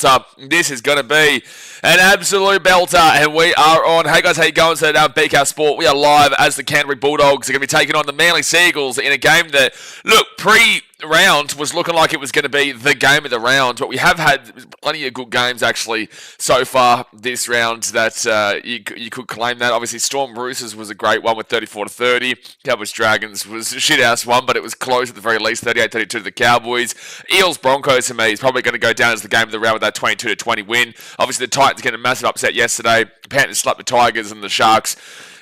belter. This is going to be an absolute belter, and we are on. Hey guys, how you going? So now BK Sport, we are live as the Canterbury Bulldogs are going to be taking on the Manly Seagulls in a game that, look, pre-round was looking like it was going to be the game of the round, but we have had plenty of good games actually so far this round that you could claim that. Obviously, Storm Roosters was a great one with 34-30. Cowboys Dragons was a shit-house one, but it was close at the very least, 38-32 to the Cowboys. Eels Broncos to me is probably going to go down as the game of the round with that 22-20 win. Obviously, the Titans getting a massive upset yesterday. The Panthers slapped the Tigers and the Sharks.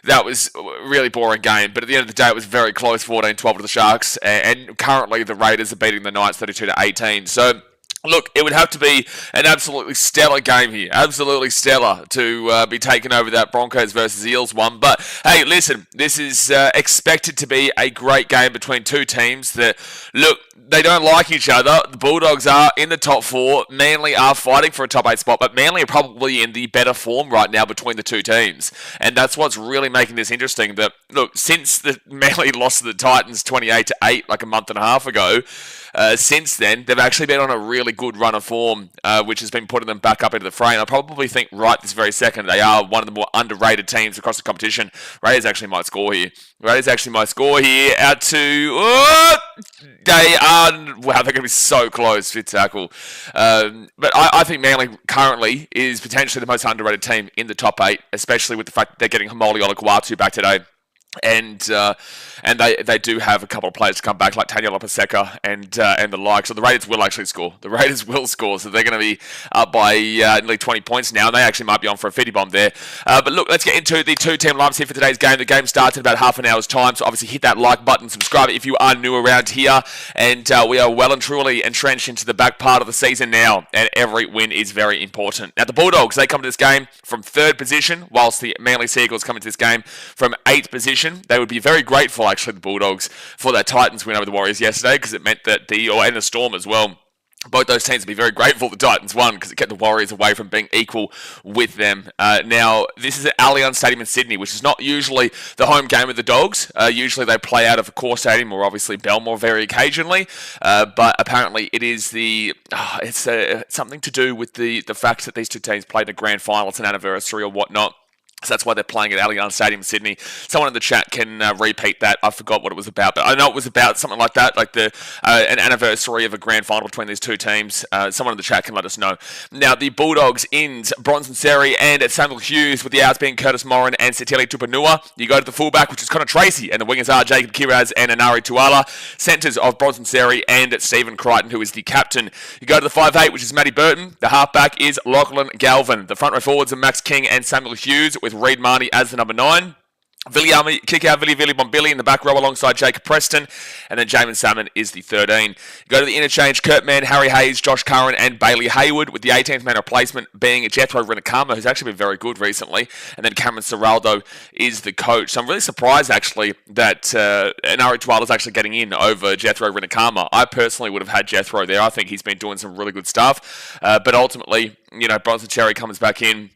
That was a really boring game, but at the end of the day, it was very close, 14-12 to the Sharks, and currently the Raiders are beating the Knights 32-18. So, look, it would have to be an absolutely stellar game here. Absolutely stellar to be taking over that Broncos versus Eels one. But, hey, listen, this is expected to be a great game between two teams that, look, they don't like each other. The Bulldogs are in the top four. Manly are fighting for a top 8 spot, but Manly are probably in the better form right now between the two teams. And that's what's really making this interesting. That, look, since the Manly lost to the Titans 28-8 like a month and a half ago, since then, they've actually been on a really good run of form, which has been putting them back up into the fray. And I probably think right this very second, they are one of the more underrated teams across the competition. Raiders actually might score here. Out to... they are... Wow, they're going to be so close. Fit tackle. But I think Manly currently is potentially the most underrated team in the top 8, especially with the fact that they're getting Hamoli Olakwatu back today. And they do have a couple of players to come back, like Taniela Paseka and the like. So the Raiders will actually score. The Raiders will score. So they're going to be up by nearly 20 points now. They actually might be on for a 50 bomb there. But look, let's get into the two-team lineups here for today's game. The game starts in about half an hour's time. So obviously hit that like button, subscribe if you are new around here. And we are well and truly entrenched into the back part of the season now. And every win is very important. Now the Bulldogs, they come to this game from 3rd position, whilst the Manly Seagulls come into this game from 8th position. They would be very grateful, actually, the Bulldogs, for that Titans win over the Warriors yesterday, because it meant that and the Storm as well. Both those teams would be very grateful the Titans won, because it kept the Warriors away from being equal with them. Now, this is at Allianz Stadium in Sydney, which is not usually the home game of the Dogs. Usually they play out of a core stadium, or obviously Belmore very occasionally. But apparently it is it's something to do with the fact that these two teams played a grand final. It's an anniversary or whatnot. So that's why they're playing at Allianz Stadium in Sydney. Someone in the chat can repeat that. I forgot what it was about, but I know it was about something like that, like an anniversary of a grand final between these two teams. Someone in the chat can let us know. Now, the Bulldogs ends Bronson Seri and Samuel Hughes, with the outs being Curtis Morin and Seteli Tupanua. You go to the fullback, which is Connor Tracy, and the wingers are Jacob Kiraz and Anari Tuala. Centres of Bronson Seri and Stephen Crichton, who is the captain. You go to the 5'8", which is Matty Burton. The halfback is Lachlan Galvin. The front row forwards are Max King and Samuel Hughes, with Reid Marnie as the number 9. Viliami, kick out Vili Bombili in the back row alongside Jacob Preston, and then Jamin Salmon is the 13. You go to the interchange, Kurt Mann, Harry Hayes, Josh Curran and Bailey Hayward, with the 18th man replacement being Jethro Renakama, who's actually been very good recently, and then Cameron Serraldo is the coach. So I'm really surprised actually that Anari Tuala is actually getting in over Jethro Renakama. I personally would have had Jethro there. I think he's been doing some really good stuff, but ultimately, Bronson Cherry comes back in,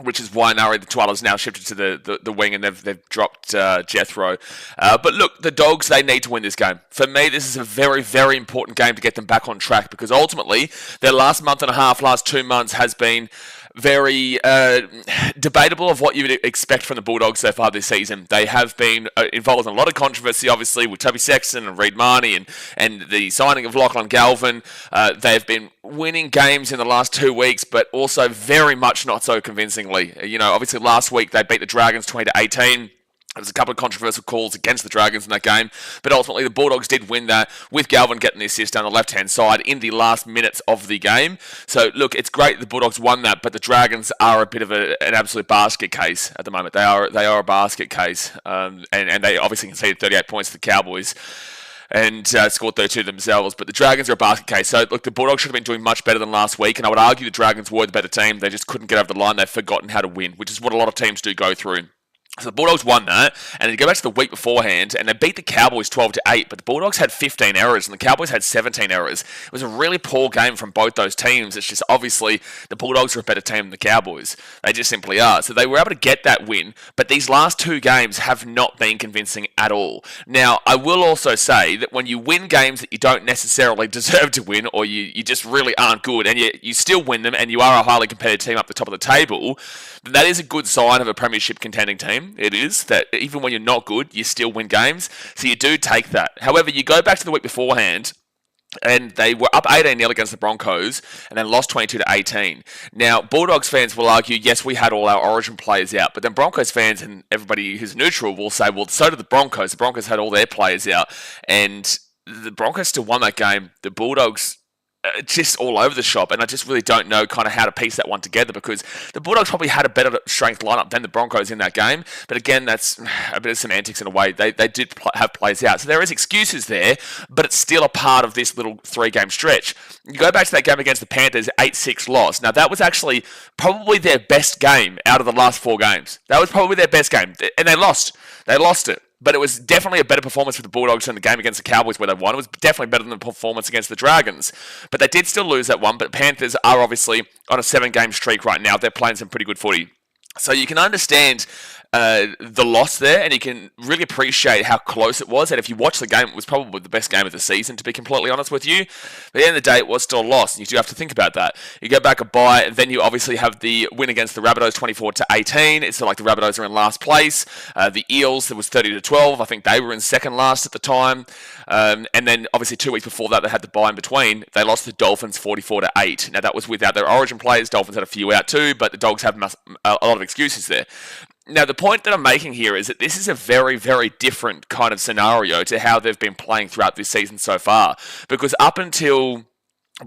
which is why Nari the Tuala's now shifted to the wing, and they've dropped Jethro. But look, the Dogs, they need to win this game. For me, this is a very, very important game to get them back on track, because ultimately, their last month and a half, last 2 months has been very debatable of what you would expect from the Bulldogs so far this season. They have been involved in a lot of controversy, obviously, with Toby Sexton and Reid Marnie and the signing of Lachlan Galvin. They have been winning games in the last 2 weeks, but also very much not so convincingly. Obviously last week they beat the Dragons 20-18. There was a couple of controversial calls against the Dragons in that game, but ultimately the Bulldogs did win that, with Galvin getting the assist down the left-hand side in the last minutes of the game. So, look, it's great the Bulldogs won that, but the Dragons are a bit of an absolute basket case at the moment. They are a basket case, and they obviously conceded 38 points to the Cowboys and scored 32 themselves. But the Dragons are a basket case. So, look, the Bulldogs should have been doing much better than last week, and I would argue the Dragons were the better team. They just couldn't get over the line. They've forgotten how to win, which is what a lot of teams do go through. So the Bulldogs won that, and then you go back to the week beforehand, and they beat the Cowboys 12-8, but the Bulldogs had 15 errors, and the Cowboys had 17 errors. It was a really poor game from both those teams. It's just obviously the Bulldogs are a better team than the Cowboys. They just simply are. So they were able to get that win, but these last two games have not been convincing at all. Now, I will also say that when you win games that you don't necessarily deserve to win, or you just really aren't good, and you still win them, and you are a highly competitive team up the top of the table, then that is a good sign of a premiership contending team. It is that even when you're not good, you still win games. So you do take that. However, you go back to the week beforehand, and they were up 18-0 against the Broncos, and then lost 22-18. Now, Bulldogs fans will argue, yes, we had all our Origin players out, but then Broncos fans and everybody who's neutral will say, well, so did the Broncos. The Broncos had all their players out, and the Broncos still won that game. The Bulldogs just all over the shop, and I just really don't know kind of how to piece that one together, because the Bulldogs probably had a better strength lineup than the Broncos in that game, but again, that's a bit of semantics in a way. They did have players out, so there is excuses there, but it's still a part of this little 3-game stretch. You go back to that game against the Panthers, 8-6 loss. Now, that was actually probably their best game out of the last 4 games. That was probably their best game, and they lost. They lost it. But it was definitely a better performance for the Bulldogs than the game against the Cowboys where they won. It was definitely better than the performance against the Dragons. But they did still lose that one. But Panthers are obviously on a 7-game streak right now. They're playing some pretty good footy. So you can understand the loss there, and you can really appreciate how close it was. And if you watch the game, it was probably the best game of the season, to be completely honest with you. But at the end of the day, it was still a loss, and you do have to think about that. You go back a bye, and then you obviously have the win against the Rabbitohs, 24-18. It's not like the Rabbitohs are in last place. The Eels, it was 30-12. I think they were in second last at the time. And then obviously 2 weeks before that, they had the bye in between. They lost to the Dolphins 44-8. Now, that was without their Origin players. Dolphins had a few out too, but the Dogs have a lot of excuses there. Now, the point that I'm making here is that this is a very, very different kind of scenario to how they've been playing throughout this season so far. Because up until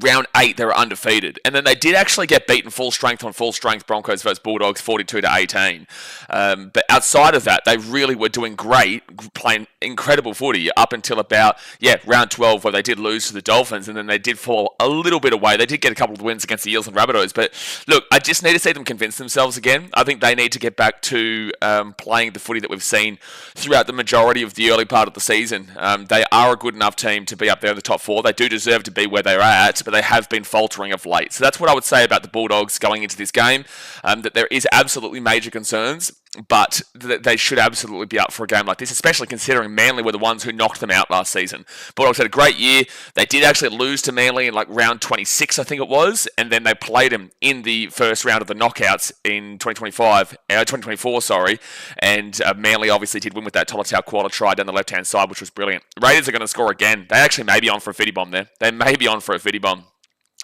round 8, they were undefeated. And then they did actually get beaten full strength on full strength, Broncos versus Bulldogs, 42-18. But outside of that, they really were doing great, playing incredible footy up until about, round 12, where they did lose to the Dolphins, and then they did fall a little bit away. They did get a couple of wins against the Eels and Rabbitohs. But look, I just need to see them convince themselves again. I think they need to get back to playing the footy that we've seen throughout the majority of the early part of the season. They are a good enough team to be up there in the top 4. They do deserve to be where they're at, but they have been faltering of late. So that's what I would say about the Bulldogs going into this game, that there is absolutely major concerns, but they should absolutely be up for a game like this, especially considering Manly were the ones who knocked them out last season. Bulldogs had a great year. They did actually lose to Manly in like round 26, I think it was, and then they played them in the first round of the knockouts in 2024, and Manly obviously did win with that Tolotau quarter try down the left-hand side, which was brilliant. The Raiders are going to score again. They actually may be on for a fitty bomb there. They may be on for a fitty bomb.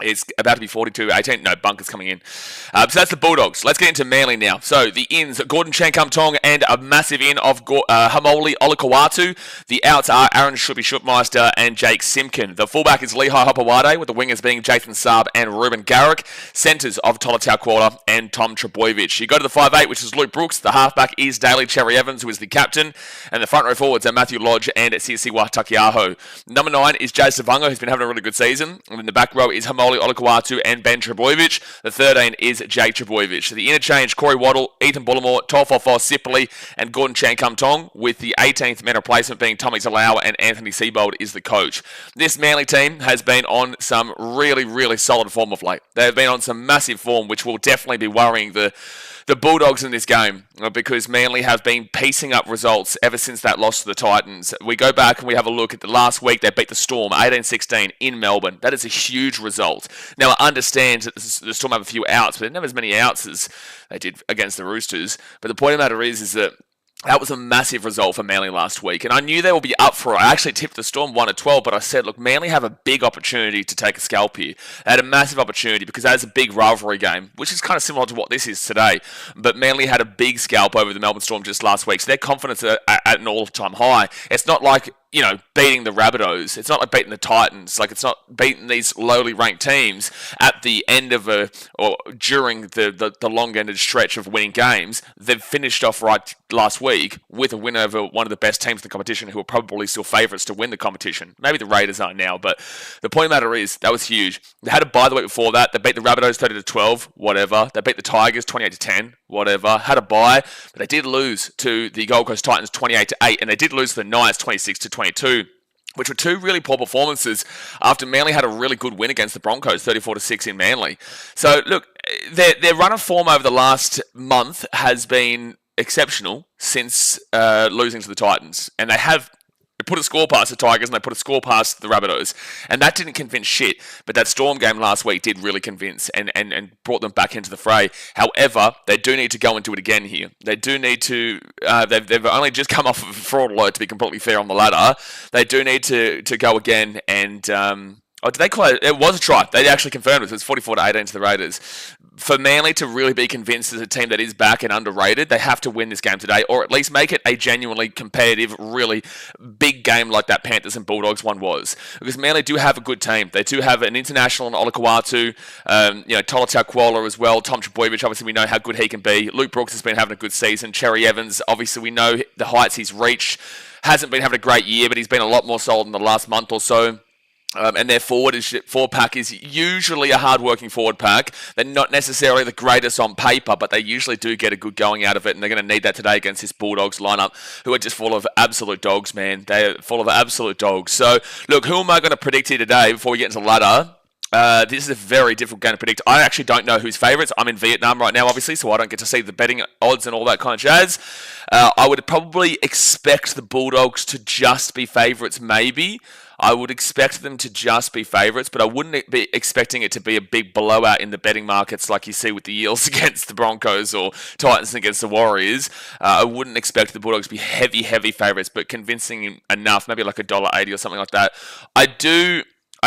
It's about to be 42-18. No, Bunker's coming in. So that's the Bulldogs. Let's get into Manly now. So the ins, Gordon Chankum-Tong and a massive in of Hamoli Olakawatu. The outs are Aaron Shuppy-Shupmeister and Jake Simpkin. The fullback is Lehigh Hopewade, with the wingers being Jason Saab and Ruben Garrick. Centres of Tolotau Quarter and Tom Trebojevic. You go to the 5'8", which is Luke Brooks. The halfback is Daly Cherry Evans, who is the captain. And the front row forwards are Matthew Lodge and Sisiwa Takiaho. Number 9 is Jay Savunga, who's been having a really good season. And in the back row is Hamoli Olakawatu and Ben Trebojevic. The 13 is Jake Trebojevic. The interchange, Corey Waddle, Ethan Bullimore, Tolfofo Sipoli, and Gordon Chankum-Tong, with the 18th man replacement being Tommy Zalawa, and Anthony Seibold is the coach. This Manly team has been on some really, really solid form of late. They've been on some massive form, which will definitely be worrying the Bulldogs in this game, because Manly have been piecing up results ever since that loss to the Titans. We go back and we have a look at the last week. They beat the Storm 18-16 in Melbourne. That is a huge result. Now, I understand that the Storm have a few outs, but they didn't have as many outs as they did against the Roosters. But the point of the matter is that was a massive result for Manly last week, and I knew they would be up for it. I actually tipped the Storm 1-12, but I said, look, Manly have a big opportunity to take a scalp here. They had a massive opportunity because that is a big rivalry game, which is kind of similar to what this is today. But Manly had a big scalp over the Melbourne Storm just last week, so their confidence is at an all-time high. It's not like, beating the Rabbitohs. It's not like beating the Titans. Like, it's not beating these lowly ranked teams at the end of or during the long-ended stretch of winning games. They've finished off right last week with a win over one of the best teams in the competition, who are probably still favourites to win the competition. Maybe the Raiders are now, but the point of the matter is, that was huge. They had a bye the week before that. They beat the Rabbitohs 30-12, whatever. They beat the Tigers 28-10, whatever, had a bye, but they did lose to the Gold Coast Titans 28-8, and they did lose to the Knights 26-22. Which were two really poor performances after Manly had a really good win against the Broncos, 34-6 in Manly. So, look, their run of form over the last month has been exceptional since losing to the Titans. And they put a score past the Tigers and they put a score past the Rabbitohs. And that didn't convince shit. But that Storm game last week did really convince and brought them back into the fray. However, they do need to go and do it again here. They do need to... they've only just come off of a fraud alert, to be completely fair, on the ladder. They do need to go again and... did they call it? It was a try. They actually confirmed it. It was 44-18 to the Raiders. For Manly to really be convinced as a team that is back and underrated, they have to win this game today, or at least make it a genuinely competitive, really big game like that Panthers and Bulldogs one was. Because Manly do have a good team. They do have an international in Olakau'atu, Tolutau Kuala as well. Tom Trbojevic, obviously we know how good he can be. Luke Brooks has been having a good season. Cherry Evans, obviously we know the heights he's reached. Hasn't been having a great year, but he's been a lot more solid in the last month or so. And their forward pack is usually a hard-working forward pack. They're not necessarily the greatest on paper, but they usually do get a good going out of it, and they're going to need that today against this Bulldogs lineup, who are just full of absolute dogs, man. They're full of absolute dogs. So, look, who am I going to predict here today before we get into the ladder? This is a very difficult game to predict. I actually don't know who's favourites. I'm in Vietnam right now, obviously, so I don't get to see the betting odds and all that kind of jazz. I would probably expect the Bulldogs to just be favourites, maybe. I would expect them to just be favourites, but I wouldn't be expecting it to be a big blowout in the betting markets like you see with the Eels against the Broncos or Titans against the Warriors. I wouldn't expect the Bulldogs to be heavy favourites, but convincing enough, maybe like $1.80 or something like that. I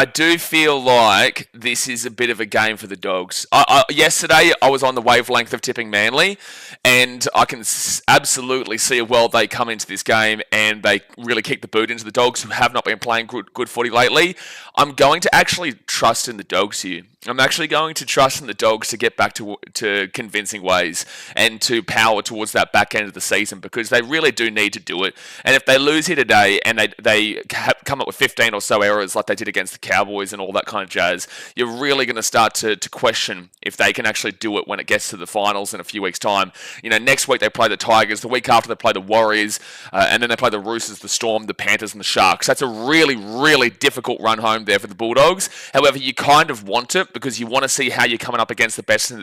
do feel like this is a bit of a game for the Dogs. Yesterday, I was on the wavelength of tipping Manly, and I can absolutely see a world they come into this game and they really kick the boot into the Dogs, who have not been playing good footy lately. I'm going to actually trust in the Dogs here. I'm actually going to trust in the Dogs to get back to convincing ways and to power towards that back end of the season, because they really do need to do it. And if they lose here today and they come up with 15 or so errors like they did against the Cowboys and all that kind of jazz, you're really going to start to question if they can actually do it when it gets to the finals in a few weeks' time. Next week they play the Tigers, the week after they play the Warriors, and then they play the Roosters, the Storm, the Panthers, and the Sharks. That's a really, really difficult run home there for the Bulldogs. However, you kind of want it because you want to see how you're coming up against the best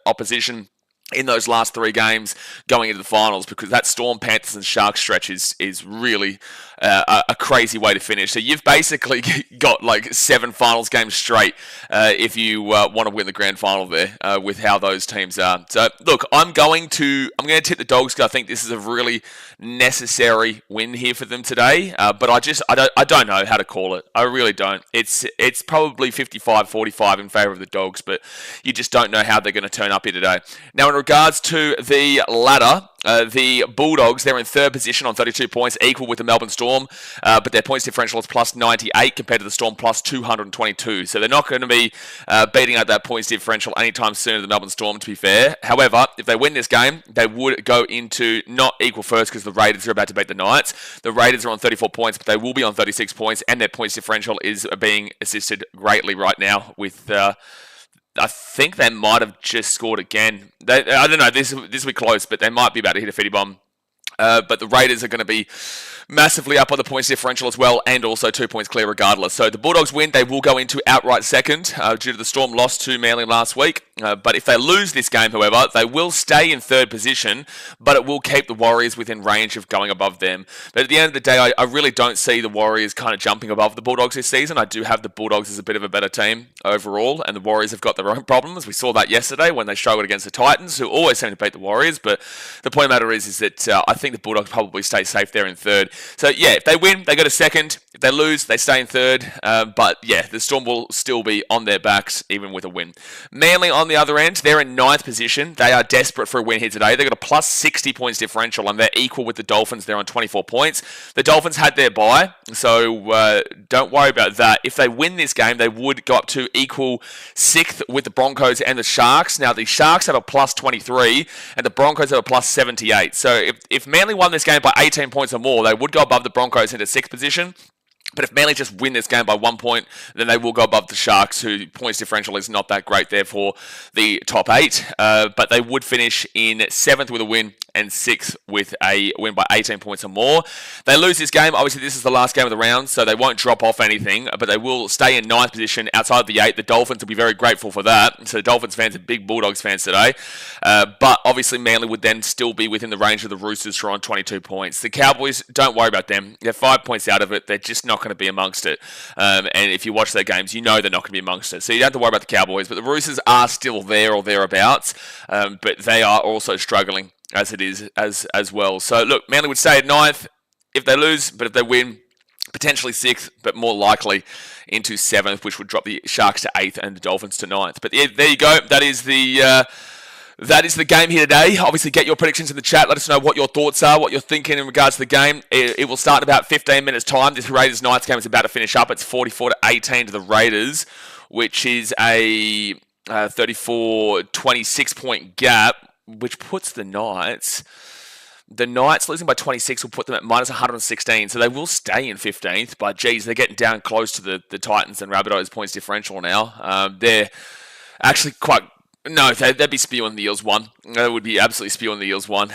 opposition in those last three games going into the finals, because that Storm, Panthers and Sharks stretch is really a crazy way to finish. So you've basically got like 7 finals games straight if you want to win the grand final there with how those teams are. So look, I'm going to tip the Dogs because I think this is a really necessary win here for them today. But I don't know how to call it. I really don't. It's probably 55-45 in favour of the Dogs, but you just don't know how they're going to turn up here today. Now, in regards to the ladder, the Bulldogs, they're in third position on 32 points, equal with the Melbourne Storm, but their points differential is plus 98 compared to the Storm plus 222. So they're not going to be beating out that points differential anytime soon to the Melbourne Storm, to be fair. However, if they win this game, they would go into not equal first because the Raiders are about to beat the Knights. The Raiders are on 34 points, but they will be on 36 points, and their points differential is being assisted greatly right now with... I think they might have just scored again. I don't know, this will be close, but they might be about to hit a 50 bomb. But the Raiders are going to be massively up on the points differential as well, and also 2 points clear regardless. So the Bulldogs win, they will go into outright second due to the Storm loss to Manly last week. But if they lose this game, however, they will stay in third position, but it will keep the Warriors within range of going above them. But at the end of the day, I really don't see the Warriors kind of jumping above the Bulldogs this season. I do have the Bulldogs as a bit of a better team overall, and the Warriors have got their own problems. We saw that yesterday when they struggled against the Titans, who always seem to beat the Warriors. But the point of the matter is that I think the Bulldogs probably stay safe there in third. So yeah, if they win, they go to second. If they lose, they stay in third. But yeah, the Storm will still be on their backs even with a win. Manly on the other end, they're in ninth position. They are desperate for a win here today. They've got a plus 60 points differential, and they're equal with the Dolphins. They're on 24 points. The Dolphins had their bye, so don't worry about that. If they win this game, they would go up to equal sixth with the Broncos and the Sharks. Now, the Sharks have a plus 23, and the Broncos have a plus 78. So if Manly won this game by 18 points or more, they would go above the Broncos into sixth position. But if Manly just win this game by 1 point, then they will go above the Sharks, who points differential is not that great there for the top 8. But they would finish in 7th with a win and 6th with a win by 18 points or more. They lose this game. Obviously, this is the last game of the round, so they won't drop off anything, but they will stay in 9th position outside the 8. The Dolphins will be very grateful for that. So Dolphins fans are big Bulldogs fans today. But obviously, Manly would then still be within the range of the Roosters, who are on 22 points. The Cowboys, don't worry about them. They're 5 points out of it. They're just not going to be amongst it. And if you watch their games, you know they're not going to be amongst it. So you don't have to worry about the Cowboys. But the Roosters are still there or thereabouts. But they are also struggling as it is as well. So look, Manly would stay at 9th if they lose, but if they win, potentially 6th, but more likely into 7th, which would drop the Sharks to 8th and the Dolphins to 9th. But yeah, there you go. That is the game here today. Obviously, get your predictions in the chat. Let us know what your thoughts are, what you're thinking in regards to the game. It will start in about 15 minutes' time. This Raiders Knights game is about to finish up. It's 44-18 to the Raiders, which is a 34-26 point gap, which puts the Knights losing by 26 will put them at minus 116, so they will stay in 15th, but geez, they're getting down close to the Titans and Rabbitohs points differential now. They're actually quite... No, they'd be spewing the Eels 1. They would be absolutely spewing the Eels 1.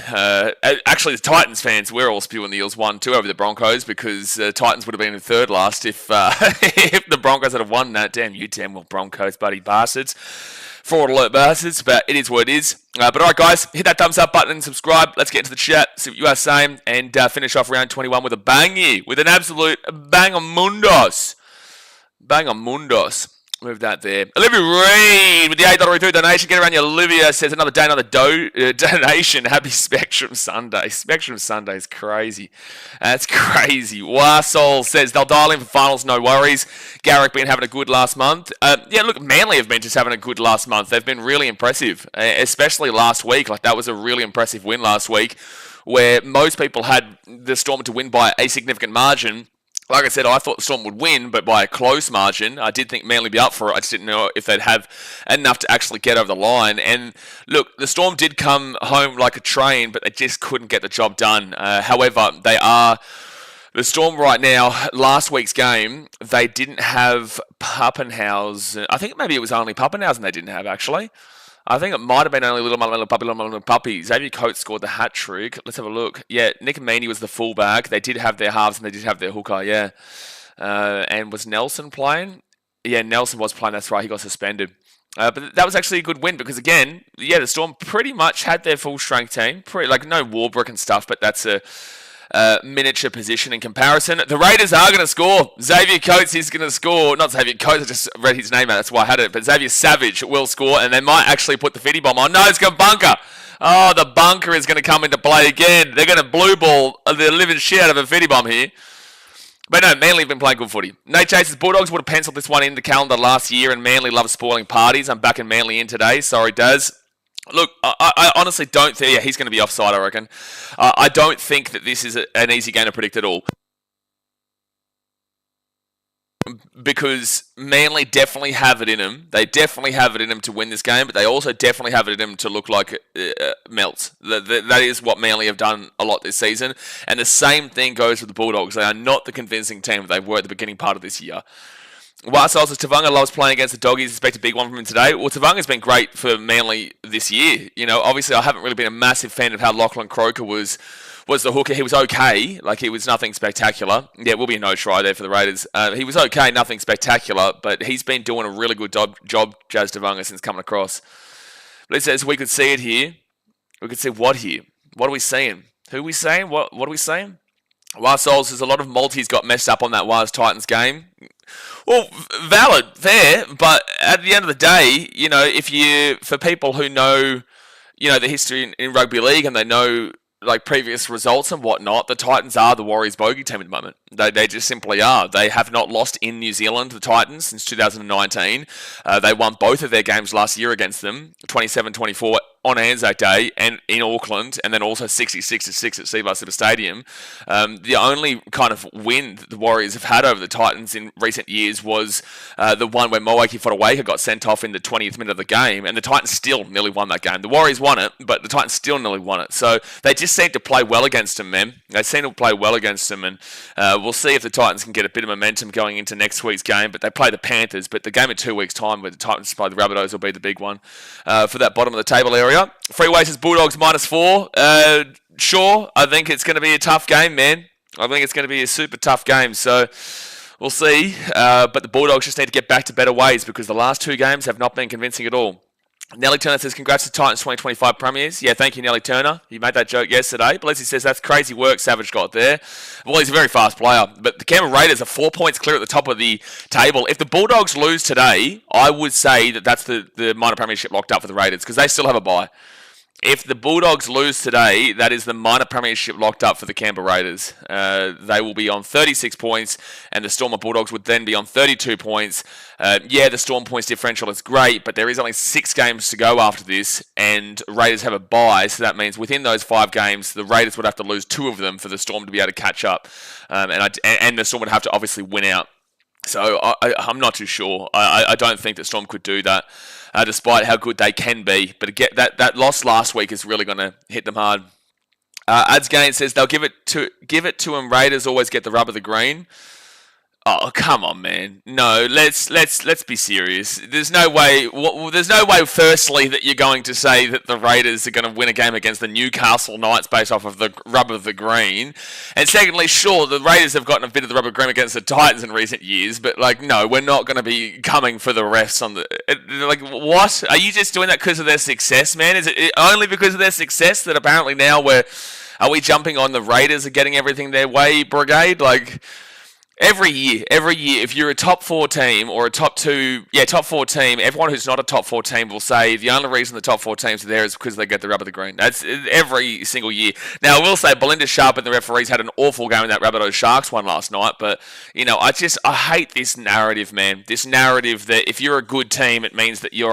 Actually, the Titans fans, we're all spewing the Eels 1 too over the Broncos, because Titans would have been in 3rd last if if the Broncos had have won that. Damn you, damn well Broncos, buddy bastards. Fraud alert bastards, but it is what it is. But alright guys, hit that thumbs up button and subscribe. Let's get into the chat, see what you are saying, and finish off round 21 with a bang here, with an absolute bang-a-mundos. Bang-a-mundos. Move that there. Olivia Reed with the $8.33 donation. Get around you, Olivia. Says another day, another donation. Happy Spectrum Sunday. Spectrum Sunday is crazy. That's crazy. Warsol says they'll dial in for finals, no worries. Garrick been having a good last month. Yeah, look, Manly have been just having a good last month. They've been really impressive, especially last week. Like, that was a really impressive win last week, where most people had the Storm to win by a significant margin. Like I said, I thought the Storm would win, but by a close margin. I did think Manly would be up for it. I just didn't know if they'd have enough to actually get over the line. And look, the Storm did come home like a train, but they just couldn't get the job done. However, the Storm right now, last week's game, they didn't have Pappenhausen. I think maybe it was only Pappenhausen they didn't have, actually. I think it might have been only little puppy. Xavier Coates scored the hat trick. Let's have a look. Yeah, Nick Meaney was the fullback. They did have their halves and they did have their hooker, yeah. And was Nelson playing? Yeah, Nelson was playing, that's right. He got suspended. But that was actually a good win because, again, yeah, the Storm pretty much had their full-strength team. Like, no Warbrick and stuff, but that's a miniature position in comparison. The Raiders are going to score. Xavier Coates is going to score. Not Xavier Coates, I just read his name out, that's why I had it. But Xavier Savage will score, and they might actually put the fitty bomb on. No, it's got bunker. Oh, the bunker is going to come into play again. They're going to blue ball the living shit out of a fitty bomb here. But no, Manly have been playing good footy. Nate Chase's Bulldogs would have penciled this one in the calendar last year, and Manly loves spoiling parties. I'm backing Manly in today. Sorry, Daz. Look, I honestly don't think... Yeah, he's going to be offside, I reckon. I don't think that this is an easy game to predict at all. Because Manly definitely have it in them. They definitely have it in them to win this game, but they also definitely have it in them to look like melts. That is what Manly have done a lot this season. And the same thing goes with the Bulldogs. They are not the convincing team they were at the beginning part of this year. Whilst says Tavanga loves playing against the Doggies, expect a big one from him today. Well, Tavanga's been great for Manly this year. You know, obviously I haven't really been a massive fan of how Lachlan Croker was the hooker. He was okay. Like, he was nothing spectacular. Yeah, it will be a no-try there for the Raiders. He was okay, nothing spectacular, but he's been doing a really good job, Jazz Tavanga, since coming across. But it says we could see it here. We could see what here? What are we seeing? Who are we saying? What are we saying? Waz Souls says a lot of multis got messed up on that Waz Titans game. Well, valid there, but at the end of the day, you know, for people who know, you know, the history in rugby league and they know like previous results and whatnot, the Titans are the Warriors bogey team at the moment. They just simply are. They have not lost in New Zealand, the Titans, since 2019. They won both of their games last year against them, 27-24 on Anzac Day and in Auckland, and then also 66-6 at Seabar Super Stadium. The only kind of win that the Warriors have had over the Titans in recent years was the one where Moaki Fotuaika got sent off in the 20th minute of the game, and the Titans still nearly won that game. The Warriors won it, but the Titans still nearly won it. So they just seem to play well against them, man. They seem to play well against them, and we'll see if the Titans can get a bit of momentum going into next week's game. But they play the Panthers, but the game in 2 weeks' time where the Titans play the Rabbitohs will be the big one for that bottom of the table area. Freeways Bulldogs -4. Sure, I think it's going to be a tough game, man. I think it's going to be a super tough game, so we'll see. But the Bulldogs just need to get back to better ways because the last 2 games have not been convincing at all. Nelly Turner says, congrats to Titans 2025 premiers. Yeah, thank you, Nelly Turner. You made that joke yesterday. Blessy says, that's crazy work Savage got there. Well, he's a very fast player. But the Canberra Raiders are 4 points clear at the top of the table. If the Bulldogs lose today, I would say that that's the minor premiership locked up for the Raiders because they still have a bye. If the Bulldogs lose today, that is the minor premiership locked up for the Canberra Raiders. They will be on 36 points, and the Storm of Bulldogs would then be on 32 points. Yeah, the Storm points differential is great, but there is only 6 games to go after this, and Raiders have a bye, so that means within those 5 games, the Raiders would have to lose 2 of them for the Storm to be able to catch up, and the Storm would have to obviously win out. So I'm not too sure. I don't think that Storm could do that, despite how good they can be. But again, that loss last week is really going to hit them hard. Ads Gain says they'll give it to them. Raiders always get the rub of the green. Oh, come on, man. No, let's be serious. There's no way. Firstly, that you're going to say that the Raiders are going to win a game against the Newcastle Knights based off of the rub of the green. And secondly, sure, the Raiders have gotten a bit of the rub of the green against the Titans in recent years, but no, we're not going to be coming for the refs on the. What? Are you just doing that because of their success, man? Is it only because of their success that apparently now are we jumping on the Raiders are getting everything their way brigade? Every year, if you're a top 4 team or a top 4 team, everyone who's not a top 4 team will say the only reason the top 4 teams are there is because they get the rub of the green. That's every single year. Now, I will say Belinda Sharp and the referees had an awful game in that Rabbitohs Sharks one last night, but, I hate this narrative, man. This narrative that if you're a good team, it means that the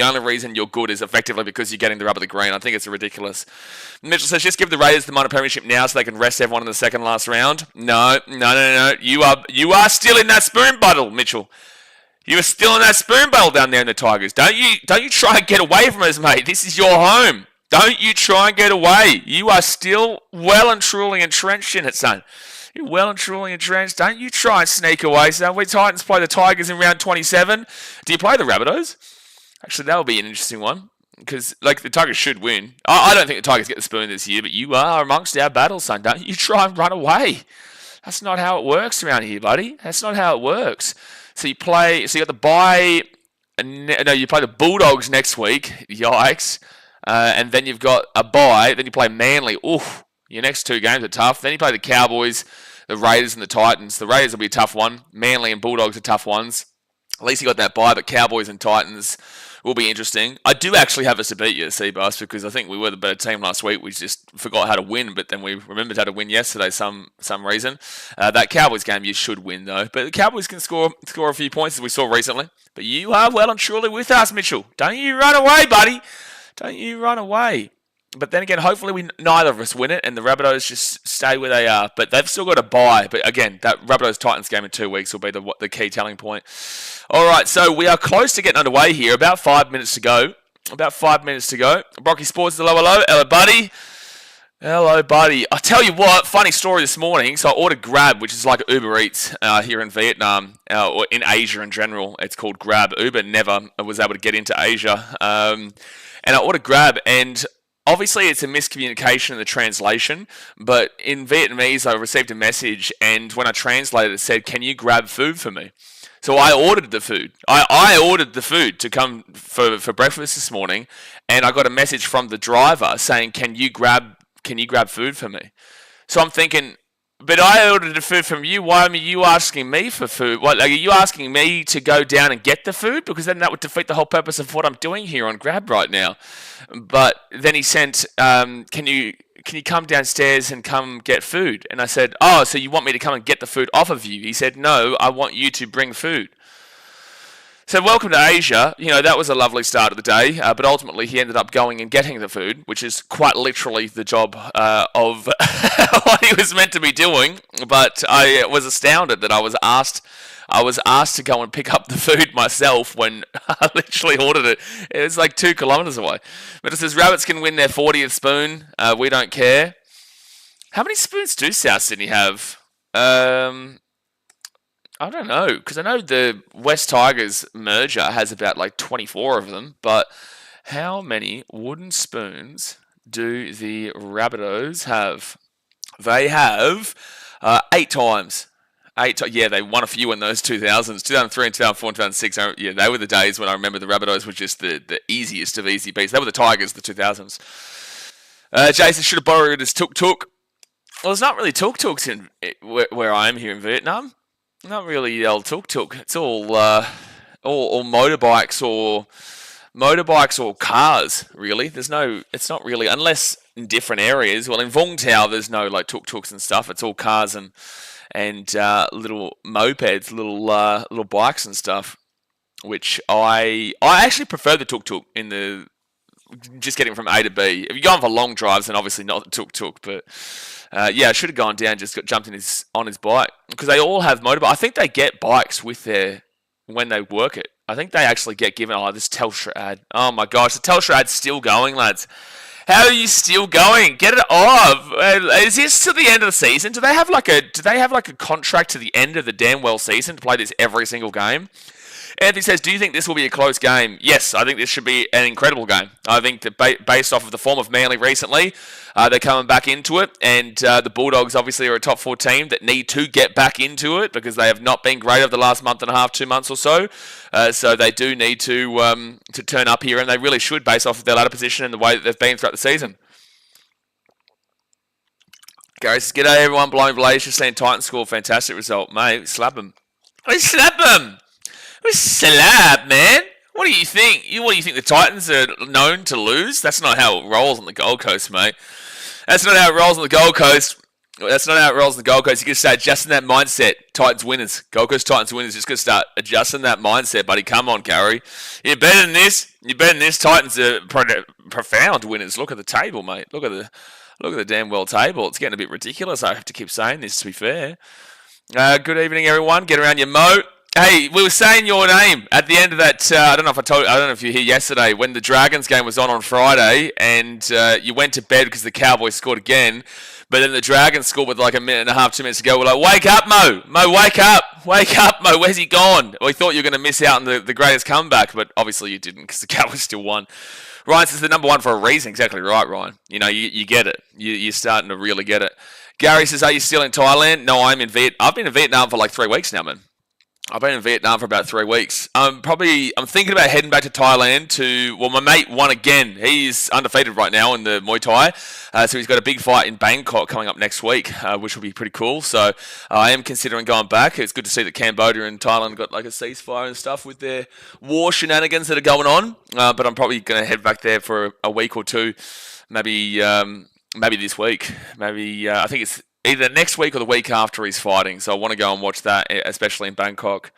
only reason you're good is effectively because you're getting the rub of the green. I think it's ridiculous. Mitchell says, just give the Raiders the minor premiership now so they can rest everyone in the second last round. No. You are still in that spoon bottle, Mitchell. You are still in that spoon bottle down there in the Tigers. Don't you try and get away from us, mate. This is your home. Don't you try and get away. You are still well and truly entrenched in it, son. You're well and truly entrenched. Don't you try and sneak away, son. We Titans play the Tigers in round 27. Do you play the Rabbitohs? Actually, that would be an interesting one. Because, the Tigers should win. I don't think the Tigers get the spoon this year, but you are amongst our battles, son. Don't you try and run away. That's not how it works around here, buddy. That's not how it works. So you got the bye. No, you play the Bulldogs next week. Yikes. And then you've got a bye. Then you play Manly. Oof. Your next 2 games are tough. Then you play the Cowboys, the Raiders, and the Titans. The Raiders will be a tough one. Manly and Bulldogs are tough ones. At least you got that bye, but Cowboys and Titans will be interesting. I do actually have us to beat you, Seabass, because I think we were the better team last week. We just forgot how to win, but then we remembered how to win yesterday some reason. That Cowboys game you should win, though. But the Cowboys can score a few points, as we saw recently. But you are well and truly with us, Mitchell. Don't you run away, buddy. Don't you run away. But then again, hopefully neither of us win it, and the Rabbitohs just stay where they are. But they've still got a bye. But again, that Rabbitohs-Titans game in 2 weeks will be the key telling point. All right, so we are close to getting underway here. About 5 minutes to go. Brocky Sports, hello, buddy. Hello, buddy. I tell you what, funny story this morning. So I ordered Grab, which is like Uber Eats here in Vietnam, or in Asia in general. It's called Grab. Uber never was able to get into Asia. And I ordered Grab, and obviously, it's a miscommunication in the translation, but in Vietnamese, I received a message, and when I translated, it said, can you grab food for me? So I ordered the food. I ordered the food to come for breakfast this morning, and I got a message from the driver saying, can you grab food for me? So I'm thinking, but I ordered the food from you. Why are you asking me for food? What, are you asking me to go down and get the food? Because then that would defeat the whole purpose of what I'm doing here on Grab right now. But then he sent, can you come downstairs and come get food? And I said, oh, so you want me to come and get the food off of you? He said, no, I want you to bring food. So welcome to Asia. That was a lovely start of the day, but ultimately he ended up going and getting the food, which is quite literally the job of what he was meant to be doing. But I was astounded that I was asked to go and pick up the food myself when I literally ordered it. It was like 2 kilometers away. But it says rabbits can win their 40th spoon. We don't care. How many spoons do South Sydney have? I don't know, because I know the West Tigers merger has about like 24 of them, but how many wooden spoons do the Rabbitohs have? They have 8 times. Yeah, they won a few in those 2000s, 2003 and 2004 and 2006. Yeah, they were the days when I remember the Rabbitohs were just the easiest of easy beats. They were the Tigers, the 2000s. Jason should have borrowed his tuk-tuk. Well, there's not really tuk-tuks in where I am here in Vietnam. Not really tuk-tuk. It's all motorbikes or cars, really. It's not really, unless in different areas. Well, in Vung Tau, there's no like tuk-tuks and stuff. It's all cars and little mopeds, little bikes and stuff, which I actually prefer the tuk-tuk in the just getting from A to B. If you're going for long drives, then obviously not the tuk-tuk, but yeah, I should have gone down, jumped on his bike, because they all have motorbike. I think they get bikes when they work it. I think they actually get given, this Telstra ad. Oh my gosh, the Telstra ad's still going, lads. How are you still going? Get it off. Is this to the end of the season? Do they have like a contract to the end of the damn well season to play this every single game? Anthony says, do you think this will be a close game? Yes, I think this should be an incredible game. I think that based off of the form of Manly recently, they're coming back into it, and the Bulldogs obviously are a top 4 team that need to get back into it because they have not been great over the last month and a half, 2 months or so. So they do need to turn up here, and they really should based off of their ladder position and the way that they've been throughout the season. Gary says, g'day everyone, blowing Blaze, just saying Titans score, fantastic result. Mate, slap them. We slap them! We slap, man! What do you think? What do you think the Titans are known to lose? That's not how it rolls on the Gold Coast, mate. That's not how it rolls on the Gold Coast. That's not how it rolls on the Gold Coast. You got to start adjusting that mindset. Titans winners. Gold Coast Titans winners. Just got to start adjusting that mindset, buddy. Come on, Gary. You're better than this. You're better than this. Titans are profound winners. Look at the table, mate. Look at the damn well table. It's getting a bit ridiculous. I have to keep saying this, to be fair. Good evening, everyone. Get around your moat. Hey, we were saying your name at the end of that. I don't know if you were here yesterday when the Dragons game was on Friday, and you went to bed because the Cowboys scored again. But then the Dragons scored with like a minute and a half, 2 minutes to go. We're like, wake up, Mo! Mo, wake up! Wake up, Mo! Where's he gone? We thought you were going to miss out on the greatest comeback, but obviously you didn't because the Cowboys still won. Ryan says the number 1 for a reason. Exactly right, Ryan. You get it. You're starting to really get it. Gary says, are you still in Thailand? No, I've been in Vietnam for like 3 weeks now, man. I've been in Vietnam for about 3 weeks. I'm thinking about heading back to Thailand my mate won again. He's undefeated right now in the Muay Thai. So he's got a big fight in Bangkok coming up next week, which will be pretty cool. So I am considering going back. It's good to see that Cambodia and Thailand got like a ceasefire and stuff with their war shenanigans that are going on. But I'm probably going to head back there for a week or two, maybe this week. I think it's either next week or the week after he's fighting. So I want to go and watch that, especially in Bangkok.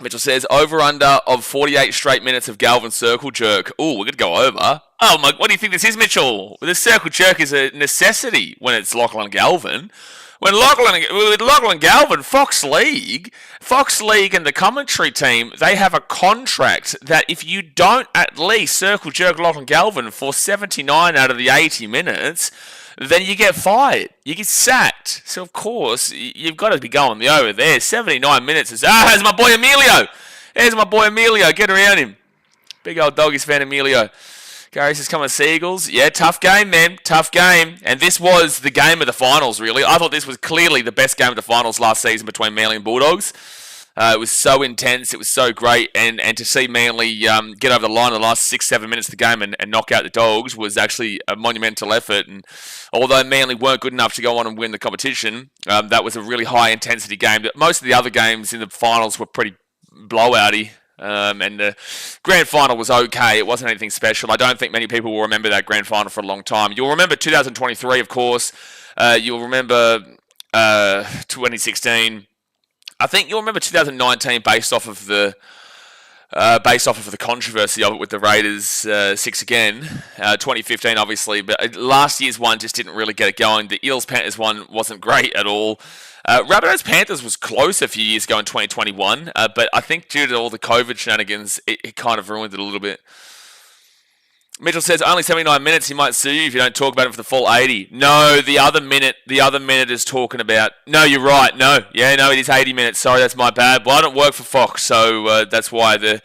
Mitchell says, over-under of 48 straight minutes of Galvin circle jerk. Ooh, we're going to go over. Oh, my, what do you think this is, Mitchell? The circle jerk is a necessity when it's Lachlan Galvin. With Lachlan Galvin, Fox League and the commentary team, they have a contract that if you don't at least circle jerk Lachlan Galvin for 79 out of the 80 minutes, then you get fired. You get sacked. So, of course, you've got to be going the over there. 79 minutes is, here's my boy Emilio. Here's my boy Emilio. Get around him. Big old doggies fan Emilio. Gary says, come on, Seagulls. Yeah, tough game, man. Tough game. And this was the game of the finals, really. I thought this was clearly the best game of the finals last season between Manly and Bulldogs. It was so intense. It was so great. And to see Manly get over the line in the last 6-7 minutes of the game and knock out the Dogs was actually a monumental effort. And although Manly weren't good enough to go on and win the competition, that was a really high-intensity game. Most of the other games in the finals were pretty blowouty. And the grand final was okay. It wasn't anything special. I don't think many people will remember that grand final for a long time. You'll remember 2023, of course. You'll remember 2016. I think you'll remember 2019 based off of the based off of the controversy of it with the Raiders 6 again. 2015, obviously, but last year's one just didn't really get it going. The Eels-Panthers one wasn't great at all. Rabbitohs-Panthers was close a few years ago in 2021, but I think due to all the COVID shenanigans, it kind of ruined it a little bit. Mitchell says, only 79 minutes, he might sue you if you don't talk about it for the full 80. No, the other minute is talking about... No, you're right, no. Yeah, no, it is 80 minutes. Sorry, that's my bad. Well, I don't work for Fox, so that's why the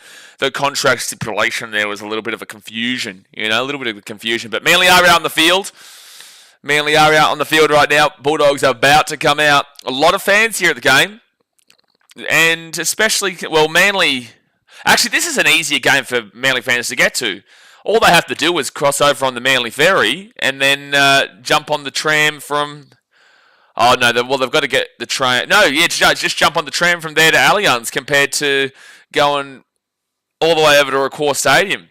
contract stipulation there was a little bit of a confusion. You know, a little bit of a confusion. But Manly are out on the field. Manly are out on the field right now. Bulldogs are about to come out. A lot of fans here at the game. And especially, well, Manly... Actually, this is an easier game for Manly fans to get to. All they have to do is cross over on the Manly Ferry and then jump on the tram from... Oh, no, they've got to get the tram... No, yeah, just jump on the tram from there to Allianz compared to going all the way over to Accor Stadium.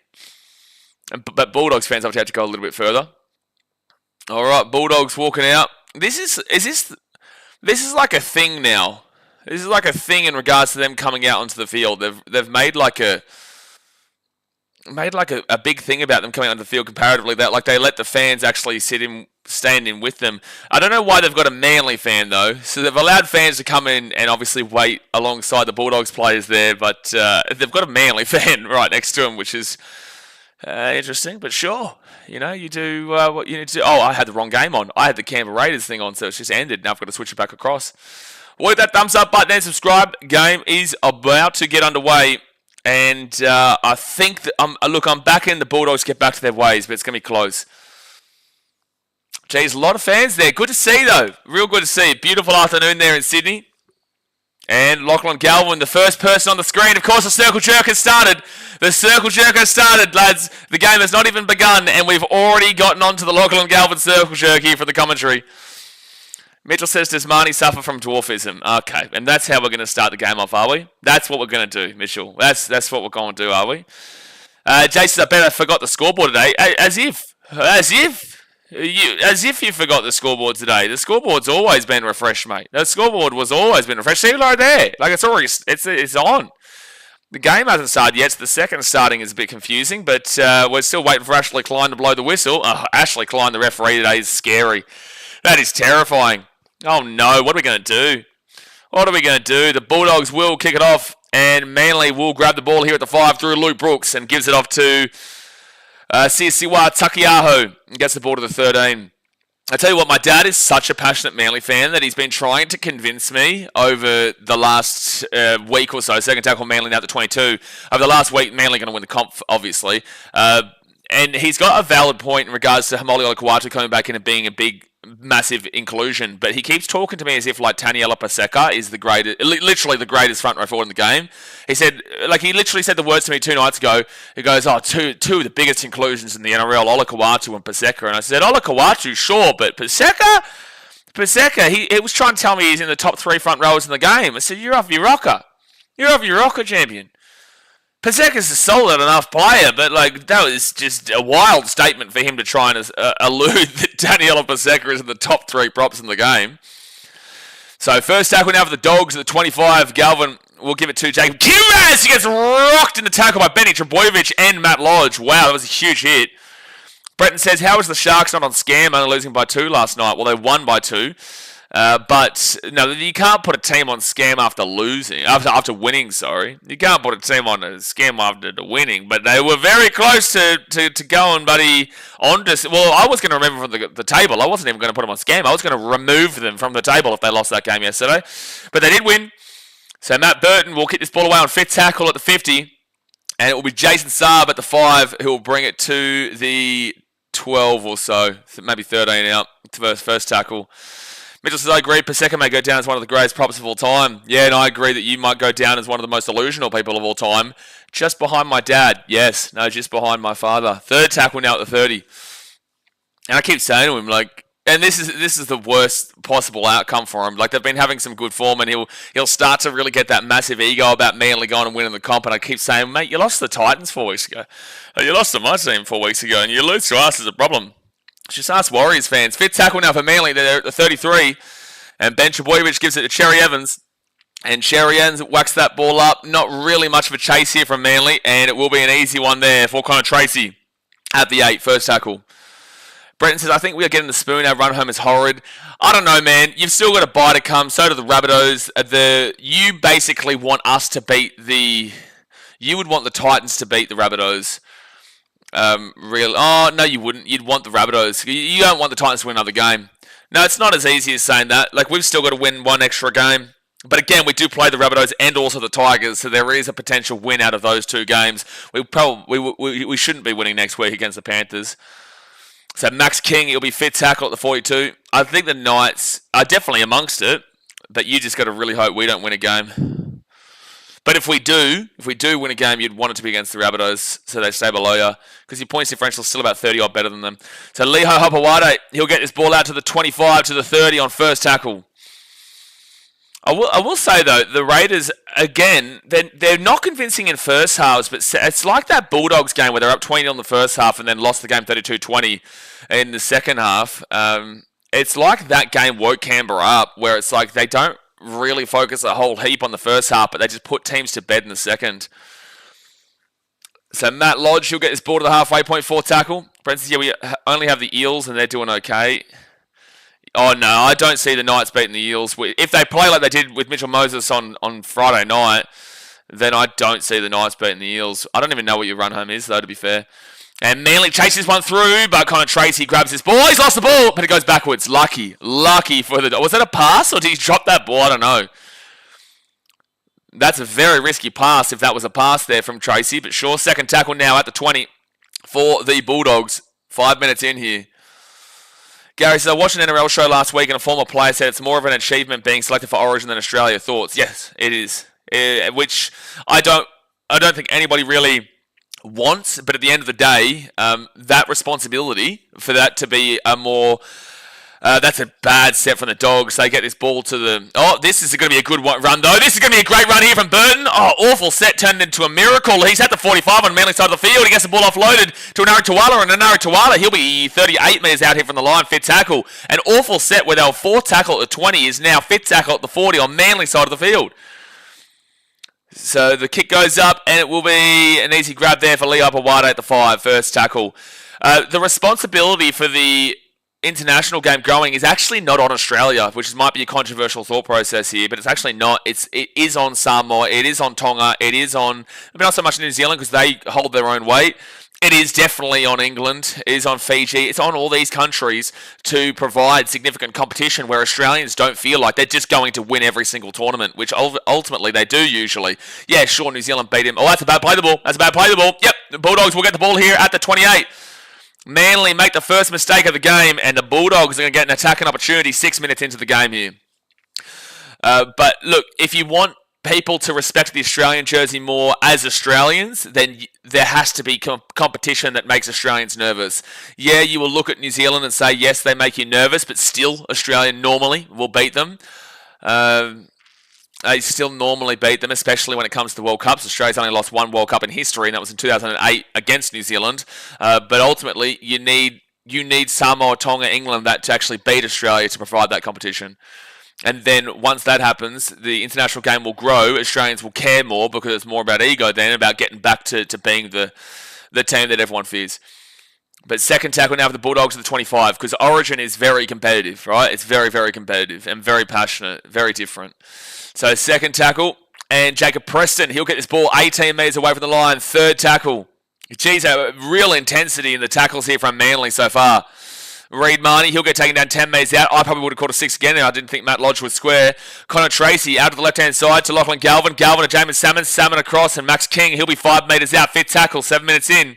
But Bulldogs fans obviously have to go a little bit further. All right, Bulldogs walking out. This is like a thing now. This is like a thing in regards to them coming out onto the field. They've made like a big thing about them coming onto the field comparatively, that like they let the fans actually stand in with them. I don't know why they've got a Manly fan though. So they've allowed fans to come in and obviously wait alongside the Bulldogs players there, but they've got a Manly fan right next to them, which is interesting. But sure, you know, you do what you need to do. Oh, I had the wrong game on. I had the Canberra Raiders thing on, so it's just ended. Now I've got to switch it back across. Well, hit that thumbs up button and subscribe. Game is about to get underway. And I think that, I'm backing the Bulldogs to get back to their ways, but it's going to be close. Geez, a lot of fans there. Good to see, though. Real good to see. Beautiful afternoon there in Sydney. And Lachlan Galvin, the first person on the screen. Of course, the circle jerk has started. The circle jerk has started, lads. The game has not even begun, and we've already gotten onto the Lachlan Galvin circle jerk here for the commentary. Mitchell says, does Marnie suffer from dwarfism? Okay, and that's how we're going to start the game off, are we? That's what we're going to do, Mitchell. That's what we're going to do, are we? Jason, I bet I forgot the scoreboard today. As if you forgot the scoreboard today. The scoreboard's always been refreshed, mate. The scoreboard was always been refreshed. See, right there. Like, it's already, it's on. The game hasn't started yet, so the second starting is a bit confusing, but we're still waiting for Ashley Klein to blow the whistle. Ashley Klein, the referee today, is scary. That is terrifying. Oh no, what are we going to do? What are we going to do? The Bulldogs will kick it off, and Manly will grab the ball here at the 5 through Luke Brooks and gives it off to Siwa Takiaho and gets the ball to the 13. I tell you what, my dad is such a passionate Manly fan that he's been trying to convince me over the last week or so. Second tackle Manly now to 22. Over the last week, Manly going to win the comp, obviously. And he's got a valid point in regards to Hamoli Olakau'atu coming back in and being a big, massive inclusion, but he keeps talking to me as if like Taniela Paseka is the greatest, literally the greatest front row forward in the game. He said, like he literally said the words to me 2 nights ago. He goes, oh, two of the biggest inclusions in the NRL, Olakau'atu and Paseka. And I said, Olakau'atu, sure, but Paseka, he was trying to tell me he's in the top 3 front rowers in the game. I said, you're off your rocker. You're off your rocker, champion. Paseka's a solid enough player, but like that was just a wild statement for him to try and allude that Daniela Paseka is in the top 3 props in the game. So first tackle now for the Dogs at the 25. Galvin will give it to Jacob Kiraz. He gets rocked in the tackle by Benny Trebojevic and Matt Lodge. Wow, that was a huge hit. Breton says, how was the Sharks not on scam, only losing by 2 last night? Well, they won by 2. But no, you can't put a team on scam after losing, after winning. Sorry, you can't put a team on a scam after the winning. But they were very close to going, buddy. Well, I was going to remember from the table. I wasn't even going to put them on scam. I was going to remove them from the table if they lost that game yesterday. But they did win. So Matt Burton will kick this ball away on fifth tackle at the 50, and it will be Jason Saab at the 5 who will bring it to the 12 or so, maybe 13 out to first tackle. Mitchell says, I agree, Paseka may go down as one of the greatest props of all time. Yeah, and I agree that you might go down as one of the most illusional people of all time. Just behind my dad. Yes, no, just behind my father. Third tackle now at the 30. And I keep saying to him, like, and this is the worst possible outcome for him. Like, they've been having some good form, and he'll start to really get that massive ego about Manly going and winning the comp. And I keep saying, mate, you lost the Titans 4 weeks ago. You lost to my team 4 weeks ago, and you lose to us is a problem. Just ask Warriors fans. Fifth tackle now for Manly. They're at the 33. And Ben Trebojevic gives it to Cherry Evans. And Sherians whacks that ball up. Not really much of a chase here from Manly, and it will be an easy one there for Connor Tracy at the 8, first tackle. Brenton says, I think we are getting the spoon. Our run home is horrid. I don't know, man. You've still got a bye to come. So do the Rabbitohs. You basically want us to beat the... You would want the Titans to beat the Rabbitohs. Oh, no, you wouldn't. You'd want the Rabbitohs. You don't want the Titans to win another game. No, it's not as easy as saying that. Like, we've still got to win one extra game. But again, we do play the Rabbitohs and also the Tigers, so there is a potential win out of those two games. We shouldn't be winning next week against the Panthers. So Max King, he'll be fit tackle at the 42. I think the Knights are definitely amongst it, but you just got to really hope we don't win a game. But if we do win a game, you'd want it to be against the Rabbitohs, so they stay below you, because your points differential is still about 30 odd better than them. So Leho Hopewade, he'll get this ball out to the 25 to the 30 on first tackle. I will say, though, the Raiders, again, they're not convincing in first halves, but it's like that Bulldogs game where they're up 20 on the first half and then lost the game 32-20 in the second half. It's like that game woke Canberra up, where it's like they don't really focus a whole heap on the first half, but they just put teams to bed in the second. So Matt Lodge, he'll get this ball to the halfway point, 4 tackle. Brent says, yeah, we only have the Eels and they're doing okay. Oh, no, I don't see the Knights beating the Eels. If they play like they did with Mitchell Moses on Friday night, then I don't see the Knights beating the Eels. I don't even know what your run home is, though, to be fair. And Manly chases one through, but Connor Tracy grabs this ball. He's lost the ball, but it goes backwards. Lucky for the... Was that a pass, or did he drop that ball? I don't know. That's a very risky pass if that was a pass there from Tracy, but sure, second tackle now at the 20 for the Bulldogs. 5 minutes in here. Gary says, I watched an NRL show last week and a former player said it's more of an achievement being selected for Origin than Australia. Thoughts? Yes, it is. Which I don't think anybody really wants, but at the end of the day, that responsibility for that to be a more... that's a bad set from the Dogs. They get this ball to the... Oh, this is going to be a good run, though. This is going to be a great run here from Burton. Oh, awful set turned into a miracle. He's at the 45 on Manly side of the field. He gets the ball offloaded to Anari Tawala, and Anari Tawala, he'll be 38 metres out here from the line, fit tackle. An awful set where they were 4 tackle at the 20 is now fit tackle at the 40 on Manly side of the field. So the kick goes up, and it will be an easy grab there for Leo Pawade at the 5, first tackle. The responsibility for the international game growing is actually not on Australia, which might be a controversial thought process here, but it's actually not. It is on Samoa, it is on Tonga, it is on, maybe not so much New Zealand because they hold their own weight. It is definitely on England, it is on Fiji, it's on all these countries to provide significant competition where Australians don't feel like they're just going to win every single tournament, which ultimately they do usually. Yeah, sure, New Zealand beat him. Oh, that's a bad play the ball. Yep, the Bulldogs will get the ball here at the 28. Manly make the first mistake of the game, and the Bulldogs are going to get an attacking opportunity 6 minutes into the game here. But look, if you want people to respect the Australian jersey more as Australians, then there has to be competition that makes Australians nervous. Yeah, you will look at New Zealand and say, yes, they make you nervous, but still, Australia normally will beat them. They still normally beat them, especially when it comes to World Cups. Australia's only lost one World Cup in history, and that was in 2008 against New Zealand. But ultimately, you need Samoa, Tonga, England that to actually beat Australia to provide that competition. And then once that happens, the international game will grow. Australians will care more because it's more about ego then, about getting back to being the team that everyone fears. But second tackle now for the Bulldogs at the 25, because Origin is very competitive, right? It's very, very competitive and very passionate, very different. So second tackle, and Jacob Preston, he'll get this ball 18 metres away from the line. Third tackle. Geez, a real intensity in the tackles here from Manly so far. Reid Marnie, he'll get taken down 10 metres out. I probably would have called a 6 again, and I didn't think Matt Lodge was square. Connor Tracy out to the left-hand side to Lachlan Galvin. Galvin to Jamin Salmon. Salmon across, and Max King, he'll be 5 metres out. Fit tackle, 7 minutes in.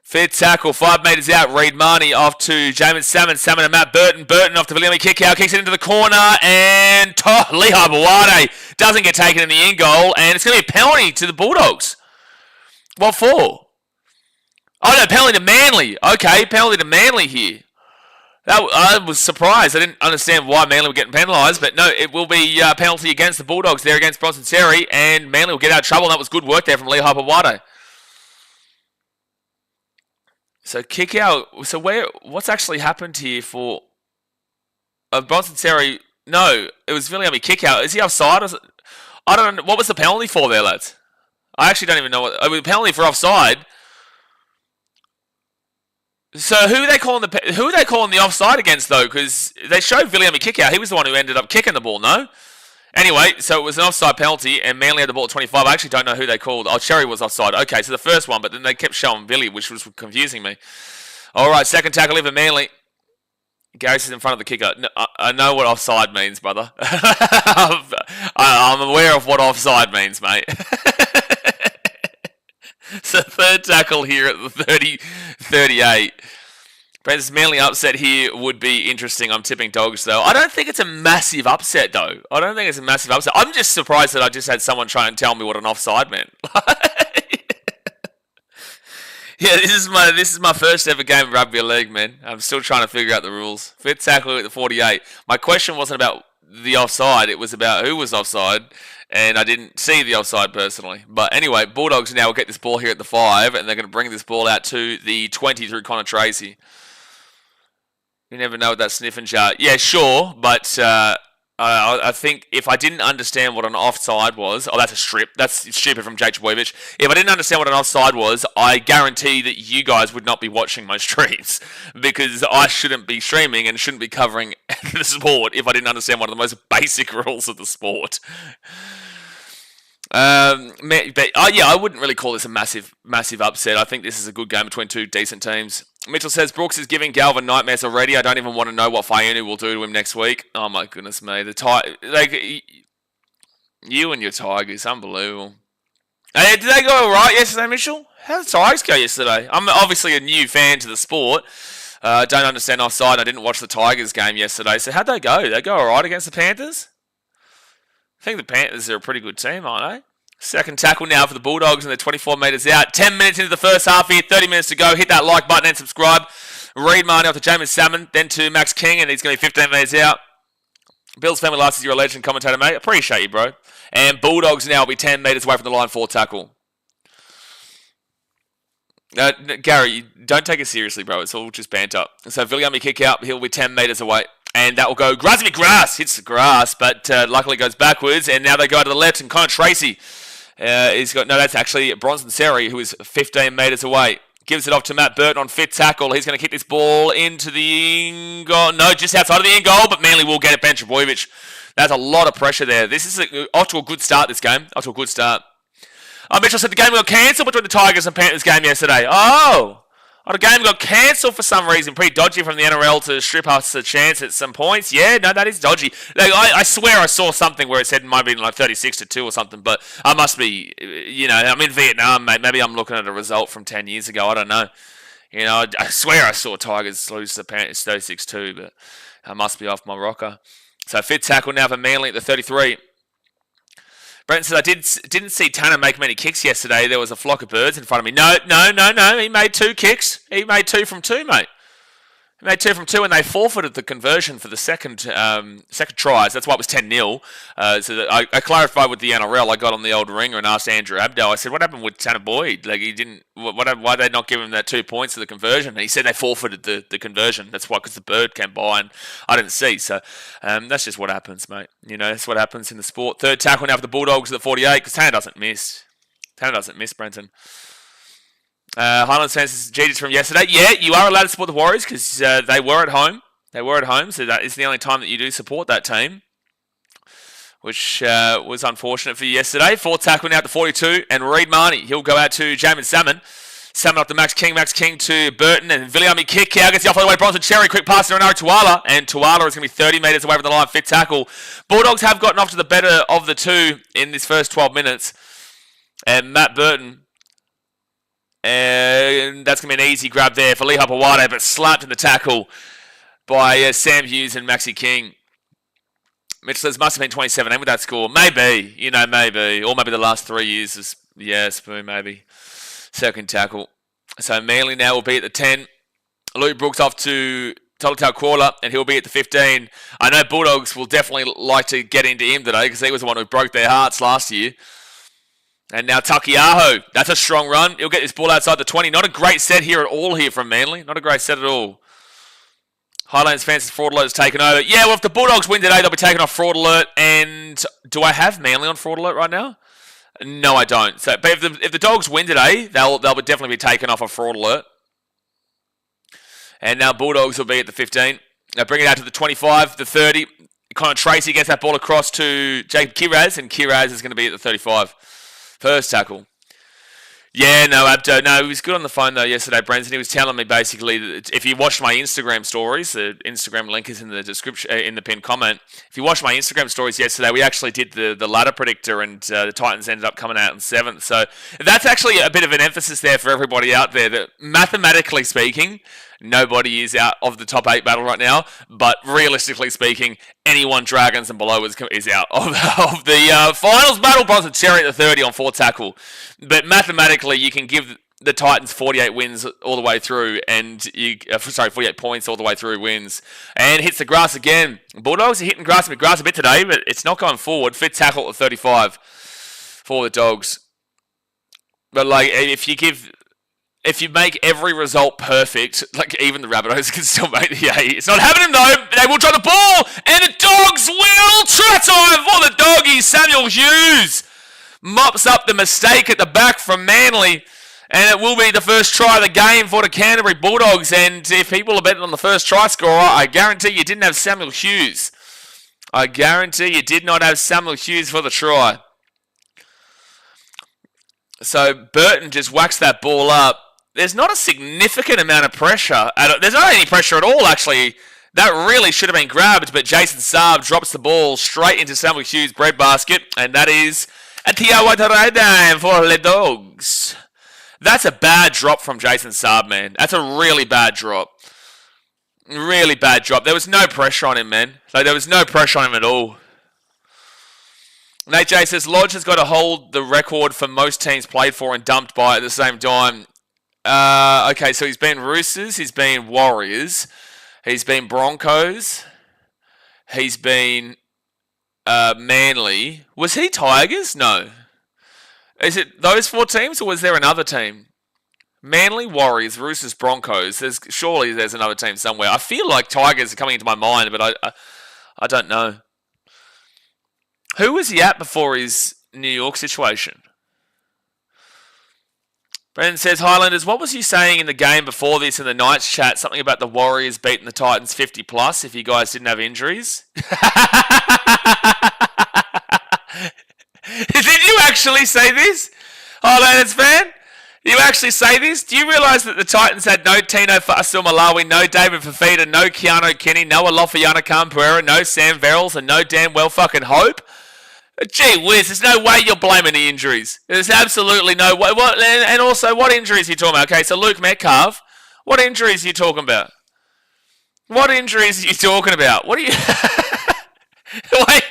Fit tackle, 5 metres out. Reid Marnie off to Jamin Salmon. Salmon and Matt Burton. Burton off to Viliami kick out. Kicks it into the corner. And Lehigh Bawade doesn't get taken in the end goal. And it's going to be a penalty to the Bulldogs. What for? Oh, no, penalty to Manly. Okay, penalty to Manly here. I was surprised. I didn't understand why Manly were getting penalised. But no, it will be a penalty against the Bulldogs there against Bronson Terry. And Manly will get out of trouble. And that was good work there from Lehigh Bawade. So kick out. So what's actually happened here for Bronson Terry No, it was Viliami kick out. Is he offside? I don't know. What was the penalty for there, lads? I actually don't even know what. I mean, penalty for offside. So who are they calling the offside against though? Because they showed Viliami kick out. He was the one who ended up kicking the ball. No. Anyway, so it was an offside penalty, and Manly had the ball at 25. I actually don't know who they called. Oh, Cherry was offside. Okay, so the first one, but then they kept showing Billy, which was confusing me. All right, second tackle even Manly. Garris is in front of the kicker. No, I know what offside means, brother. I'm aware of what offside means, mate. So third tackle here at the 38. Brandon's Manly upset here would be interesting. I'm tipping Dogs, though. I don't think it's a massive upset, though. I don't think it's a massive upset. I'm just surprised that I just had someone try and tell me what an offside meant. Yeah, this is my first ever game of rugby league, man. I'm still trying to figure out the rules. Fifth tackle at the 48. My question wasn't about the offside. It was about who was offside, and I didn't see the offside personally. But anyway, Bulldogs now will get this ball here at the 5, and they're going to bring this ball out to the 20 through Connor Tracy. You never know with that sniffing chart. Yeah, sure, but I think if I didn't understand what an offside was... Oh, that's a strip. That's stupid from Jake Chaboyevich. If I didn't understand what an offside was, I guarantee that you guys would not be watching my streams because I shouldn't be streaming and shouldn't be covering the sport if I didn't understand one of the most basic rules of the sport. I wouldn't really call this a massive upset. I think this is a good game between two decent teams. Mitchell says Brooks is giving Galvin nightmares already. I don't even want to know what Fayunu will do to him next week. Oh my goodness me, you and your Tigers, unbelievable. Hey, did they go all right yesterday, Mitchell? How did the Tigers go yesterday? I'm obviously a new fan to the sport. Don't understand offside. I didn't watch the Tigers game yesterday. So how'd they go? Did they go all right against the Panthers? I think the Panthers are a pretty good team, aren't they? Second tackle now for the Bulldogs, and they're 24 metres out. 10 minutes into the first half here, 30 minutes to go. Hit that like button and subscribe. Reed Marnie off to James Salmon, then to Max King, and he's going to be 15 metres out. Bill's family life says you're a legend commentator, mate. Appreciate you, bro. And Bulldogs now will be 10 metres away from the line for tackle. Gary, don't take it seriously, bro. It's all just banter. So Viliami kick out. He'll be 10 metres away. And that will go. Grazmy Grass hits the grass, but luckily goes backwards. And now they go to the left, and Connor Tracy that's actually Bronson Seri, who is 15 metres away. Gives it off to Matt Burton on fifth tackle. He's going to kick this ball into the in goal. No, just outside of the in goal, but Manly will get it. Ben Trebojevic. That's a lot of pressure there. This is off to a good start, this game. Off to a good start. Mitchell said the game got cancelled between the Tigers and Panthers game yesterday. The game got cancelled for some reason. Pretty dodgy from the NRL to strip us a chance at some points. Yeah, no, that is dodgy. I swear I saw something where it said it might be like 36-2 or something, but I must be, I'm in Vietnam, mate. Maybe I'm looking at a result from 10 years ago. I don't know. I swear I saw Tigers lose to Panthers 36-2, but I must be off my rocker. So fifth tackle now for Manly at the 33. Brent says, I didn't see Tanner make many kicks yesterday. There was a flock of birds in front of me. No. He made 2 kicks. He made 2 from 2, mate. He made 2 from 2, and they forfeited the conversion for the second tries. That's why it was 10-0. So I clarified with the NRL. I got on the old ringer and asked Andrew Abdo. I said, what happened with Tanner Boyd? Like, he didn't... Why did they not give him that 2 points for the conversion? And he said they forfeited the conversion. That's why, because the bird came by and I didn't see. So that's just what happens, mate. That's what happens in the sport. Third tackle now for the Bulldogs at the 48, because Tanner doesn't miss. Brenton. Highlands fans, this is Jesus from yesterday. Yeah, you are allowed to support the Warriors because they were at home. So that is the only time that you do support that team, which was unfortunate for you yesterday. Fourth tackle now at the 42, and Reed Marnie. He'll go out to Jamin Salmon. Salmon up to Max King to Burton, and Viliami kick out, gets the off the way, Bronson Cherry, quick pass to Renaro Tuala, and Tuala is going to be 30 metres away from the line, fifth tackle. Bulldogs have gotten off to the better of the two in this first 12 minutes, and Matt Burton... And that's going to be an easy grab there for Lee Hapawade, but slapped in the tackle by Sam Hughes and Maxi King. Mitch says, must have been 2017 with that score. Maybe. Maybe. Or maybe the last 3 years. Spoon, maybe. Second tackle. So Manly now will be at the 10. Luke Brooks off to Tolotau Crawler, and he'll be at the 15. I know Bulldogs will definitely like to get into him today because he was the one who broke their hearts last year. And now Takiaho. That's a strong run. He'll get this ball outside the 20. Not a great set here at all here from Manly. Not a great set at all. Highlands fans, fraud alert is taken over. Yeah, well, if the Bulldogs win today, they'll be taking off fraud alert. And do I have Manly on fraud alert right now? No, I don't. So, but if the Dogs win today, they'll definitely be taken off a fraud alert. And now Bulldogs will be at the 15. Now bring it out to the 25, the 30. Connor Tracy gets that ball across to Jacob Kiraz, and Kiraz is going to be at the 35. First tackle. Yeah, no, Abdo. No, he was good on the phone, though, yesterday, Brenton. He was telling me, basically, that if you watched my Instagram stories, the Instagram link is in the description, in the pinned comment. If you watched my Instagram stories yesterday, we actually did the ladder predictor, and the Titans ended up coming out in 7th. So that's actually a bit of an emphasis there for everybody out there, that mathematically speaking, nobody is out of the top 8 battle right now, but realistically speaking, anyone Dragons and below is out of the finals battle. Bronson Cherry at the 30 on 4 tackle. But mathematically, you can give the Titans 48 wins all the way through, and 48 points all the way through wins. And hits the grass again. Bulldogs are hitting grass a bit today, but it's not going forward. 5th tackle at 35 for the Dogs. But like, if you make every result perfect, like even the Rabbitohs can still make the 8. It's not happening though. They will try the ball, and the Dogs will try time for the Doggies. Samuel Hughes mops up the mistake at the back from Manly, and it will be the first try of the game for the Canterbury Bulldogs. And if people are betting on the first try scorer, I guarantee you didn't have Samuel Hughes. I guarantee you did not have Samuel Hughes for the try. So Burton just whacks that ball up. There's not a significant amount of pressure. There's not any pressure at all, actually. That really should have been grabbed, but Jason Saab drops the ball straight into Samuel Hughes' breadbasket, and that is a Tiawataraidan for the Dogs. That's a bad drop from Jason Saab, man. That's a really bad drop. Really bad drop. There was no pressure on him, man. Like, there was no pressure on him at all. Nate J says, Lodge has got to hold the record for most teams played for and dumped by at the same time. Okay, so he's been Roosters, he's been Warriors, he's been Broncos, he's been Manly. Was he Tigers? No. Is it those 4 teams, or was there another team? Manly, Warriors, Roosters, Broncos. Surely there's another team somewhere. I feel like Tigers are coming into my mind, but I don't know. Who was he at before his New York situation? Brendan says, Highlanders, what was you saying in the game before this in the Knights chat? Something about the Warriors beating the Titans 50 plus if you guys didn't have injuries? Did you actually say this? Highlanders fan? You actually say this? Do you realise that the Titans had no Tino Fa'asuamaleaui, no David Fafita, no Keanu Kenny, no Alofiana Kampuera, no Sam Verrills, and no damn well fucking Hope? Gee whiz, there's no way you're blaming the injuries. There's absolutely no way. And also, what injuries are you talking about? Okay, so Luke Metcalf, what injuries are you talking about? What injuries are you talking about? What are you... Wait,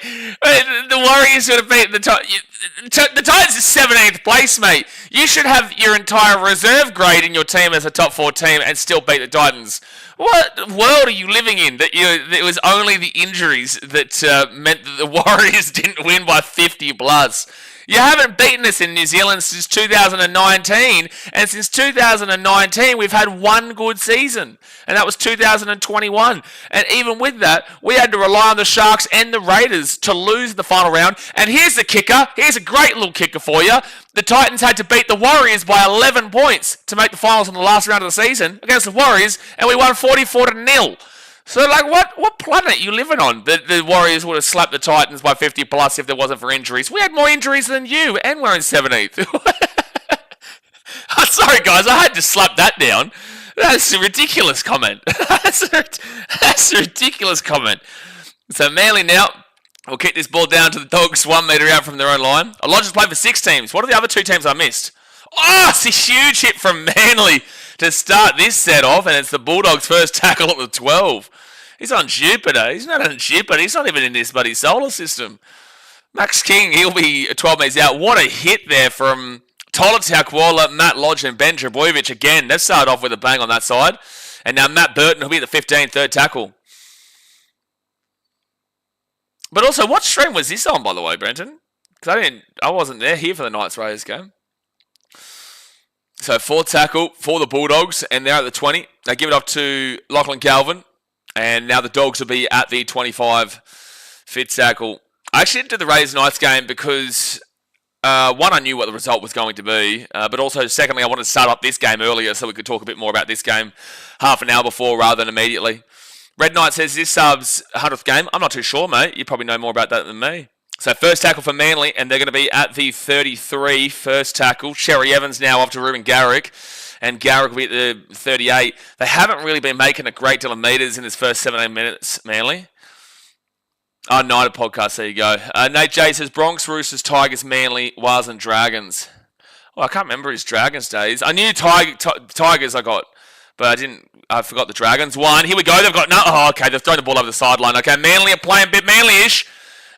the Warriors would have beaten the Titans. The Titans is 17th place, mate. You should have your entire reserve grade in your team as a top 4 team and still beat the Titans. What world are you living in that it was only the injuries that meant that the Warriors didn't win by 50 plus? You haven't beaten us in New Zealand since 2019, and since 2019 we've had one good season, and that was 2021. And even with that, we had to rely on the Sharks and the Raiders to lose the final round. And here's the kicker. Here's a great little kicker for you. The Titans had to beat the Warriors by 11 points to make the finals in the last round of the season against the Warriors, and we won 44-0. So, like, what planet are you living on? The Warriors would have slapped the Titans by 50 plus if there wasn't for injuries. We had more injuries than you, and we're in 17th. I'm sorry, guys, I had to slap that down. That's a ridiculous comment. That's a ridiculous comment. So, Manly now will kick this ball down to the Dogs 1 metre out from their own line. Elijah's played for 6 teams. What are the other 2 teams I missed? Oh, it's a huge hit from Manly to start this set off, and it's the Bulldogs' first tackle at the 12. He's on Jupiter. He's not on Jupiter. He's not even in this bloody solar system. Max King, he'll be 12 metres out. What a hit there from Tola Takwala, Matt Lodge, and Ben Trebojevic again. They've started off with a bang on that side. And now Matt Burton will be at the 15, third tackle. But also, what stream was this on, by the way, Brenton? Because I wasn't here for the Knights Raiders game. So, fourth tackle for the Bulldogs, and they're at the 20. They give it off to Lachlan Calvin. And now the Dogs will be at the 25 fit tackle. I actually didn't do the Raiders Knights game because, one, I knew what the result was going to be, but also, secondly, I wanted to start up this game earlier so we could talk a bit more about this game half an hour before rather than immediately. Red Knight says this sub's 100th game. I'm not too sure, mate. You probably know more about that than me. So first tackle for Manly, and they're going to be at the 33 first tackle. Sherry Evans now off to Ruben Garrick, and Garrick will be at the 38. They haven't really been making a great deal of meters in this first 17 minutes, Manly. Oh, Night podcast, there you go. Nate J says Bronx, Roosters, Tigers, Manly, Wars and Dragons. Oh, I can't remember his Dragons days. I knew Tigers I got, but I forgot the Dragons. One, here we go. They've got no. Oh, okay, they've thrown the ball over the sideline. Okay, Manly are playing a bit Manly-ish.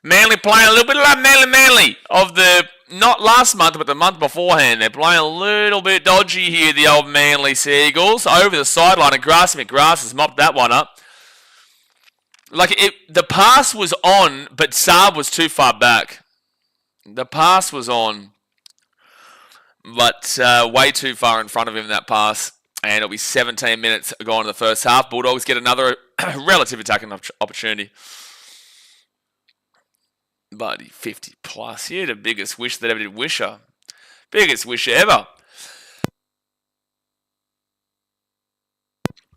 Manly playing a little bit like Manly of the, not last month, but the month beforehand. They're playing a little bit dodgy here, the old Manly Seagulls. Over the sideline, and Grassy McGrath has mopped that one up. The pass was on, but Saab was too far back. The pass was on, but way too far in front of him, that pass. And it'll be 17 minutes gone in the first half. Bulldogs get another relative attacking opportunity. Buddy, 50 plus. You're the biggest wish that ever did wisher. Biggest wisher ever.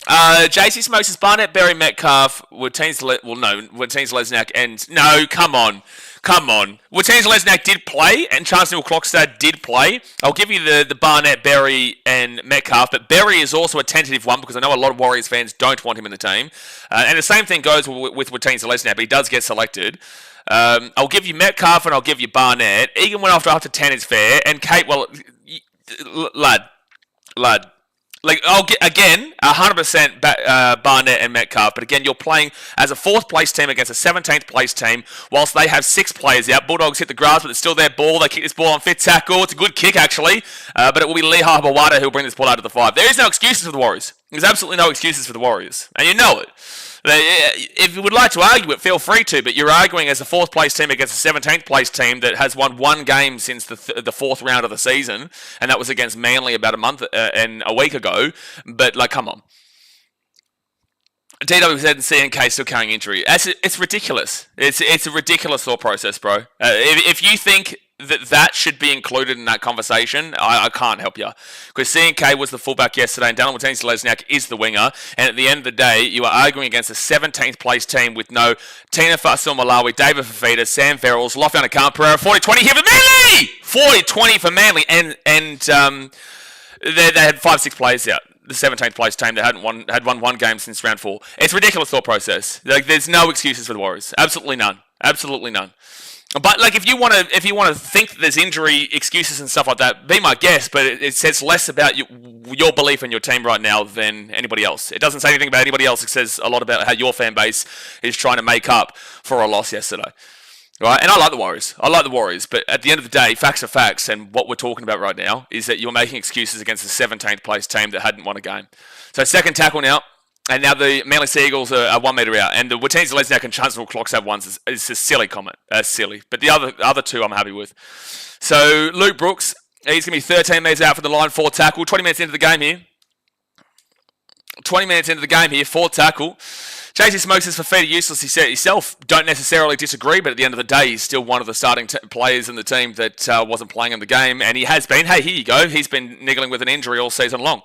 JC Smokes is Barnett, Berry, Metcalf, Lesnak, and no, come on. Lesnak did play, and Charles Neal-Klokstad did play. I'll give you the Barnett, Berry, and Metcalf, but Berry is also a tentative one because I know a lot of Warriors fans don't want him in the team. And the same thing goes with Lesnak, but he does get selected. I'll give you Metcalf and I'll give you Barnett. Egan went after 10 is fair, and Kate, well, lad. I'll get, again, 100% Barnett and Metcalf, but again, you're playing as a 4th place team against a 17th place team, whilst they have 6 players out. Bulldogs hit the grass, but it's still their ball. They kick this ball on fit tackle. It's a good kick, actually, but it will be Lehigh Bawada who'll bring this ball out to the 5. There is no excuses for the Warriors. There's absolutely no excuses for the Warriors, and you know it. If you would like to argue it, feel free to, but you're arguing as a 4th place team against a 17th place team that has won 1 game since the 4th round of the season, and that was against Manly about a month and a week ago. But, come on. DWZ and CNK still carrying injury. It's ridiculous. It's a ridiculous thought process, bro. If you think that should be included in that conversation, I can't help you. Because CNK was the fullback yesterday, and Dallin Watene-Lesniak is the winger. And at the end of the day, you are arguing against a 17th place team with no Tina Fasil Malawi, David Fafita, Sam Verrills, Loftus Khan Pereira, 40-20 here for Manly! 40-20 for Manly, and they had 5-6 players out. The 17th place team that had won 1 game since round 4. It's a ridiculous thought process. There's no excuses for the Warriors. Absolutely none. Absolutely none. But if you want to think there's injury excuses and stuff like that, be my guest. But it says less about your belief in your team right now than anybody else. It doesn't say anything about anybody else. It says a lot about how your fan base is trying to make up for a loss yesterday. Right? And I like the Warriors. But at the end of the day, facts are facts. And what we're talking about right now is that you're making excuses against the 17th place team that hadn't won a game. So second tackle now. And now the Manly Seagulls are 1 metre out. And the Watene-Lesniak and Chancellor Clocks have ones. It's a silly comment. Silly. But the other 2 I'm happy with. So Luke Brooks, he's going to be 13 metres out for the line, 4 tackle. 20 minutes into the game here. 4 tackle. JC Smokes says Fafita useless. He said himself, don't necessarily disagree, but at the end of the day, he's still one of the starting players in the team that wasn't playing in the game, and he has been. Hey, here you go. He's been niggling with an injury all season long.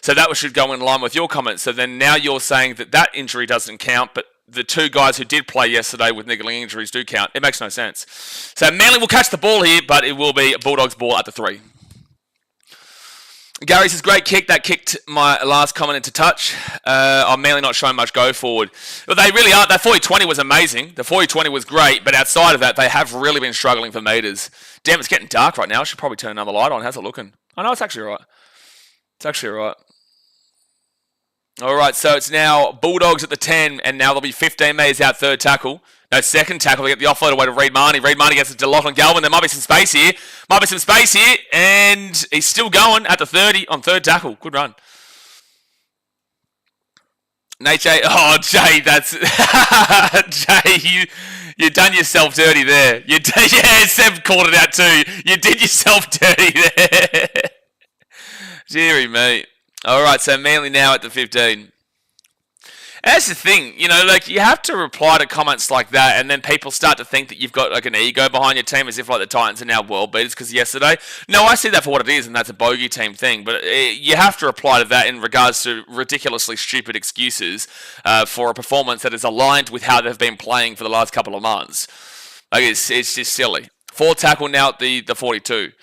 So that should go in line with your comments. So then now you're saying that injury doesn't count, but the 2 guys who did play yesterday with niggling injuries do count. It makes no sense. So Manly will catch the ball here, but it will be Bulldogs' ball at the 3. Gary says, great kick. That kicked my last comment into touch. I'm Manly not showing much go forward. But they really are. That 40-20 was amazing. The 40-20 was great. But outside of that, they have really been struggling for metres. Damn, it's getting dark right now. I should probably turn another light on. How's it looking? I know it's actually all right. All right, so it's now Bulldogs at the 10, and now there'll be 15 metres out, 3rd tackle. No, 2nd tackle. They get the offload away to Reid Marnie. Reid Marnie gets it to Lachlan Galvin. There might be some space here. And he's still going at the 30 on 3rd tackle. Good run. Nate J. Oh, Jay, that's... Jay, you done yourself dirty there. Yeah, Seb called it out too. You did yourself dirty there. Deary me. All right, so Manly now at the 15. That's the thing, like you have to reply to comments like that, and then people start to think that you've got like an ego behind your team, as if like the Titans are now world beaters because yesterday. No, I see that for what it is, and that's a bogey team thing. But you have to reply to that in regards to ridiculously stupid excuses for a performance that is aligned with how they've been playing for the last couple of months. Like it's just silly. 4 tackle now at the 42.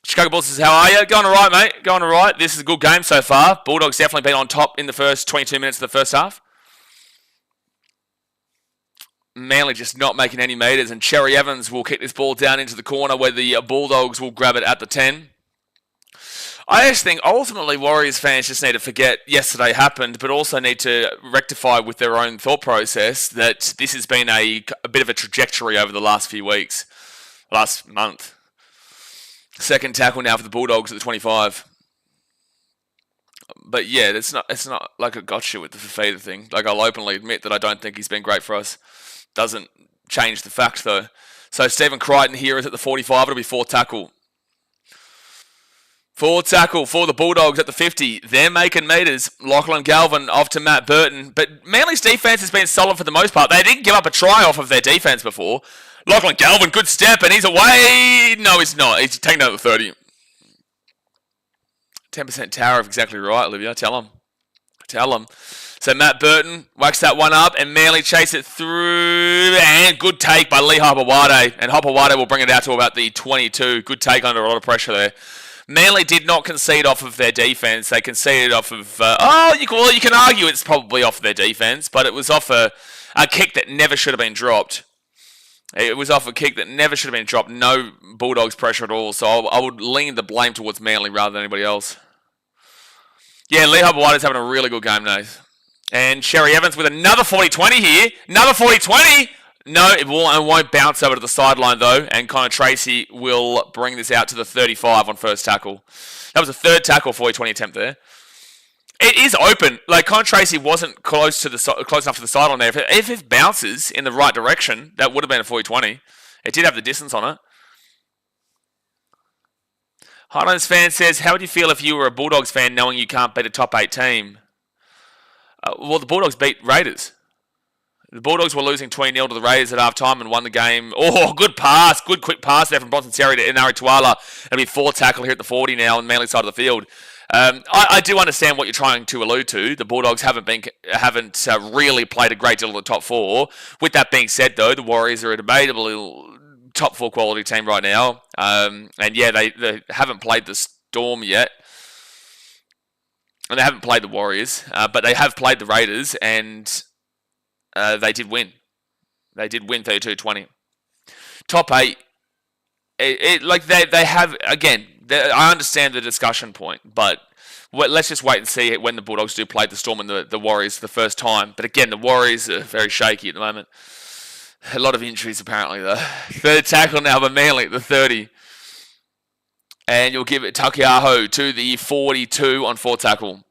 Chicago Bulls says, how are you? Going all right, mate. Going all right. This is a good game so far. Bulldogs definitely been on top in the first 22 minutes of the first half. Manly just not making any meters, and Cherry Evans will kick this ball down into the corner where the Bulldogs will grab it at the 10. I just think ultimately Warriors fans just need to forget yesterday happened, but also need to rectify with their own thought process that this has been a bit of a trajectory over the last few weeks, last month. Second tackle now for the Bulldogs at the 25. But yeah, it's not like a gotcha with the Fafita thing. Like, I'll openly admit that I don't think he's been great for us. Doesn't change the fact though. So Stephen Crichton here is at the 45. It'll be 4 tackle. 4 tackle for the Bulldogs at the 50. They're making meters. Lachlan Galvin off to Matt Burton. But Manly's defense has been solid for the most part. They didn't give up a try off of their defense before. Lachlan Galvin, good step, and he's away. No, he's not. He's taking out the 30. 10% tariff, exactly right, Olivia. Tell him. So Matt Burton whacks that one up, and Manly chase it through, and good take by Lee Hopewade, and Hopewade will bring it out to about the 22. Good take under a lot of pressure there. Manly did not concede off of their defense. They conceded off of, you can argue it's probably off their defense, but it was off a kick that never should have been dropped. It was off a kick that never should have been dropped. No Bulldogs pressure at all. So I would lean the blame towards Manly rather than anybody else. Yeah, Lee Hopewade is having a really good game, Nath. And Cherry Evans with another 40-20 here. Another 40-20. No, it won't bounce over to the sideline though. And Connor Tracy will bring this out to the 35 on first tackle. That was a third tackle 40-20 attempt there. It is open. Like, Connor Tracy wasn't close enough to the sideline there. If it bounces in the right direction, that would have been a 40-20. It did have the distance on it. Highlands fan says, how would you feel if you were a Bulldogs fan knowing you can't beat a top 8 team? Well, the Bulldogs beat Raiders. The Bulldogs were losing 20-0 to the Raiders at half-time and won the game. Oh, good pass. Good quick pass there from Bronson Terry to Inari Tuala. It'll be 4 tackle here at the 40 now on the Manly side of the field. I do understand what you're trying to allude to. The Bulldogs haven't really played a great deal of the top 4. With that being said, though, the Warriors are a debatably top 4 quality team right now. And yeah, they haven't played the Storm yet. And they haven't played the Warriors. But they have played the Raiders, and they did win. They did win 32-20. Top 8. They have, again, I understand the discussion point, but let's just wait and see when the Bulldogs do play the Storm and the Warriors the first time. But again, the Warriors are very shaky at the moment. A lot of injuries apparently though. Third tackle now by Manly at the 30. And you'll give it Takiaho to the 42 on 4 tackle.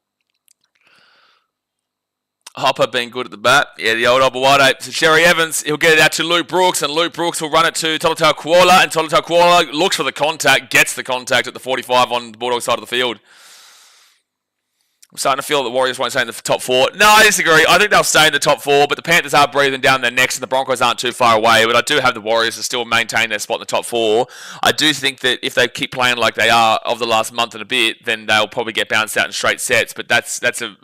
Hopper being good at the bat. Yeah, the old Hopewade. So Cherry Evans, he'll get it out to Luke Brooks, and Luke Brooks will run it to Tolutau Kuola, and Tolutau Kuola looks for the contact, gets the contact at the 45 on the Bulldog side of the field. I'm starting to feel that the Warriors won't stay in the top 4. No, I disagree. I think they'll stay in the top 4, but the Panthers are breathing down their necks and the Broncos aren't too far away. But I do have the Warriors to still maintain their spot in the top 4. I do think that if they keep playing like they are of the last month and a bit, then they'll probably get bounced out in straight sets. But that's a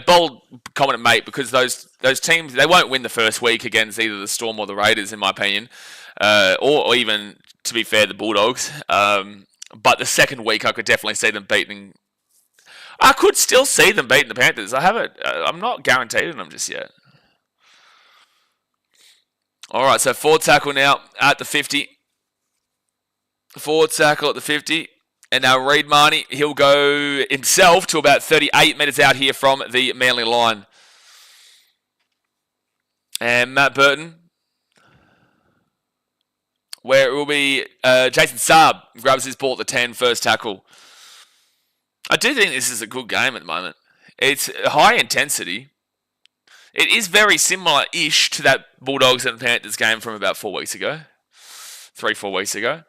bold comment, mate, because those teams, they won't win the first week against either the Storm or the Raiders, in my opinion, or even, to be fair, the Bulldogs. But the second week, I could definitely see them beating. I could still see them beating the Panthers. I'm not guaranteed them just yet. All right, so forward tackle now at the 50. Forward tackle at the 50. And now Reid Marnie, he'll go himself to about 38 metres out here from the Manly line. And Matt Burton, where it will be Jason Saab grabs his ball at the 10, first tackle. I do think this is a good game at the moment. It's high intensity. It is very similar-ish to that Bulldogs and Panthers game from about 4 weeks ago. 3-4 weeks ago.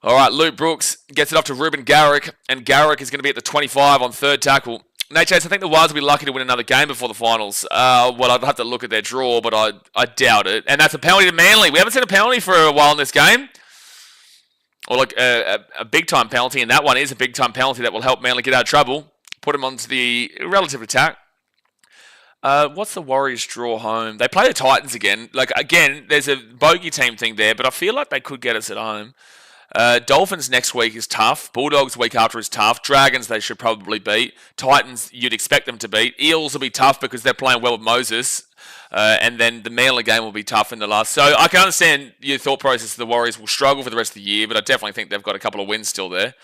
All right, Luke Brooks gets it off to Ruben Garrick, and Garrick is going to be at the 25 on third tackle. Nate Chase, I think the Wild's will be lucky to win another game before the finals. Well, I'd have to look at their draw, but I doubt it. And that's a penalty to Manly. We haven't seen a penalty for a while in this game. Or like a big-time penalty, and that one is a big-time penalty that will help Manly get out of trouble. Put them onto the relative attack. What's the Warriors draw home? They play the Titans again. Like, again, there's a bogey team thing there, but I feel like they could get us at home. Dolphins next week is tough. Bulldogs week after is tough. Dragons they should probably beat. Titans you'd expect them to beat. Eels will be tough because they're playing well with Moses. And then the Manly game will be tough in the last. So I can understand your thought process. The Warriors will struggle for the rest of the year, but I definitely think they've got a couple of wins still there.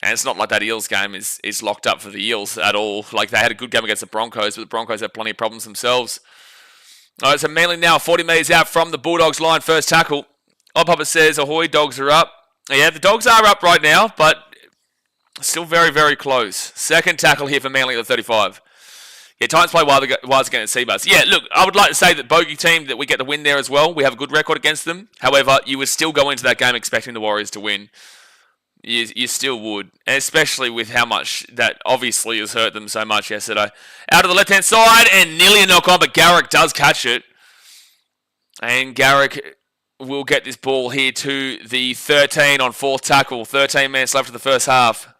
And it's not like that Eels game is locked up for the Eels at all. Like, they had a good game against the Broncos, but the Broncos have plenty of problems themselves. All right, so Manly now 40 metres out from the Bulldogs line, first tackle. Odd Papa says, ahoy, Dogs are up. Yeah, the Dogs are up right now, but still very, very close. Second tackle here for Manly at the 35. Yeah, Titans play Wilds against Seabus. Yeah, look, I would like to say that bogey team, that we get the win there as well. We have a good record against them. However, you would still go into that game expecting the Warriors to win. You still would, and especially with how much that obviously has hurt them so much yesterday. Out of the left-hand side, and nearly a knock-on, but Garrick does catch it. And Garrick will get this ball here to the 13 on fourth tackle. 13 minutes left of the first half.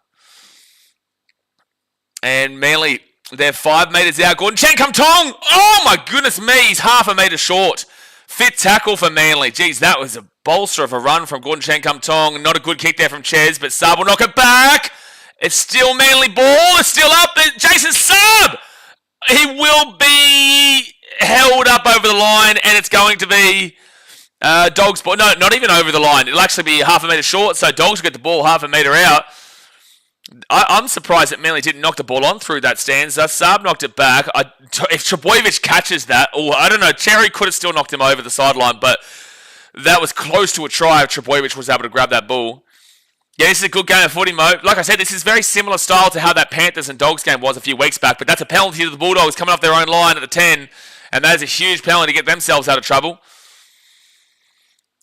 And Manly, they're 5 metres out. Gordon Chen-Kum-Tong! Oh my goodness me, he's half a metre short. Fifth tackle for Manly. Jeez, that was a bolster of a run from Gordon Chen-Kum-Tong. Not a good kick there from Ches, but Saab will knock it back. It's still Manly ball. It's still up. Jason Saab! He will be held up over the line, and it's going to be Dogs ball. No, not even over the line. It'll actually be half a metre short, so Dogs will get the ball half a metre out. I'm surprised that Manly didn't knock the ball on through that stanza. Saab knocked it back. If Trebojevic catches that, or I don't know, Cherry could have still knocked him over the sideline, but that was close to a try if Trebojevic was able to grab that ball. Yeah, this is a good game of footy, Mo. Like I said, this is very similar style to how that Panthers and Dogs game was a few weeks back, but that's a penalty to the Bulldogs coming off their own line at the 10, and that is a huge penalty to get themselves out of trouble.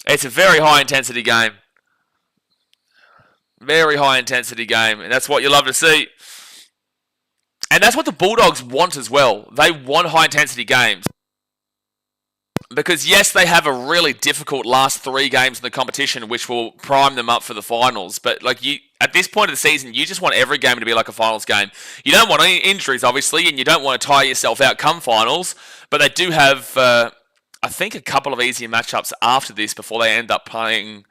It's a very high-intensity game. Very high-intensity game, and that's what you love to see. And that's what the Bulldogs want as well. They want high-intensity games. Because, yes, they have a really difficult last 3 games in the competition, which will prime them up for the finals. But, like, at this point of the season, you just want every game to be like a finals game. You don't want any injuries, obviously, and you don't want to tire yourself out come finals. But they do have, I think, a couple of easier matchups after this before they end up playing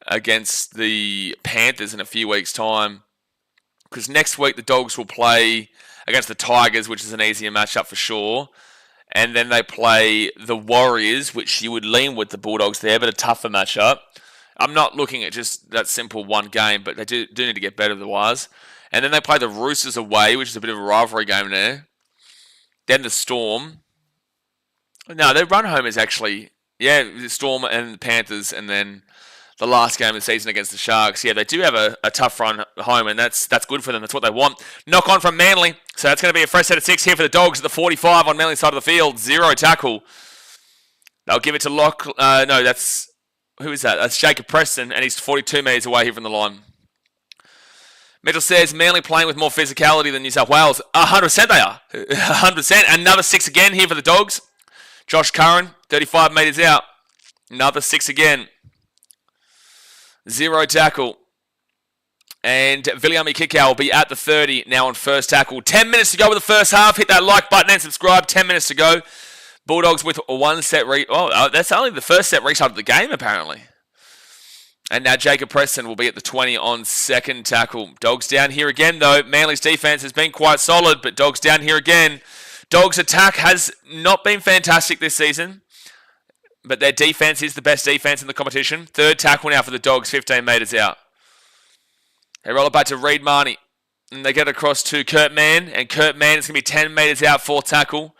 against the Panthers in a few weeks' time. Because next week the Dogs will play against the Tigers, which is an easier matchup for sure. And then they play the Warriors, which you would lean with the Bulldogs there, but a tougher matchup. I'm not looking at just that simple one game, but they do need to get better otherwise. And then they play the Roosters away, which is a bit of a rivalry game there. Then the Storm. No, their run home is actually, yeah, the Storm and the Panthers, and then the last game of the season against the Sharks. Yeah, they do have a tough run home, and that's good for them. That's what they want. Knock on from Manly. So that's going to be a fresh set of 6 here for the Dogs at the 45 on Manly's side of the field. 0 tackle. They'll give it to Lock. No, that's... Who is that? That's Jacob Preston, and he's 42 metres away here from the line. Mitchell says, Manly playing with more physicality than New South Wales. 100% they are. 100%. Another 6 again here for the Dogs. Josh Curran, 35 metres out. Another 6 again. 0 tackle. And Viliami Kikau will be at the 30 now on first tackle. 10 minutes to go with the first half. Hit that like button and subscribe. 10 minutes to go. Bulldogs with a 1 set that's only the first set restart of the game, apparently. And now Jacob Preston will be at the 20 on second tackle. Dogs down here again, though. Manly's defense has been quite solid, but Dogs down here again. Dogs' attack has not been fantastic this season, but their defense is the best defense in the competition. Third tackle now for the Dogs, 15 metres out. They roll it back to Reed Marnie, and they get across to Kurt Mann, and Kurt Mann is going to be 10 metres out, fourth tackle.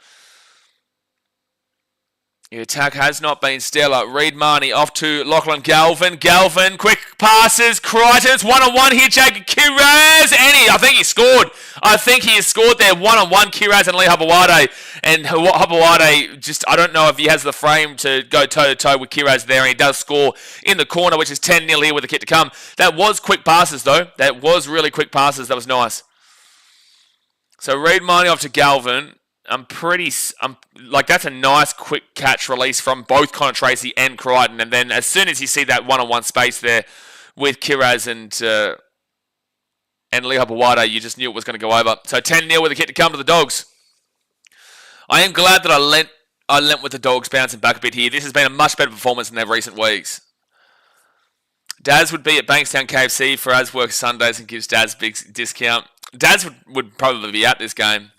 Your attack has not been stellar. Reed Marnie off to Lachlan Galvin. Galvin, quick passes. Crichton's one-on-one here. Jacob Kiraz. I think he scored. I think he has scored there. One-on-one, Kiraz and Lee Habawade. And Habawade, just, I don't know if he has the frame to go toe-to-toe with Kiraz there. And he does score in the corner, which is 10-0 here with the kick to come. That was quick passes, though. That was really quick passes. That was nice. So Reed Marnie off to Galvin. I'm like, that's a nice quick catch release from both Connor Tracy and Crichton. And then as soon as you see that one-on-one space there with Kiraz and Lee Hopewada, you just knew it was going to go over. So 10-0 with a kick to come to the Dogs. I am glad that I lent with the Dogs bouncing back a bit here. This has been a much better performance than their recent weeks. Daz would be at Bankstown KFC for As Works Sundays and gives Daz big discount. Daz would probably be at this game.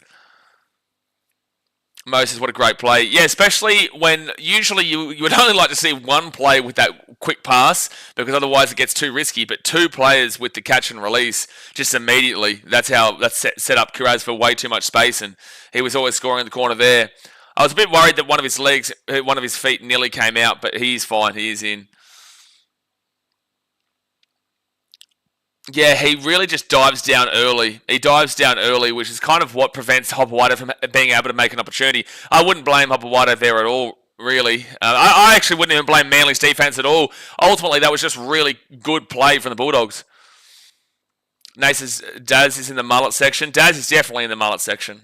Moses, what a great play. Yeah, especially when usually you would only like to see one play with that quick pass because otherwise it gets too risky. But two players with the catch and release just immediately. That's set up Kiraz for way too much space, and he was always scoring in the corner there. I was a bit worried that one of his feet nearly came out, but he's fine. He is in. Yeah, he really just dives down early. He dives down early, which is kind of what prevents Hopewada from being able to make an opportunity. I wouldn't blame Hopewada there at all, really. I actually wouldn't even blame Manly's defense at all. Ultimately, that was just really good play from the Bulldogs. Nate says Daz is in the mullet section. Daz is definitely in the mullet section.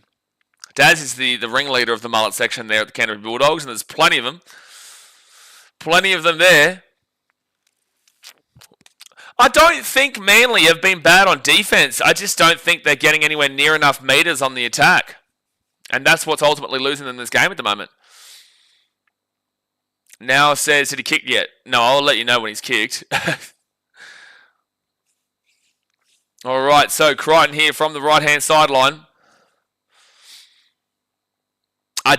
Daz is the ringleader of the mullet section there at the Canterbury Bulldogs, and there's plenty of them. Plenty of them there. I don't think Manly have been bad on defense. I just don't think they're getting anywhere near enough meters on the attack. And that's what's ultimately losing them this game at the moment. Now says, did he kick yet? No, I'll let you know when he's kicked. All right, so Crichton here from the right-hand sideline.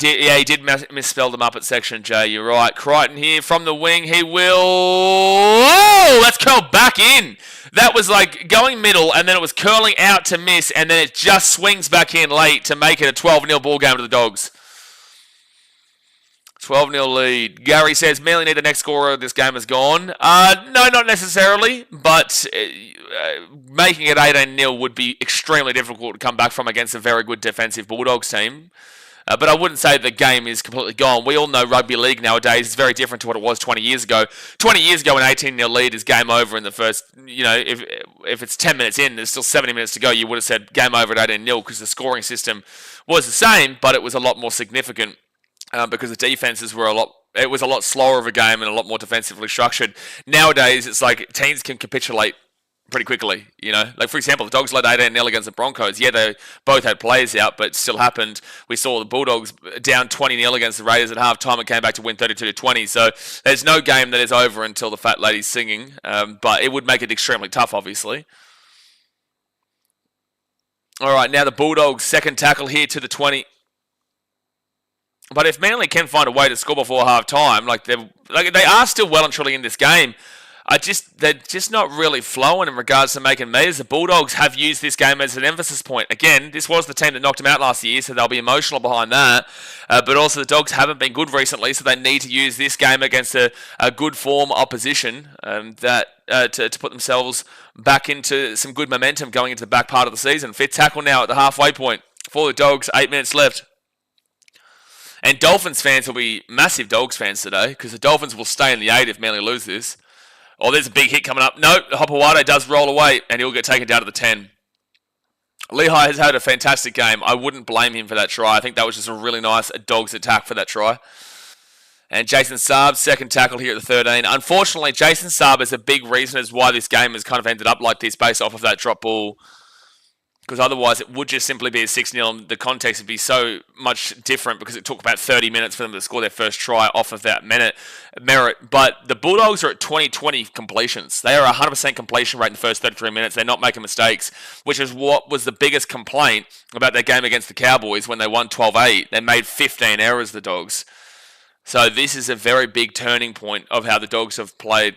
He did misspell them up at Section J. You're right. Crichton here from the wing. He will... Oh, let's curl back in. That was like going middle, and then it was curling out to miss, and then it just swings back in late to make it a 12-0 ball game to the Dogs. 12-0 lead. Gary says, Manly need the next scorer. This game is gone. No, not necessarily, but making it 18-0 would be extremely difficult to come back from against a very good defensive Bulldogs team. But I wouldn't say the game is completely gone. We all know rugby league nowadays is very different to what it was 20 years ago. 20 years ago, an 18-0 lead is game over in the first, if it's 10 minutes in, there's still 70 minutes to go, you would have said game over at 18-0 because the scoring system was the same, but it was a lot more significant because the defenses were it was a lot slower of a game and a lot more defensively structured. Nowadays, it's like teams can capitulate pretty quickly, Like, for example, the Dogs led 18-0 against the Broncos. Yeah, they both had players out, but it still happened. We saw the Bulldogs down 20-0 against the Raiders at halftime and came back to win 32-20. So there's no game that is over until the fat lady's singing, but it would make it extremely tough, obviously. All right, now the Bulldogs' second tackle here to the 20. But if Manly can find a way to score before halftime, they are still well and truly in this game. They're just not really flowing in regards to making meters. The Bulldogs have used this game as an emphasis point. Again, this was the team that knocked them out last year, so they'll be emotional behind that. But also the Dogs haven't been good recently, so they need to use this game against a good form opposition to put themselves back into some good momentum going into the back part of the season. Fifth tackle now at the halfway point for the Dogs. 8 minutes left. And Dolphins fans will be massive Dogs fans today because the Dolphins will stay in the 8 if Manly lose this. Oh, there's a big hit coming up. No, Hopewada does roll away, and he'll get taken down to the 10. Lehigh has had a fantastic game. I wouldn't blame him for that try. I think that was just a really nice Dogs attack for that try. And Jason Saab, second tackle here at the 13. Unfortunately, Jason Saab is a big reason as why this game has kind of ended up like this based off of that drop ball. Because otherwise it would just simply be a 6-0 and the context would be so much different because it took about 30 minutes for them to score their first try off of that merit. But the Bulldogs are at 20-20 completions. They are 100% completion rate in the first 33 minutes. They're not making mistakes, which is what was the biggest complaint about their game against the Cowboys when they won 12-8. They made 15 errors, the Dogs. So this is a very big turning point of how the Dogs have played.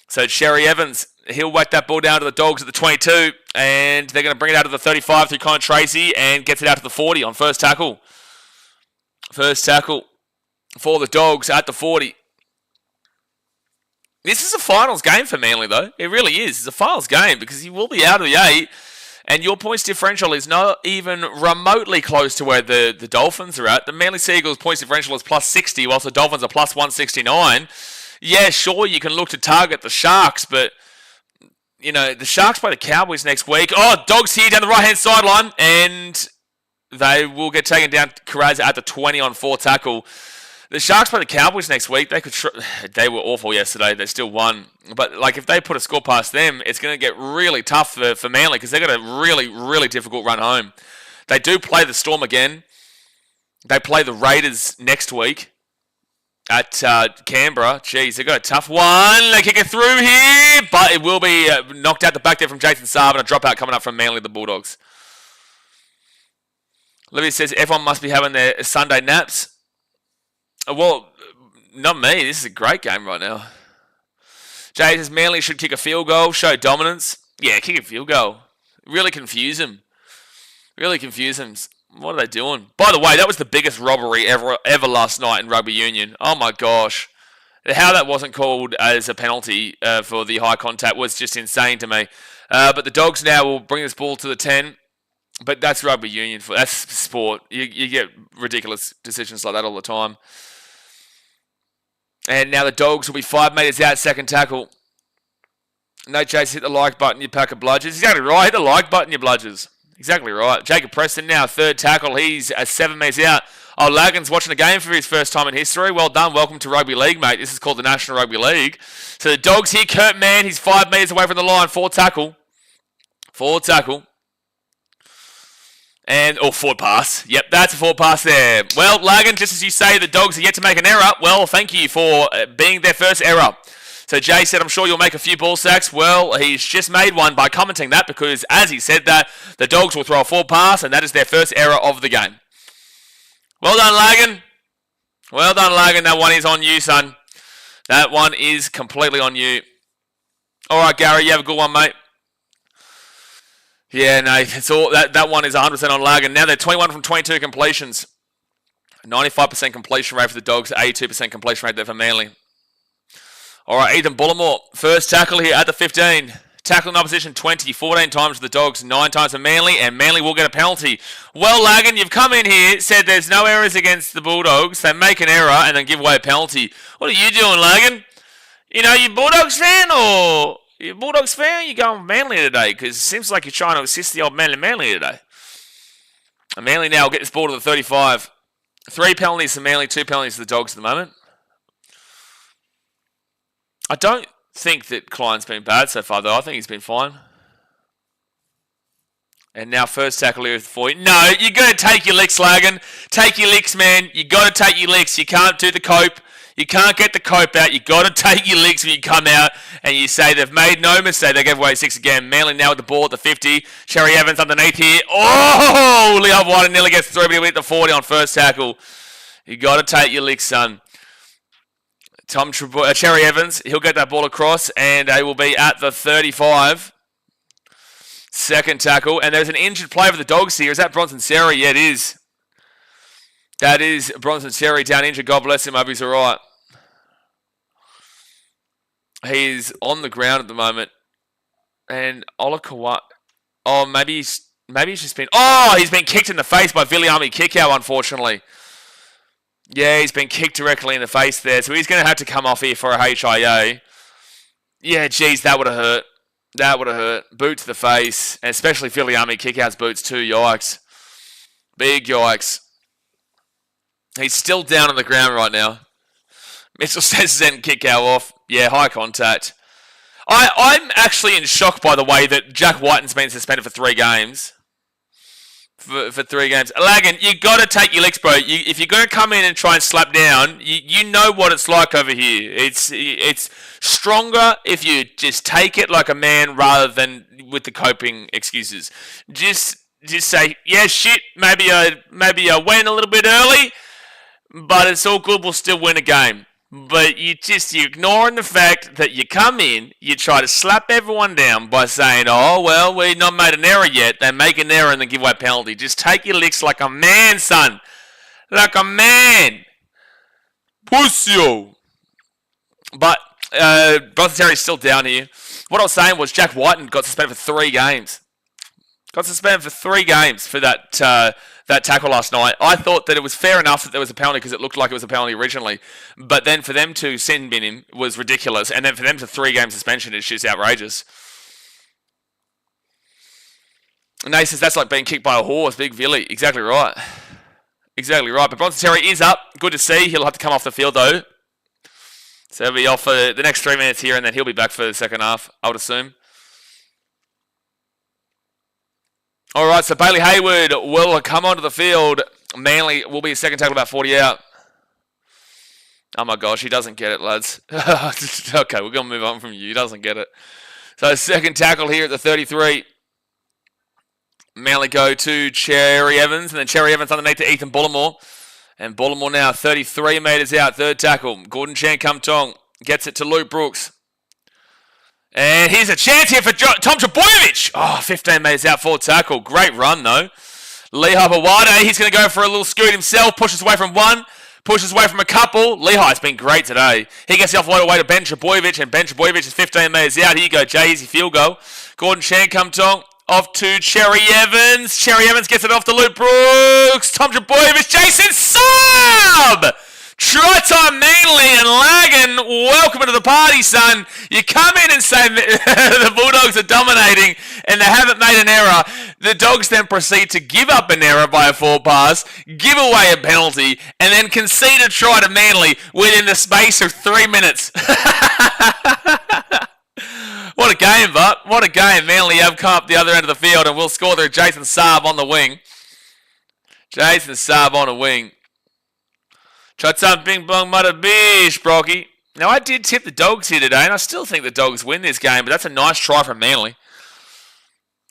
So Sherry Evans, he'll whack that ball down to the Dogs at the 22, and they're going to bring it out to the 35 through Connor Tracy, and gets it out to the 40 on first tackle. First tackle for the Dogs at the 40. This is a finals game for Manly, though. It really is. It's a finals game because you will be out of the 8, and your points differential is not even remotely close to where the Dolphins are at. The Manly Seagulls points differential is plus 60, whilst the Dolphins are plus 169. Yeah, sure, you can look to target the Sharks, but, the Sharks play the Cowboys next week. Oh, Dogs here down the right-hand sideline, and They will get taken down. Carrazza at the 20 on 4 tackle. The Sharks play the Cowboys next week. They were awful yesterday. They still won. But like if they put a score past them, it's going to get really tough for Manly because they've got a really, really difficult run home. They do play the Storm again. They play the Raiders next week at Canberra. Jeez, they've got a tough one. They kick it through here, but it will be knocked out the back there from Jason Saab and a dropout coming up from Manly, the Bulldogs. Olivia says everyone must be having their Sunday naps. Well, not me. This is a great game right now. Jay says Manly should kick a field goal, show dominance. Yeah, kick a field goal. Really confuse them. Really confuse them. What are they doing? By the way, that was the biggest robbery ever last night in rugby union. Oh my gosh. How that wasn't called as a penalty for the high contact was just insane to me. But the Dogs now will bring this ball to the 10. But that's rugby union. That's sport. You get ridiculous decisions like that all the time. And now the Dogs will be 5 metres out, second tackle. No chase, hit the like button, you pack of bludgers. Exactly right, hit the like button, you bludgers. Exactly right. Jacob Preston now, third tackle. He's 7 metres out. Oh, Lagan's watching the game for his first time in history. Well done. Welcome to Rugby League, mate. This is called the National Rugby League. So the Dogs here, Kurt Mann, he's 5 metres away from the line. Forward tackle. Forward tackle. And, forward pass. Yep, that's a forward pass there. Well, Lagan, just as you say, the Dogs are yet to make an error. Well, thank you for being their first error. So Jay said, I'm sure you'll make a few ball sacks. Well, he's just made one by commenting that because, as he said that, the Dogs will throw a forward pass, and that is their first error of the game. Well done, Lagan. Well done, Lagan. That one is on you, son. That one is completely on you. All right, Gary, you have a good one, mate. Yeah, no, it's all that one is 100% on Lagan. Now they're 21 from 22 completions. 95% completion rate for the Dogs, 82% completion rate there for Manly. All right, Ethan Bullimore, first tackle here at the 15. Tackle in opposition 20, 14 times for the Dogs, 9 times for Manly, and Manly will get a penalty. Well, Lagan, you've come in here, said there's no errors against the Bulldogs. They make an error and then give away a penalty. What are you doing, Lagan? You Bulldogs fan or... You Bulldogs fan, you going Manly today? Because it seems like you're trying to assist the old Manly today. And Manly now will get this ball to the 35. 3 penalties to Manly, 2 penalties to the Dogs at the moment. I don't think that Klein's been bad so far, though. I think he's been fine. And now first tackle here for you. No, you got to take your licks, Lagan. Take your licks, man. You got to take your licks. You can't do the cope. You can't get the cope out. You got to take your licks when you come out and you say they've made no mistake. They gave away 6 again. Manly now with the ball at the 50. Cherry Evans underneath here. Oh, Leo White nearly gets through, but he went the 40 on first tackle. You got to take your licks, son. Cherry Evans, he'll get that ball across, and they will be at the 35. Second tackle, and there's an injured player for the Dogs here. Is that Bronson Seri? Yeah, it is. That is Bronson Seri down injured. God bless him. I hope he's all right. He's on the ground at the moment. And Olakawa... Oh, maybe he's just been... Oh, he's been kicked in the face by Viliami Kikau, unfortunately. Yeah, he's been kicked directly in the face there. So he's going to have to come off here for a HIA. Yeah, geez, that would have hurt. That would have hurt. Boot to the face. And especially Viliami Kikau's boots too. Yikes. Big yikes. He's still down on the ground right now. Mitchell says send Kikau off. Yeah, high contact. I'm actually in shock, by the way, that Jack Whiten's been suspended for 3 games. For 3 games. Lagan, you got to take your licks, bro. If you're going to come in and try and slap down, you know what it's like over here. It's stronger if you just take it like a man rather than with the coping excuses. Just say, yeah, shit, maybe I went a little bit early, but it's all good, we'll still win a game. But you're ignoring the fact that you come in, you try to slap everyone down by saying, oh, well, we've not made an error yet. They make an error and then give away a penalty. Just take your licks like a man, son. Like a man. Pussy. But Bronson Terry's still down here. What I was saying was Jack Whiten got suspended for 3 games. Got suspended for 3 games for that tackle last night. I thought that it was fair enough that there was a penalty because it looked like it was a penalty originally. But then for them to sin bin him was ridiculous. And then for them to 3-game suspension is just outrageous. Nate says that's like being kicked by a horse, Big Villy. Exactly right. Exactly right. But Bronson Terry is up. Good to see. He'll have to come off the field, though. So he'll be off for the next 3 minutes here, and then he'll be back for the second half, I would assume. All right, so Bailey Hayward will come onto the field. Manly will be a second tackle about 40 out. Oh, my gosh, he doesn't get it, lads. Okay, we're going to move on from you. He doesn't get it. So second tackle here at the 33. Manly go to Cherry Evans, and then Cherry Evans underneath to Ethan Bullimore. And Bullimore now 33 metres out, third tackle. Gordon Chan-Kum-Tong gets it to Luke Brooks. And here's a chance here for Tom Trbojevic. Oh, 15 metres out, fourth tackle. Great run, though. Lehigh Bawade, he's going to go for a little scoot himself. Pushes away from one. Pushes away from a couple. Lehigh's been great today. He gets the offload away to Ben Trbojevic. And Ben Trbojevic is 15 metres out. Here you go, Jay. Easy field goal. Gordon Chan-Kum-Tong. Off to Cherry Evans. Cherry Evans gets it off to Luke Brooks. Tom Trbojevic. Jason Saab! Try time Manly and Lagan. Welcome to the party, son. You come in and say the Bulldogs are dominating and they haven't made an error. The Dogs then proceed to give up an error by a forward pass, give away a penalty, and then concede a try to Manly within the space of 3 minutes. What a game, but what a game. Manly have come up the other end of the field and will score through Jason Saab on the wing. Jason Saab on a wing. Tried some bing bong mudda bish, Brocky. Now, I did tip the Dogs here today, and I still think the Dogs win this game, but that's a nice try from Manly.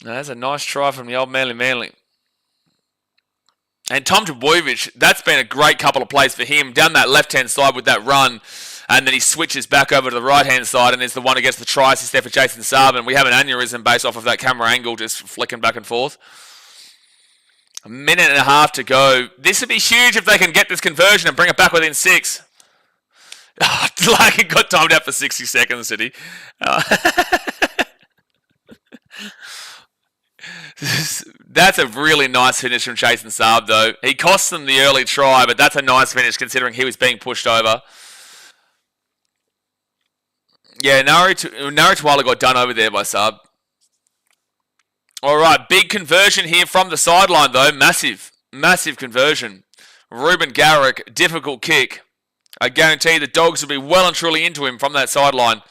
That's a nice try from the old Manly. And Tom Trbojevic, that's been a great couple of plays for him, down that left-hand side with that run. And then he switches back over to the right-hand side, and there's the one who gets the try assist there for Jason Saab. And we have an aneurysm based off of that camera angle, just flicking back and forth. A minute and a half to go. This would be huge if they can get this conversion and bring it back within 6. Like it got timed out for 60 seconds, did he? That's a really nice finish from Jason Saab, though. He cost them the early try, but that's a nice finish considering he was being pushed over. Yeah, Narutuala got done over there by Saab. All right, big conversion here from the sideline, though. Massive conversion. Ruben Garrick, difficult kick. I guarantee the Dogs will be well and truly into him from that sideline.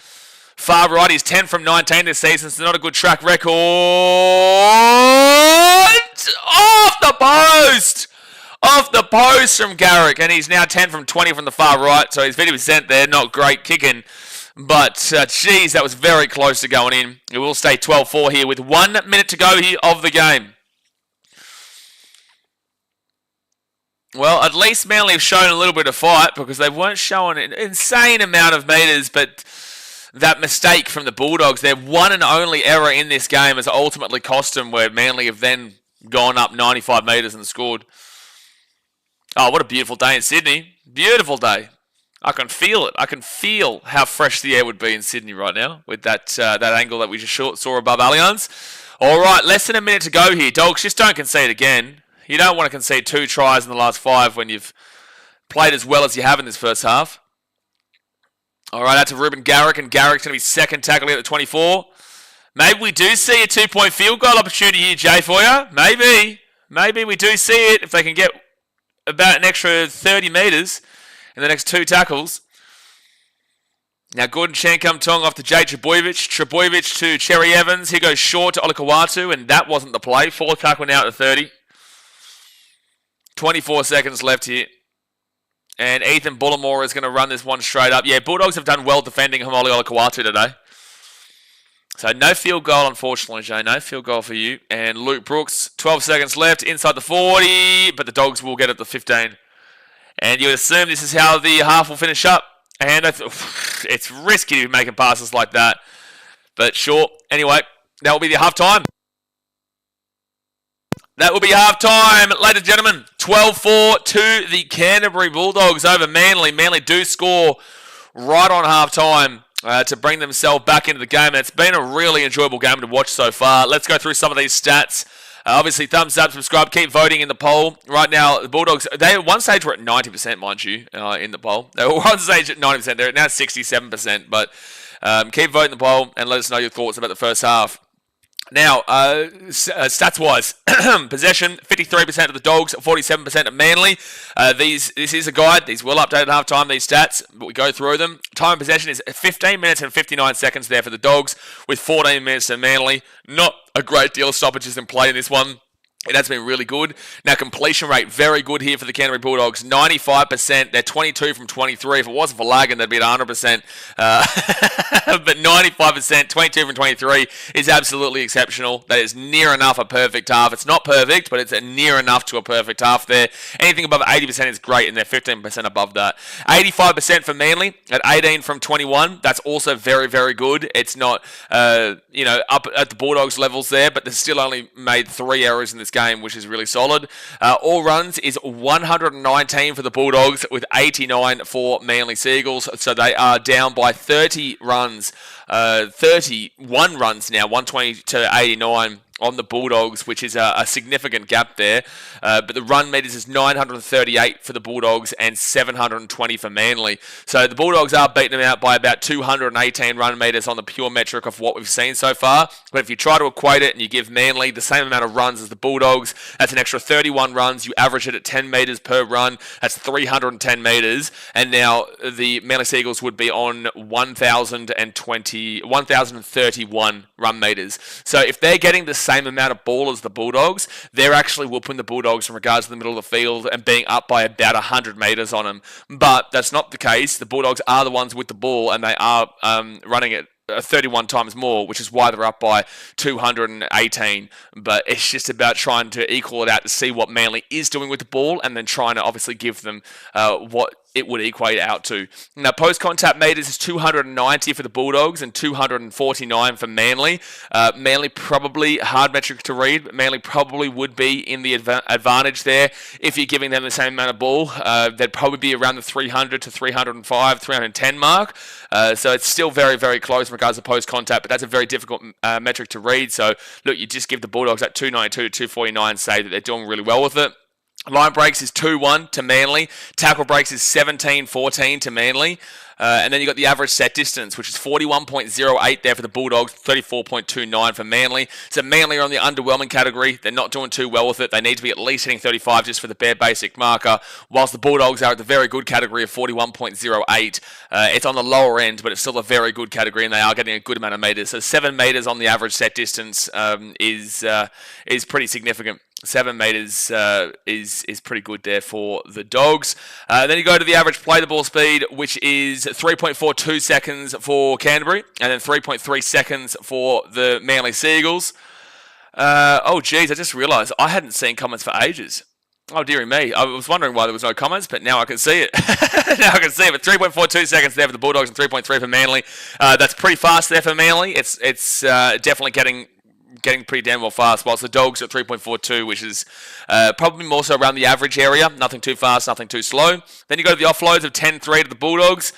Far right, he's 10 from 19 this season, so not a good track record. Off the post! Off the post from Garrick, and he's now 10 from 20 from the far right, so he's 50% there. Not great kicking. But, geez, that was very close to going in. It will stay 12-4 here with 1 minute to go here of the game. Well, at least Manly have shown a little bit of fight because they weren't showing an insane amount of metres, but that mistake from the Bulldogs, their one and only error in this game has ultimately cost them, where Manly have then gone up 95 metres and scored. Oh, what a beautiful day in Sydney. Beautiful day. I can feel it. I can feel how fresh the air would be in Sydney right now with that angle that we just saw above Allianz. All right, less than a minute to go here. Dogs, just don't concede again. You don't want to concede 2 tries in the last 5 when you've played as well as you have in this first half. All right, that's to Ruben Garrick, and Garrick's going to be second tackling at the 24. Maybe we do see a 2-point field goal opportunity here, Jay, for you. Maybe. Maybe we do see it if they can get about an extra 30 metres in the next 2 tackles. Now Gordon Chan-Kum-Tong off to Jay Trbojevic. Trbojevic to Cherry Evans. He goes short to Olakau'atu, and that wasn't the play. 4th tackle now at the 30. 24 seconds left here. And Ethan Bullimore is going to run this one straight up. Yeah, Bulldogs have done well defending Hamoli Olakau'atu today. So no field goal, unfortunately, Jay. No field goal for you. And Luke Brooks, 12 seconds left, inside the 40. But the Dogs will get it to 15. And you would assume this is how the half will finish up. And it's risky to be making passes like that. But sure. Anyway, that will be the half time. That will be half time, ladies and gentlemen. 12-4 to the Canterbury Bulldogs over Manly. Manly do score right on half time to bring themselves back into the game. And it's been a really enjoyable game to watch so far. Let's go through some of these stats. Obviously, thumbs up, subscribe, keep voting in the poll. Right now, the Bulldogs, they at one stage were at 90%, mind you, in the poll. They were one stage at 90%. They're at now 67%. But keep voting in the poll and let us know your thoughts about the first half. Now, stats-wise, possession, 53% of the Dogs, 47% of Manly. This is a guide. These will update at halftime, these stats, but we go through them. Time of possession is 15 minutes and 59 seconds there for the Dogs, with 14 minutes to Manly. Not a great deal of stoppages in play in this one. It has been really good. Now, completion rate, very good here for the Canterbury Bulldogs. 95%. They're 22 from 23. If it wasn't for Lagan, they'd be at 100%. But 95%, 22 from 23 is absolutely exceptional. That is near enough a perfect half. It's not perfect, but it's near enough to a perfect half there. Anything above 80% is great, and they're 15% above that. 85% for Manly at 18 from 21. That's also very, very good. It's not, up at the Bulldogs levels there, but they've still only made 3 errors in this game, which is really solid. All runs is 119 for the Bulldogs with 89 for Manly Seagulls. So they are down by 30 runs, 31 runs now, 120 to 89 on the Bulldogs, which is a significant gap there. But the run meters is 938 for the Bulldogs and 720 for Manly. So the Bulldogs are beating them out by about 218 run meters on the pure metric of what we've seen so far. But if you try to equate it and you give Manly the same amount of runs as the Bulldogs, that's an extra 31 runs. You average it at 10 meters per run. That's 310 meters. And now the Manly Seagulls would be on 1,031 run meters. So if they're getting the same amount of ball as the Bulldogs, they're actually whooping the Bulldogs in regards to the middle of the field and being up by about 100 metres on them. But that's not the case. The Bulldogs are the ones with the ball, and they are running it 31 times more, which is why they're up by 218. But it's just about trying to equal it out to see what Manly is doing with the ball, and then trying to obviously give them what it would equate out to. Now, post-contact meters is 290 for the Bulldogs and 249 for Manly. Manly probably hard metric to read, but Manly probably would be in the advantage there. If you're giving them the same amount of ball, they'd probably be around the 300 to 305, 310 mark. So it's still very, very close in regards to post-contact, but that's a very difficult metric to read. So, look, you just give the Bulldogs that 292 to 249, say that they're doing really well with it. Line breaks is 2-1 to Manly. Tackle breaks is 17-14 to Manly. And then you got the average set distance, which is 41.08 there for the Bulldogs, 34.29 for Manly. So Manly are on the underwhelming category. They're not doing too well with it. They need to be at least hitting 35 just for the bare basic marker, whilst the Bulldogs are at the very good category of 41.08. It's on the lower end, but it's still a very good category, and they are getting a good amount of meters. So 7 meters on the average set distance is pretty significant. 7 meters is pretty good there for the Dogs. Then you go to the average play the ball speed, which is 3.42 seconds for Canterbury, and then 3.3 seconds for the Manly Seagulls. I just realised I hadn't seen comments for ages. Oh, dearie me. I was wondering why there was no comments, but now I can see it. Now I can see it. But 3.42 seconds there for the Bulldogs and 3.3 for Manly. That's pretty fast there for Manly. It's definitely getting pretty damn well fast, whilst the Dogs are at 3.42, which is probably more so around the average area. Nothing too fast, nothing too slow. Then you go to the offloads of 10-3 to the Bulldogs,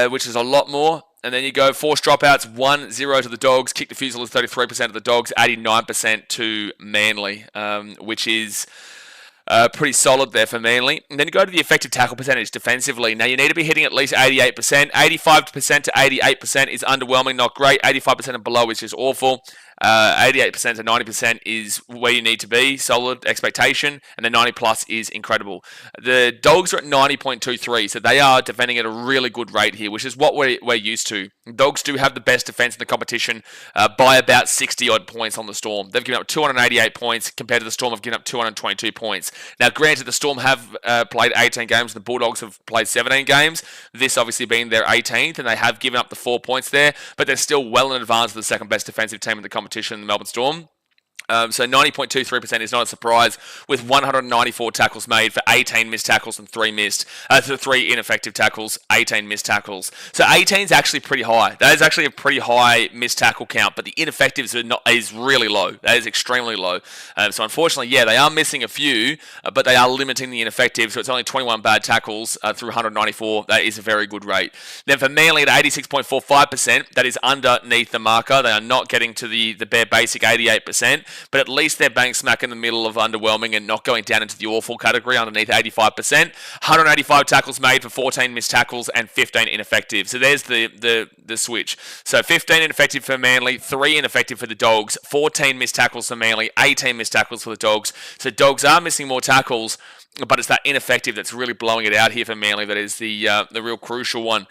which is a lot more. And then you go forced dropouts, 1-0 to the Dogs. Kick defusal is 33% of the Dogs, 89% to Manly, which is pretty solid there for Manly. And then you go to the effective tackle percentage defensively. Now, you need to be hitting at least 88%. 85% to 88% is underwhelming, not great. 85% and below is just awful. 88% to 90% is where you need to be, solid expectation, and the 90 plus is incredible. The Dogs are at 90.23, so they are defending at a really good rate here, which is what we're used to. Dogs do have the best defense in the competition by about 60 odd points on the Storm. They've given up 288 points compared to the Storm have given up 222 points. Now, granted, the Storm have played 18 games, and the Bulldogs have played 17 games. This obviously being their 18th, and they have given up the 4 points there, but they're still well in advance of the second best defensive team in the competition, the Melbourne Storm. So 90.23% is not a surprise, with 194 tackles made for 18 missed tackles and 3 ineffective tackles, 18 missed tackles. So 18 is actually pretty high. That is actually a pretty high missed tackle count, but the ineffectives is really low. That is extremely low. So unfortunately, they are missing a few, but they are limiting the ineffectives. So it's only 21 bad tackles through 194. That is a very good rate. Then for Manly at 86.45%, that is underneath the marker. They are not getting to the bare basic 88%. but at least they're bang smack in the middle of underwhelming and not going down into the awful category underneath 85%. 185 tackles made for 14 missed tackles and 15 ineffective. So there's the switch. So 15 ineffective for Manly, 3 ineffective for the Dogs, 14 missed tackles for Manly, 18 missed tackles for the Dogs. So Dogs are missing more tackles, but it's that ineffective that's really blowing it out here for Manly that is the real crucial one.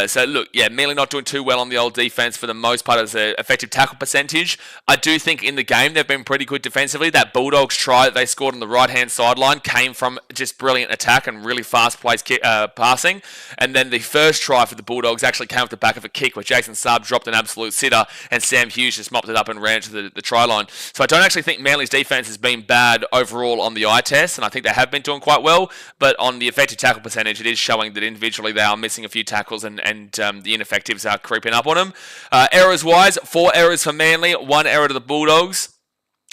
So look, yeah, Manly not doing too well on the old defense for the most part as an effective tackle percentage. I do think in the game they've been pretty good defensively. That Bulldogs try that they scored on the right-hand sideline came from just brilliant attack and really fast-paced passing. And then the first try for the Bulldogs actually came off the back of a kick where Jason Saab dropped an absolute sitter and Sam Hughes just mopped it up and ran to the try line. So I don't actually think Manly's defense has been bad overall on the eye test, and I think they have been doing quite well, but on the effective tackle percentage, it is showing that individually they are missing a few tackles and the ineffectives are creeping up on them. Errors-wise, 4 errors for Manly, 1 error to the Bulldogs.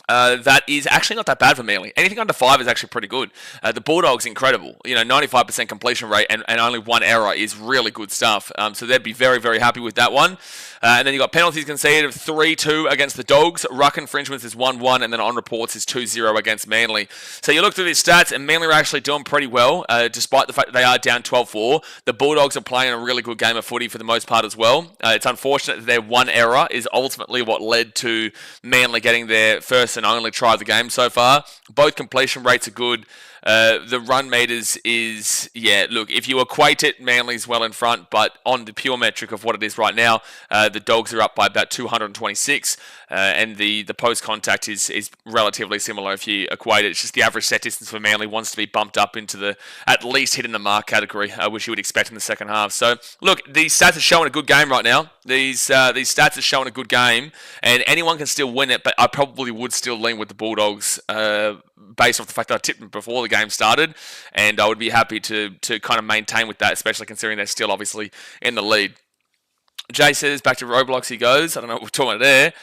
That is actually not that bad for Manly. Anything under 5 is actually pretty good. The Bulldogs, incredible. 95% completion rate and only 1 error is really good stuff. So they'd be very, very happy with that one. And then you've got penalties conceded of 3-2 against the Dogs. Ruck infringements is 1-1, and then on reports is 2-0 against Manly. So you look through these stats, and Manly are actually doing pretty well, despite the fact that they are down 12-4. The Bulldogs are playing a really good game of footy for the most part as well. It's unfortunate that their 1 error is ultimately what led to Manly getting their first and only try of the game so far. Both completion rates are good. The run meters is, look, if you equate it, Manly's well in front, but on the pure metric of what it is right now, the Dogs are up by about 226, and the post-contact is relatively similar if you equate it. It's just the average set distance for Manly wants to be bumped up into the at least hitting the mark category, which you would expect in the second half. So, look, these stats are showing a good game right now. These stats are showing a good game, and anyone can still win it, but I probably would still lean with the Bulldogs based off the fact that I tipped them before the game started, and I would be happy to kind of maintain with that, especially considering they're still obviously in the lead. Jay says, back to Roblox he goes. I don't know what we're talking about there.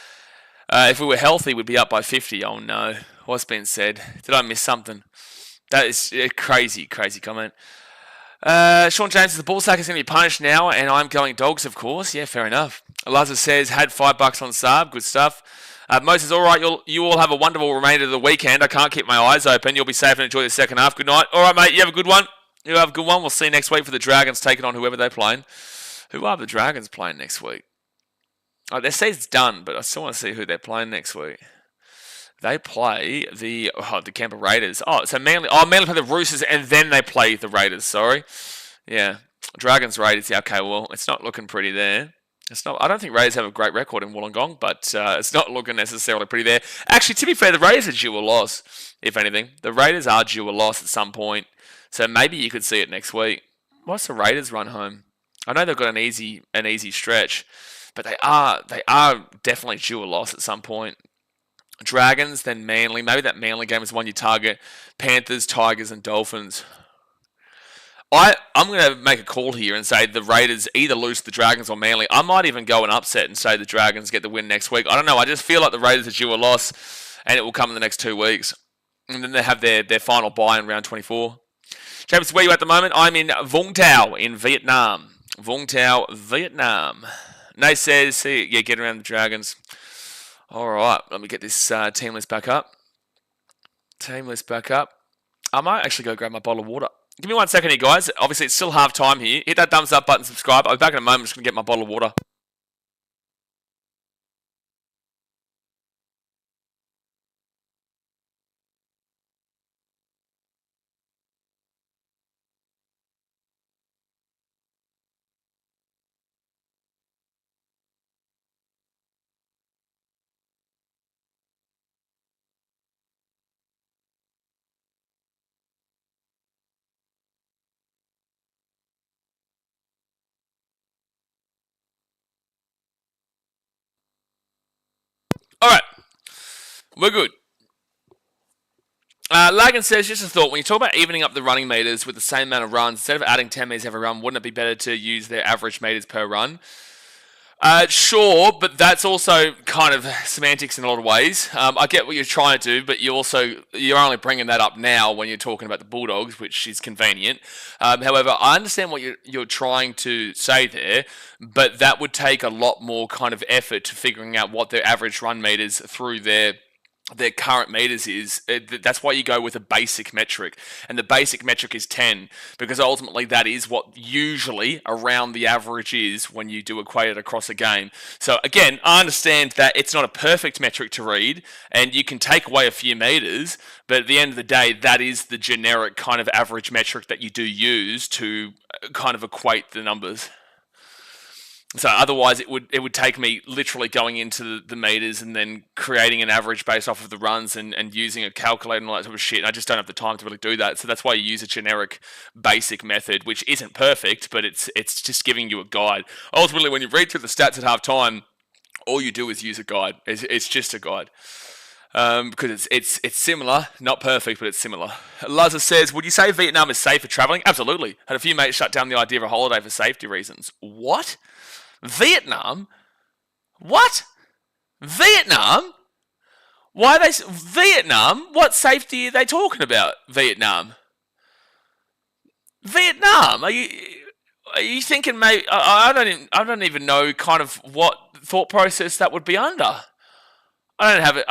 If we were healthy, we'd be up by 50. Oh no. What's been said? Did I miss something? That is a crazy, crazy comment. Sean James says, the ball sack is going to be punished now, and I'm going Dogs, of course. Yeah, fair enough. Lazar says, had $5 on Saab. Good stuff. Moses, all right, you all have a wonderful remainder of the weekend. I can't keep my eyes open. You'll be safe and enjoy the second half. Good night. All right, mate, you have a good one. We'll see you next week for the Dragons taking on whoever they're playing. Who are the Dragons playing next week? Oh, they say it's done, but I still want to see who they're playing next week. They play the Canberra Raiders. Oh, so Manly play the Roosters and then they play the Raiders, sorry. Yeah, Dragons, Raiders. Yeah, okay, well, it's not looking pretty there. I don't think Raiders have a great record in Wollongong, but it's not looking necessarily pretty there. Actually, to be fair, the Raiders are due a loss, if anything. The Raiders are due a loss at some point, so maybe you could see it next week. What's the Raiders run home? I know they've got an easy stretch, but they are definitely due a loss at some point. Dragons, then Manly. Maybe that Manly game is one you target. Panthers, Tigers, and Dolphins. I'm going to make a call here and say the Raiders either lose to the Dragons or Manly. I might even go an upset and say the Dragons get the win next week. I don't know. I just feel like the Raiders are due a loss, and it will come in the next 2 weeks. And then they have their final bye in round 24. James, where are you at the moment? I'm in Vung Tau in Vietnam. Vung Tau, Vietnam. Nay says, get around the Dragons. All right, let me get this team list back up. I might actually go grab my bottle of water. Give me 1 second here, guys. Obviously, it's still half time here. Hit that thumbs up button, subscribe. I'll be back in a moment. I'm just going to get my bottle of water. All right. We're good. Lagan says, just a thought, when you talk about evening up the running meters with the same amount of runs, instead of adding 10 meters every run, wouldn't it be better to use their average meters per run? Sure, but that's also kind of semantics in a lot of ways. I get what you're trying to do, but you're only bringing that up now when you're talking about the Bulldogs, which is convenient. However, I understand what you're trying to say there, but that would take a lot more kind of effort to figuring out what their average run meters through their their current meters is. That's why you go with a basic metric, and the basic metric is 10, because ultimately that is what usually around the average is when you do equate it across a game. So again, I understand that it's not a perfect metric to read, and you can take away a few meters, but at the end of the day, that is the generic kind of average metric that you do use to kind of equate the numbers. So otherwise, it would take me literally going into the meters and then creating an average based off of the runs and using a calculator and all that sort of shit. And I just don't have the time to really do that. So that's why you use a generic basic method, which isn't perfect, but it's just giving you a guide. Ultimately, when you read through the stats at half time, all you do is use a guide. It's just a guide. Because it's similar, not perfect, but it's similar. Lazar says, would you say Vietnam is safe for travelling? Absolutely. Had a few mates shut down the idea of a holiday for safety reasons. What? Vietnam? What? Vietnam? Why are they... Vietnam? What safety are they talking about? Vietnam? Vietnam? Are you thinking maybe... I don't even know kind of what thought process that would be under. I don't have it.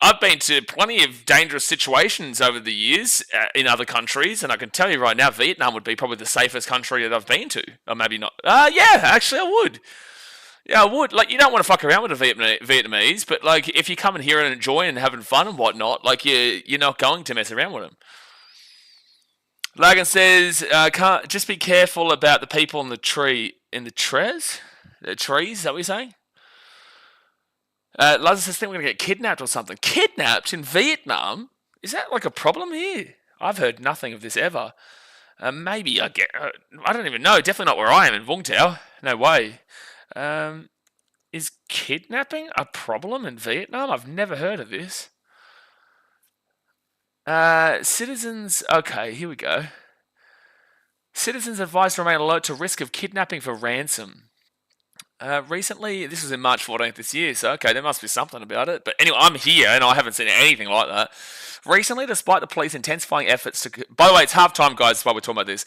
I've been to plenty of dangerous situations over the years in other countries, and I can tell you right now, Vietnam would be probably the safest country that I've been to. Or maybe not. Yeah, actually I would. Yeah, I would. Like, you don't want to fuck around with the Vietnamese, but like, if you come in here and enjoy and having fun and whatnot, like, you're not going to mess around with them. Lagan says, just be careful about the people in the trees? The trees, is that what you're saying? Lazar says, I think we're going to get kidnapped or something. Kidnapped in Vietnam? Is that like a problem here? I've heard nothing of this ever. Maybe I don't even know. Definitely not where I am in Vung Tau. No way. Is kidnapping a problem in Vietnam? I've never heard of this. Citizens... Okay, here we go. Citizens advised to remain alert to risk of kidnapping for ransom. Recently, this was in March 14th this year, so okay, there must be something about it. But anyway, I'm here, and I haven't seen anything like that. Recently, despite the police intensifying efforts to... By the way, it's half-time, guys, that's why we're talking about this.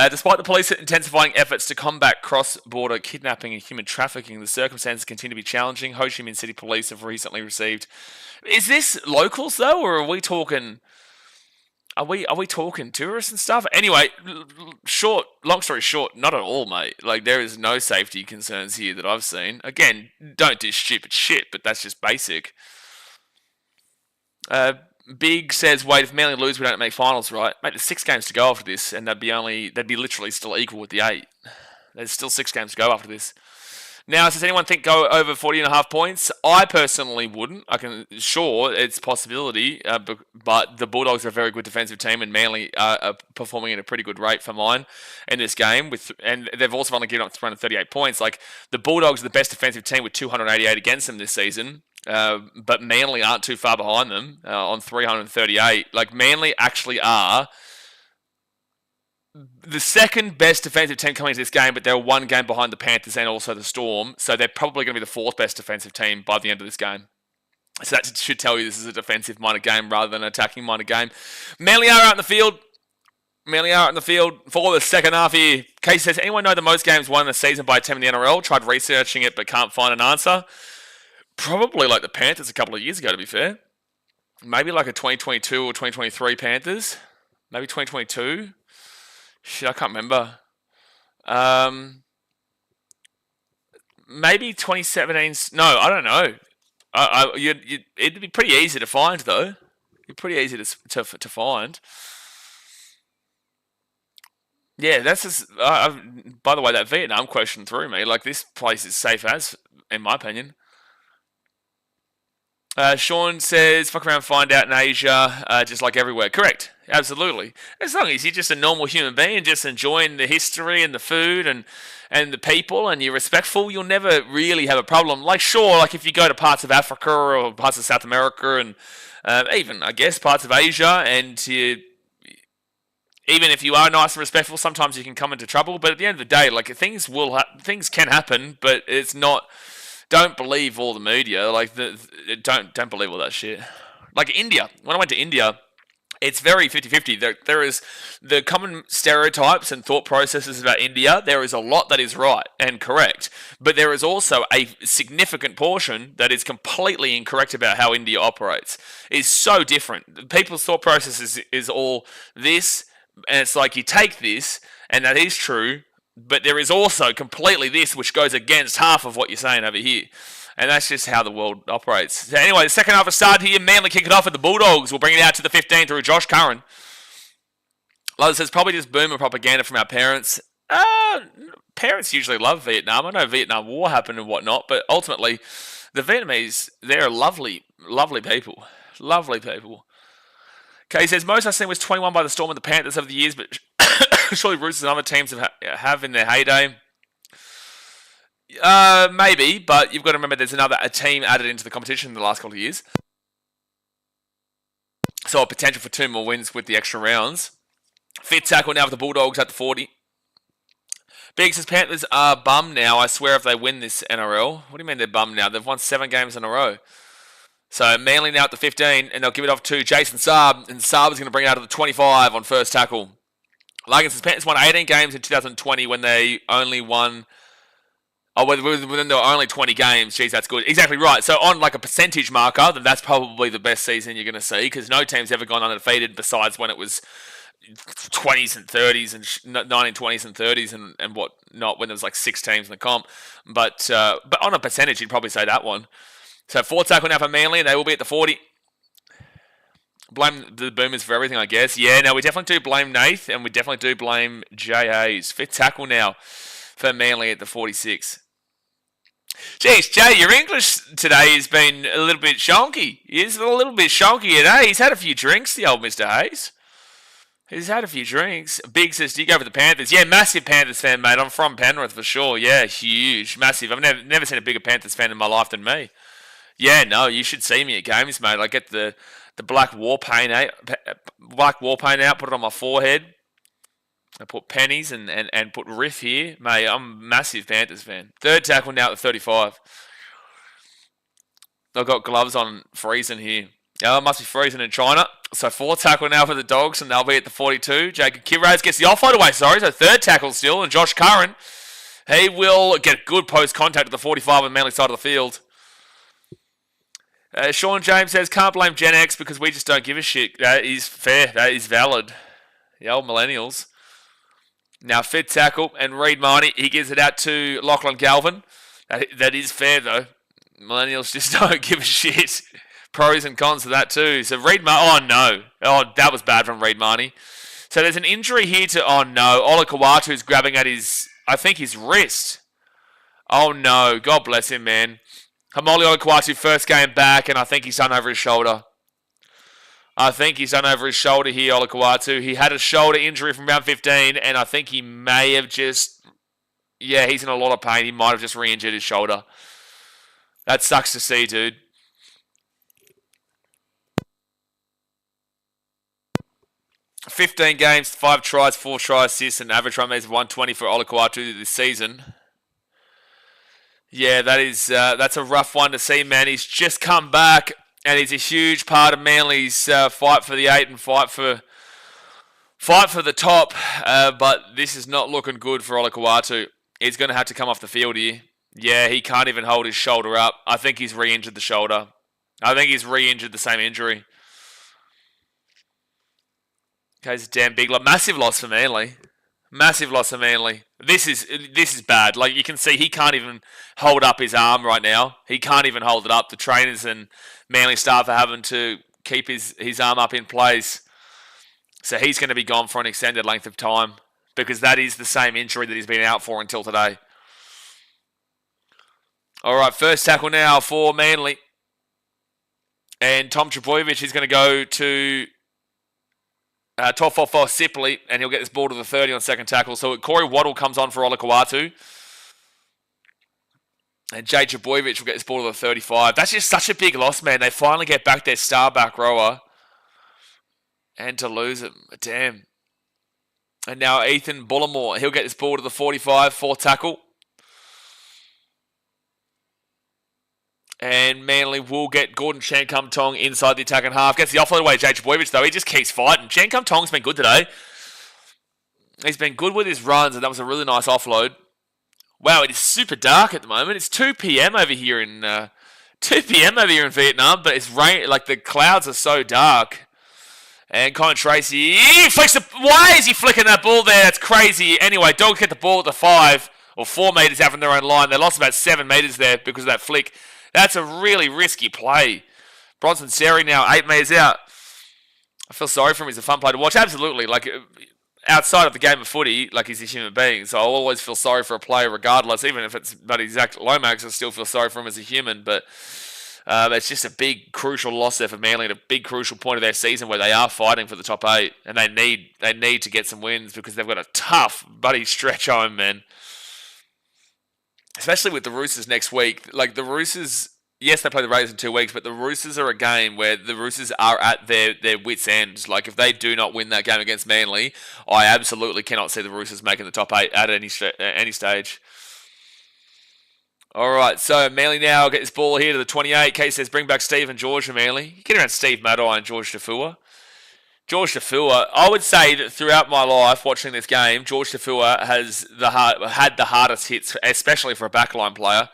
Despite the police intensifying efforts to combat cross-border kidnapping and human trafficking, the circumstances continue to be challenging. Ho Chi Minh City Police have recently received... Is this locals, though, or are we talking... Are we talking tourists and stuff? Anyway, long story short, not at all, mate. Like, there is no safety concerns here that I've seen. Again, don't do stupid shit, but that's just basic. Big says, wait, if Manly lose, we don't make finals, right? Mate, there's 6 games to go after this, and they'd be literally still equal with the 8. There's still 6 games to go after this. Now, does anyone think go over 40.5 points? I personally wouldn't. Sure, it's a possibility, but the Bulldogs are a very good defensive team, and Manly are performing at a pretty good rate for mine in this game. And they've also only given up 338 points. Like, the Bulldogs are the best defensive team with 288 against them this season, but Manly aren't too far behind them on 338. Like, Manly actually are the second best defensive team coming into this game, but they're 1 game behind the Panthers and also the Storm, so they're probably going to be the 4th best defensive team by the end of this game. So that should tell you this is a defensive-minded game rather than an attacking-minded game. Manly are out in the field. For the second half here. Casey says, anyone know the most games won in the season by a team in the NRL? Tried researching it but can't find an answer. Probably like the Panthers a couple of years ago, to be fair. Maybe like a 2022 or 2023 Panthers. Maybe 2022. Shit, I can't remember. Maybe 2017. No, I don't know. It'd be pretty easy to find, though. It'd be pretty easy to find. Yeah, that's just... by the way, that Vietnam question threw me. Like, this place is safe as, in my opinion. Sean says, fuck around, find out in Asia, just like everywhere. Correct. Absolutely. As long as you're just a normal human being, just enjoying the history and the food and the people, and you're respectful, you'll never really have a problem. Like, sure, like if you go to parts of Africa or parts of South America and even, I guess, parts of Asia, and even if you are nice and respectful, sometimes you can come into trouble. But at the end of the day, like, things can happen, but it's not... Don't believe all the media. Like, don't believe all that shit. Like India. When I went to India, It's very 50-50. There is the common stereotypes and thought processes about India. There is a lot that is right and correct, but there is also a significant portion that is completely incorrect about how India operates. It's so different. People's thought process is all this, and it's like you take this, and that is true, but there is also completely this, which goes against half of what you're saying over here. And that's just how the world operates. So anyway, the second half has started here. Manly kick it off, and the Bulldogs will bring it out to the 15 through Josh Curran. Lola says, probably just boomer propaganda from our parents. Parents usually love Vietnam. I know Vietnam War happened and whatnot, but ultimately, the Vietnamese, they're lovely, lovely people. Lovely people. Okay, he says, most I've seen was 21 by the Storm and the Panthers over the years, but surely Roosters and other teams have in their heyday. Maybe, but you've got to remember there's a team added into the competition in the last couple of years. So a potential for 2 more wins with the extra rounds. Fit tackle now with the Bulldogs at the 40. Big says Panthers are bummed now. I swear if they win this NRL. What do you mean they're bummed now? They've won 7 games in a row. So Manly now at the 15, and they'll give it off to Jason Saab, and Saab is going to bring it out to the 25 on first tackle. Logan says Panthers won 18 games in 2020 when they only won... Oh, when there were only 20 games. Geez, that's good. Exactly right. So on like a percentage marker, then that's probably the best season you're going to see, because no team's ever gone undefeated besides when it was 20s and 30s and 1920s and 30s and whatnot, when there was like 6 teams in the comp. But on a percentage, you'd probably say that one. So 4 tackle now for Manly, and they will be at the 40. Blame the Boomers for everything, I guess. Yeah, no, we definitely do blame Nath, and we definitely do blame Jay Hayes. 5th tackle now for Manly at the 46. Jeez, Jay, your English today has been a little bit shonky. He's a little bit shonky today. He's had a few drinks, the old Mr. Hayes. He's had a few drinks. Big says, do you go for the Panthers? Yeah, massive Panthers fan, mate. I'm from Penrith for sure. Yeah, huge, massive. I've never seen a bigger Panthers fan in my life than me. Yeah, no, you should see me at games, mate. I get the black war paint out, put it on my forehead. I put pennies and put riff here. Mate, I'm a massive Panthers fan. 3rd tackle now at the 35. I've got gloves on freezing here. Yeah, it must be freezing in China. So 4th tackle now for the Dogs, and they'll be at the 42. Jacob Kiraz gets the offload away, so 3rd tackle still. And Josh Curran, he will get good post-contact at the 45 on the Manly side of the field. Sean James says, can't blame Gen X because we just don't give a shit. That is fair. That is valid. The old millennials. Now, 5th tackle, and Reid Marnie, he gives it out to Lachlan Galvin. That is fair, though. Millennials just don't give a shit. Pros and cons to that, too. So, Reid Marnie, oh, no. Oh, that was bad from Reid Marnie. So, there's an injury here to, oh, no. Ola Kawatu's grabbing at his wrist. Oh, no. God bless him, man. Hamoli Ola Kawatu, first game back, and I think he's done over his shoulder. I think he's done over his shoulder here, Ola Kawatu. He had a shoulder injury from round 15, and I think he may have just... Yeah, he's in a lot of pain. He might have just re-injured his shoulder. That sucks to see, dude. $15 games, 5 tries, 4 try assists, and average run meters of 120 for Ola Kawatu this season. Yeah, that's a rough one to see, man. He's just come back, and he's a huge part of Manly's fight for the 8 and fight for the top. But this is not looking good for Ola Kawatu. He's going to have to come off the field here. Yeah, he can't even hold his shoulder up. I think he's re-injured the shoulder. I think he's re-injured the same injury. Okay, it's a damn big loss. Massive loss for Manly. Massive loss for Manly. This is bad. Like, you can see he can't even hold up his arm right now. He can't even hold it up. The trainers and Manly staff are having to keep his arm up in place. So he's going to be gone for an extended length of time because that is the same injury that he's been out for until today. All right, first tackle now for Manly. And Tom Trebojevic is going to go to 12-4 Sipley, and he'll get this ball to the 30 on second tackle. So Corey Waddle comes on for Ola Kawatu. And Jay Trebojevic will get this ball to the 35. That's just such a big loss, man. They finally get back their star back rower. And to lose him, damn. And now Ethan Bullimore, he'll get this ball to the 45, 4th tackle. And Manly will get Gordon Chan-Kum-Tong inside the attacking half. Gets the offload away, Jake Trbojevic, though. He just keeps fighting. Chan-Kum-Tong's been good today. He's been good with his runs, and that was a really nice offload. Wow, it is super dark at the moment. It's 2 p.m. over here in Vietnam, but it's rain. Like the clouds are so dark. And Colin Tracy, he flicks the. Why is he flicking that ball there? That's crazy. Anyway, Dogs get the ball at the 5 or 4 meters out from their own line. They lost about 7 meters there because of that flick. That's a really risky play. Bronson Seri now 8 meters out. I feel sorry for him. He's a fun player to watch. Absolutely. Like, outside of the game of footy, like, he's a human being. So I'll always feel sorry for a player regardless. Even if it's Buddy Zach Lomax, I still feel sorry for him as a human. But it's just a big, crucial loss there for Manly at a big, crucial point of their season where they are fighting for the top 8. And they need to get some wins because they've got a tough, buddy stretch home, man. Especially with the Roosters next week. Like, the Roosters, yes, they play the Raiders in 2 weeks, but the Roosters are a game where the Roosters are at their wits' end. Like, if they do not win that game against Manly, I absolutely cannot see the Roosters making the top 8 at any stage. All right, so Manly now get this ball here to the 28. Case says, bring back Steve and George for Manly. Get around Steve Maddai and George Tafua. George Tafua, I would say that throughout my life watching this game, George Tafua has had the hardest hits, especially for a backline player,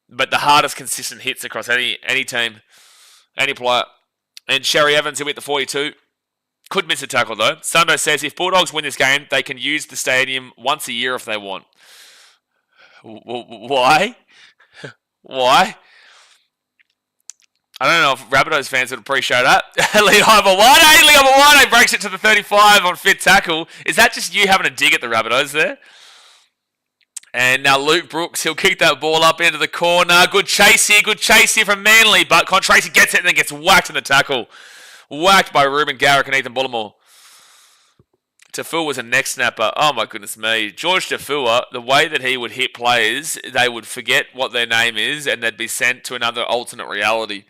but the hardest consistent hits across any team, any player. And Sherry Evans, who hit the 42, could miss a tackle though. Sunday says, if Bulldogs win this game, they can use the stadium once a year if they want. Why? Why? I don't know if Rabbitohs fans would appreciate that. Leo Mawade breaks it to the 35 on fit tackle. Is that just you having a dig at the Rabbitohs there? And now Luke Brooks, he'll kick that ball up into the corner. Good chase here from Manly. But Con Tracy gets it and then gets whacked in the tackle. Whacked by Ruben Garrick and Ethan Bullimore. Tafua was a neck snapper. Oh my goodness me. George Tafua, the way that he would hit players, they would forget what their name is and they'd be sent to another alternate reality.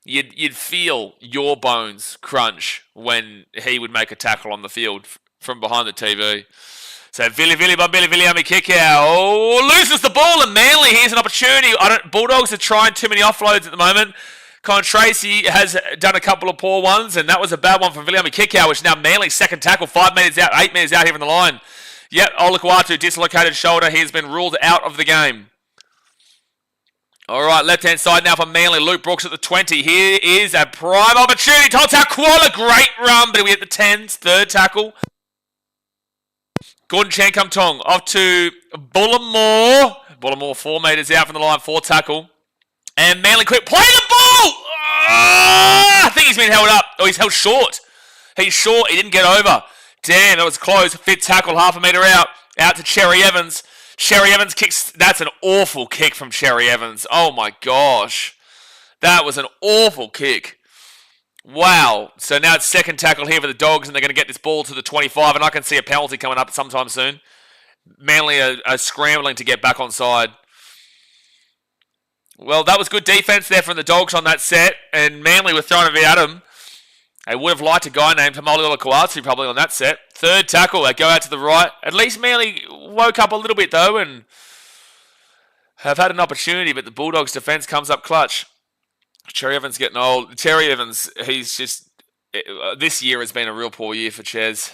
You'd feel your bones crunch when he would make a tackle on the field from behind the TV. So Billy Viliami kick out. Oh, loses the ball and Manly. Here's an opportunity. Bulldogs are trying too many offloads at the moment. Con Tracy has done a couple of poor ones, and that was a bad one from Viliami Kikau, which is now Manly's second tackle, 5 meters out, 8 meters out here from the line. Yep, Olakuatu, dislocated shoulder. He has been ruled out of the game. All right, left-hand side now for Manly. Luke Brooks at the 20. Here is a prime opportunity. Toltau Kuala, great run, but we hit the 10s, third tackle. Gordon Chan-Kum-Tong off to Bullimore. Bullimore 4 meters out from the line, 4 tackle. And Manly quick, play the ball! I think he's been held up. Oh, he's held short. He's short, he didn't get over. Damn, that was close. Fit tackle, half a metre out. Out to Cherry Evans. Cherry Evans kicks. That's an awful kick from Cherry Evans. Oh my gosh. That was an awful kick. Wow. So now it's second tackle here for the Dogs, and they're going to get this ball to the 25, and I can see a penalty coming up sometime soon. Manly are scrambling to get back on side. Well, that was good defense there from the Dogs on that set, and Manly were throwing a bit at him. They would have liked a guy named Hamoli Olakuatu probably on that set. Third tackle, they go out to the right. At least Manly woke up a little bit though and have had an opportunity, but the Bulldogs defense comes up clutch. Cherry Evans getting old. Cherry Evans, he's just... This year has been a real poor year for Ches.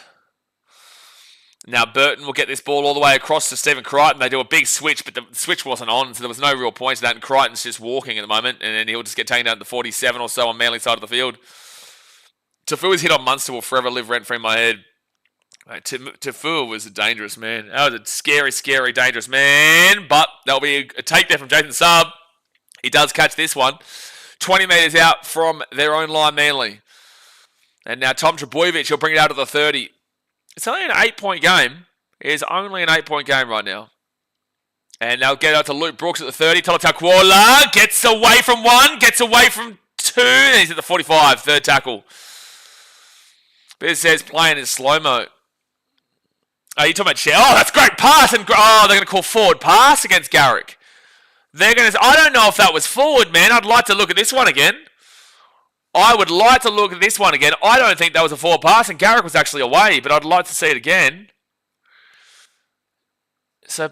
Now Burton will get this ball all the way across to Stephen Crichton. They do a big switch, but the switch wasn't on, so there was no real point to that. And Crichton's just walking at the moment, and then he'll just get taken down to the 47 or so on Manly side of the field. Tafua's hit on Munster will forever live rent-free in my head. Tafua was a dangerous man. That was a scary, scary, dangerous man. But there'll be a take there from Jason Saab. He does catch this one. 20 metres out from their own line, Manly. And now Tom Trbojevic, he'll bring it out to the 30. It's only an 8-point game. It is only an 8-point game right now. And now get out to Luke Brooks at the 30. Tolutau Kuala gets away from 1, gets away from 2. And he's at the 45, third tackle. Biz says playing in slow-mo. Oh, you talking about Cher? Oh, that's great pass. And they're going to call forward pass against Garrick. They're going to... I don't know if that was forward, man. I'd like to look at this one again. I would like to look at this one again. I don't think that was a forward pass, and Garrick was actually away, but I'd like to see it again. So,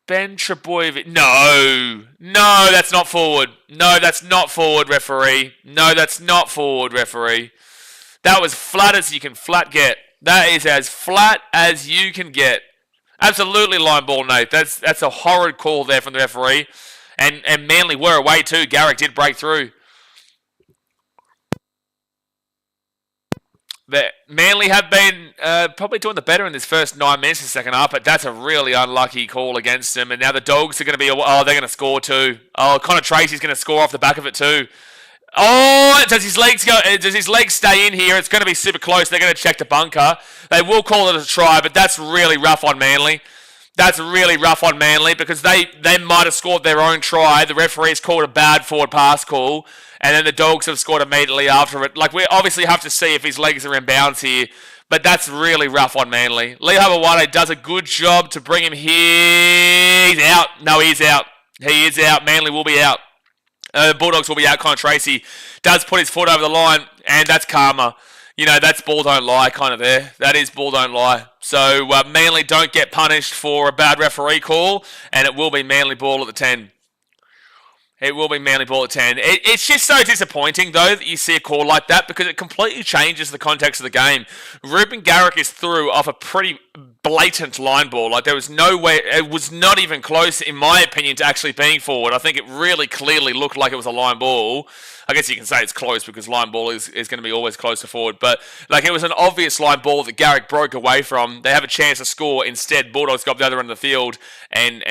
Ben Trebojevic. No, that's not forward. No, that's not forward, referee. No, that's not forward, referee. That was flat as you can flat get. That is as flat as you can get. Absolutely line ball, Nate. That's a horrid call there from the referee. And Manly were away too. Garrick did break through. Manly have been probably doing the better in this first 9 minutes of the second half, but that's a really unlucky call against them. And now the Dogs are going to be, they're going to score too. Oh, Connor Tracy's going to score off the back of it too. Oh, does his legs stay in here? It's going to be super close. They're going to check the bunker. They will call it a try, but that's really rough on Manly. That's really rough on Manly because they might have scored their own try. The referee's called a bad forward pass call, and then the Dogs have scored immediately after it. Like, we obviously have to see if his legs are in bounds here, but that's really rough on Manly. Lee Habawade does a good job to bring him here. He's out. No, he's out. He is out. Manly will be out. Bulldogs will be out. Connor Tracy does put his foot over the line, and that's karma. You know, that's ball don't lie kind of there. That is ball don't lie. So Manly don't get punished for a bad referee call, and it will be Manly ball at the 10. It will be Manly ball at 10. It's just so disappointing, though, that you see a call like that because it completely changes the context of the game. Ruben Garrick is through off a pretty blatant line ball. Like, there was no way, it was not even close, in my opinion, to actually being forward. I think it really clearly looked like it was a line ball. I guess you can say it's close because line ball is going to be always close to forward. But, like, it was an obvious line ball that Garrick broke away from. They have a chance to score. Instead, Bulldogs got the other end of the field and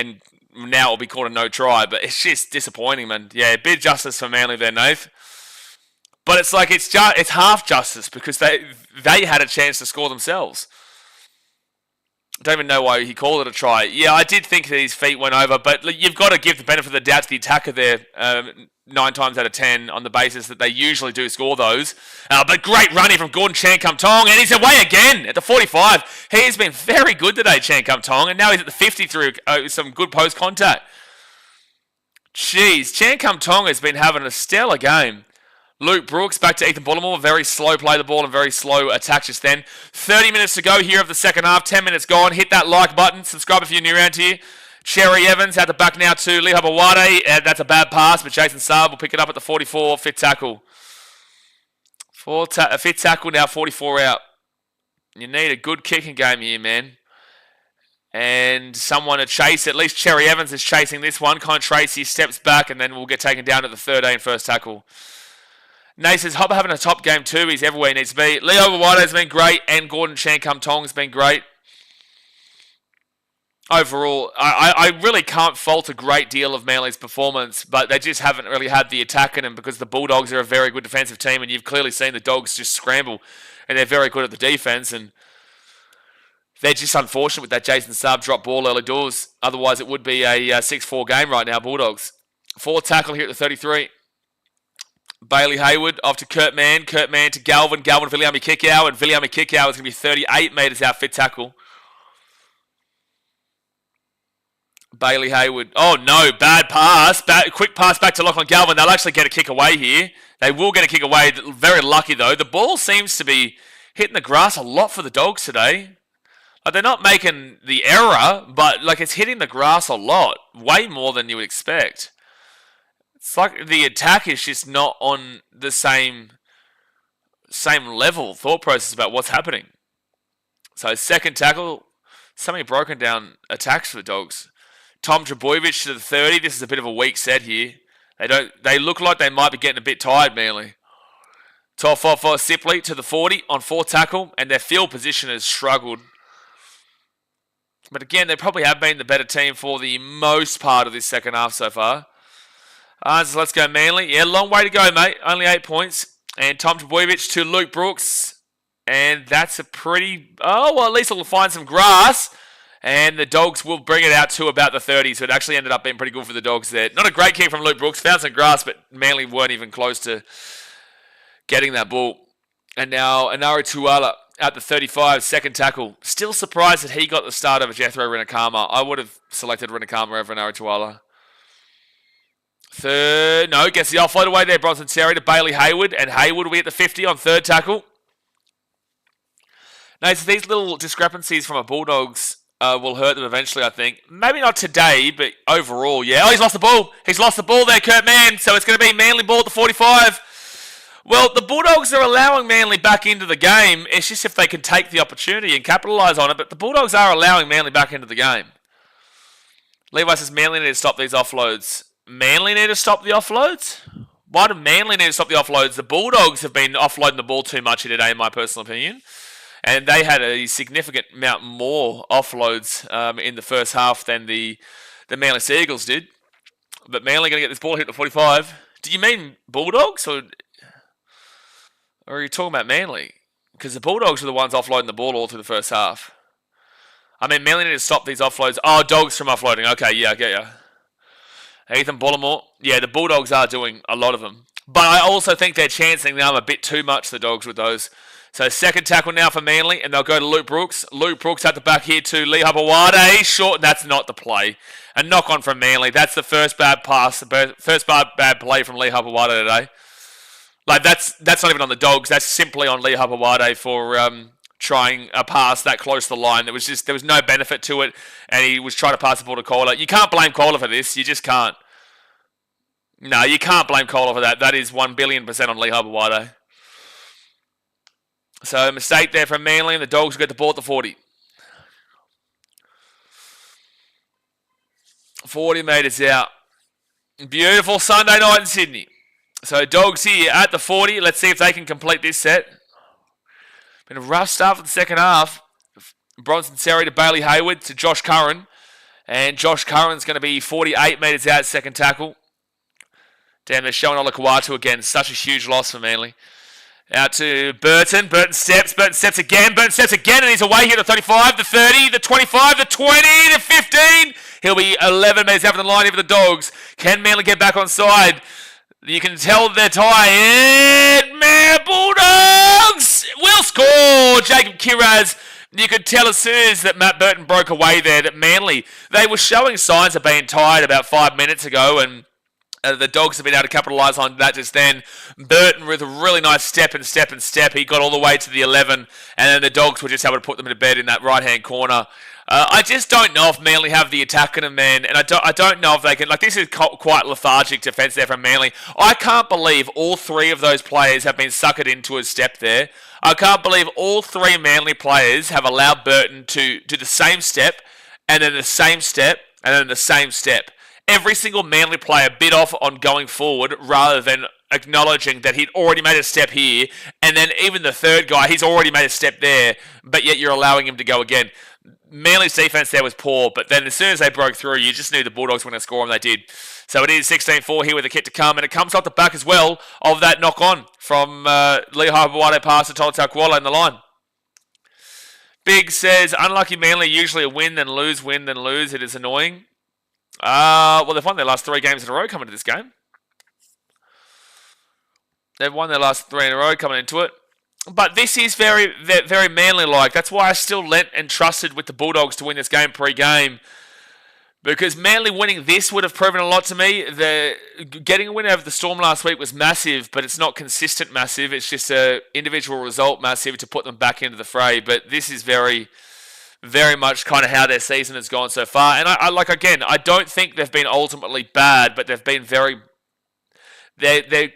now it'll be called a no try, but it's just disappointing, man. Yeah, a bit of justice for Manly there, Nath. But it's like it's half justice because they had a chance to score themselves. I don't even know why he called it a try. Yeah, I did think that his feet went over, but you've got to give the benefit of the doubt to the attacker there 9 times out of 10 on the basis that they usually do score those. But great running from Gordon Chan-Kum-Tong, and he's away again at the 45. He has been very good today, Chan-Kum-Tong, and now he's at the 50 through some good post contact. Jeez, Chan-Kum-Tong has been having a stellar game. Luke Brooks back to Ethan Bullimore. Very slow play the ball and very slow attack just then. 30 minutes to go here of the second half. 10 minutes gone. Hit that like button. Subscribe if you're new around here. Cherry Evans out the back now to Lee Habawade. That's a bad pass, but Jason Saab will pick it up at the 44. Fit tackle. Fit tackle now, 44 out. You need a good kicking game here, man. And someone to chase. At least Cherry Evans is chasing this one. Con Tracy steps back and then will get taken down at the 13 first tackle. Nate says, Hopper having a top game too. He's everywhere he needs to be. Leo Habawade has been great, and Gordon Chan-Kum-Tong has been great. Overall, I really can't fault a great deal of Manly's performance, but they just haven't really had the attack in them because the Bulldogs are a very good defensive team, and you've clearly seen the Dogs just scramble, and they're very good at the defense, and they're just unfortunate with that Jason Saab drop ball early doors. Otherwise, it would be a 6-4 game right now, Bulldogs. 4 tackle here at the 33. Bailey Hayward off to Kurt Mann. Kurt Mann to Galvin. Galvin to Viliami Kikau. And Viliami Kikau is going to be 38 metres out fit tackle. Bailey Hayward. Oh no, bad pass. Quick pass back to Lachlan Galvin. They'll actually get a kick away here. They will get a kick away. Very lucky though. The ball seems to be hitting the grass a lot for the Dogs today. Like, they're not making the error, but like it's hitting the grass a lot. Way more than you would expect. It's like the attack is just not on the same level thought process about what's happening. So second tackle, so many broken down attacks for the Dogs. Tom Trebojevic to the 30. This is a bit of a weak set here. They look like they might be getting a bit tired, Manly. Tofofa Sipley to the 40 on 4 tackle, and their field position has struggled. But again, they probably have been the better team for the most part of this second half so far. So let's go Manly. Yeah, long way to go, mate. Only 8 points. And Tom Trebojevic to Luke Brooks. And that's a pretty... Oh, well, at least we'll find some grass. And the Dogs will bring it out to about the 30. So it actually ended up being pretty good for the Dogs there. Not a great kick from Luke Brooks. Found some grass, but Manly weren't even close to getting that ball. And now Anaro Tuala at the 35, second tackle. Still surprised that he got the start over Jethro Renakama. I would have selected Renakama over Anaro Tuala. Third, no, gets the offload away there. Bronson Terry to Bailey Hayward, and Hayward will be at the 50 on third tackle. Now, so these little discrepancies from a Bulldogs will hurt them eventually, I think. Maybe not today, but overall, yeah. Oh, he's lost the ball. He's lost the ball there, Kurt Mann. So it's going to be Manly ball at the 45. Well, the Bulldogs are allowing Manly back into the game. It's just if they can take the opportunity and capitalise on it. But the Bulldogs are allowing Manly back into the game. Levi says Manly need to stop these offloads. Manly need to stop the offloads? Why do Manly need to stop the offloads? The Bulldogs have been offloading the ball too much here today, in my personal opinion. And they had a significant amount more offloads in the first half than the Manly Seagulls did. But Manly going to get this ball hit at 45. Do you mean Bulldogs? Or are you talking about Manly? Because the Bulldogs were the ones offloading the ball all through the first half. I mean, Manly need to stop these offloads. Oh, Dogs from offloading. Okay, yeah, I get ya. Ethan Bullimore. Yeah, the Bulldogs are doing a lot of them. But I also think they're chancing the arm a bit too much, the Dogs, with those. So second tackle now for Manly, and they'll go to Luke Brooks. Luke Brooks at the back here to Lee Hapawade. Short, that's not the play. A knock-on from Manly. That's the first bad pass, first bad play from Lee Hapawade today. Like, that's not even on the Dogs. That's simply on Lee Hapawade for trying a pass that close to the line. There was no benefit to it, and he was trying to pass the ball to Kohler. You can't blame Kohler for this. You just can't. No, you can't blame Kohler for that. That is 1,000,000,000% on Lee Hapawade. So, a mistake there from Manly, and the Dogs will get the ball at the 40. 40 metres out. Beautiful Sunday night in Sydney. So, Dogs here at the 40. Let's see if they can complete this set. Been a rough start for the second half. Bronson Serry to Bailey Hayward to Josh Curran. And Josh Curran's going to be 48 metres out second tackle. Damn, they're showing Olakawatu again. Such a huge loss for Manly. Out to Burton. Burton steps again, and he's away here to 35, the 30, the 25, the 20, the 15. He'll be 11 metres out from the line here for the Dogs. Can Manly get back on side? You can tell they're tired. Man, Bulldogs will score. Jacob Kiraz. You could tell as soon as that Matt Burton broke away there that Manly, they were showing signs of being tired about 5 minutes ago, and the Dogs have been able to capitalise on that just then. Burton with a really nice step. He got all the way to the 11, and then the Dogs were just able to put them to bed in that right-hand corner. I just don't know if Manly have the attack in them, man, and I don't know if they can. Like, this is quite lethargic defence there from Manly. I can't believe all three of those players have been suckered into a step there. I can't believe all three Manly players have allowed Burton to do the same step, and then the same step, and then the same step. Every single Manly player bit off on going forward rather than acknowledging that he'd already made a step here, and then even the third guy, he's already made a step there, but yet you're allowing him to go again. Manly's defense there was poor, but then as soon as they broke through, you just knew the Bulldogs were going to score, and they did. So it is 16-4 here with the kick to come, and it comes off the back as well of that knock-on from Lee Hapawade pass to Tolutau Kuala in the line. Big says, unlucky Manly, usually a win, then lose, win, then lose. It is annoying. Well, they've won their last 3 games in a row coming to this game. They've won their last 3 in a row coming into it. But this is very, very Manly-like. That's why I still lent and trusted with the Bulldogs to win this game pre-game. Because Manly winning this would have proven a lot to me. Getting a win over the Storm last week was massive, but it's not consistent massive. It's just an individual result massive to put them back into the fray. But this is very, very much kind of how their season has gone so far. And I don't think they've been ultimately bad, but they've been they're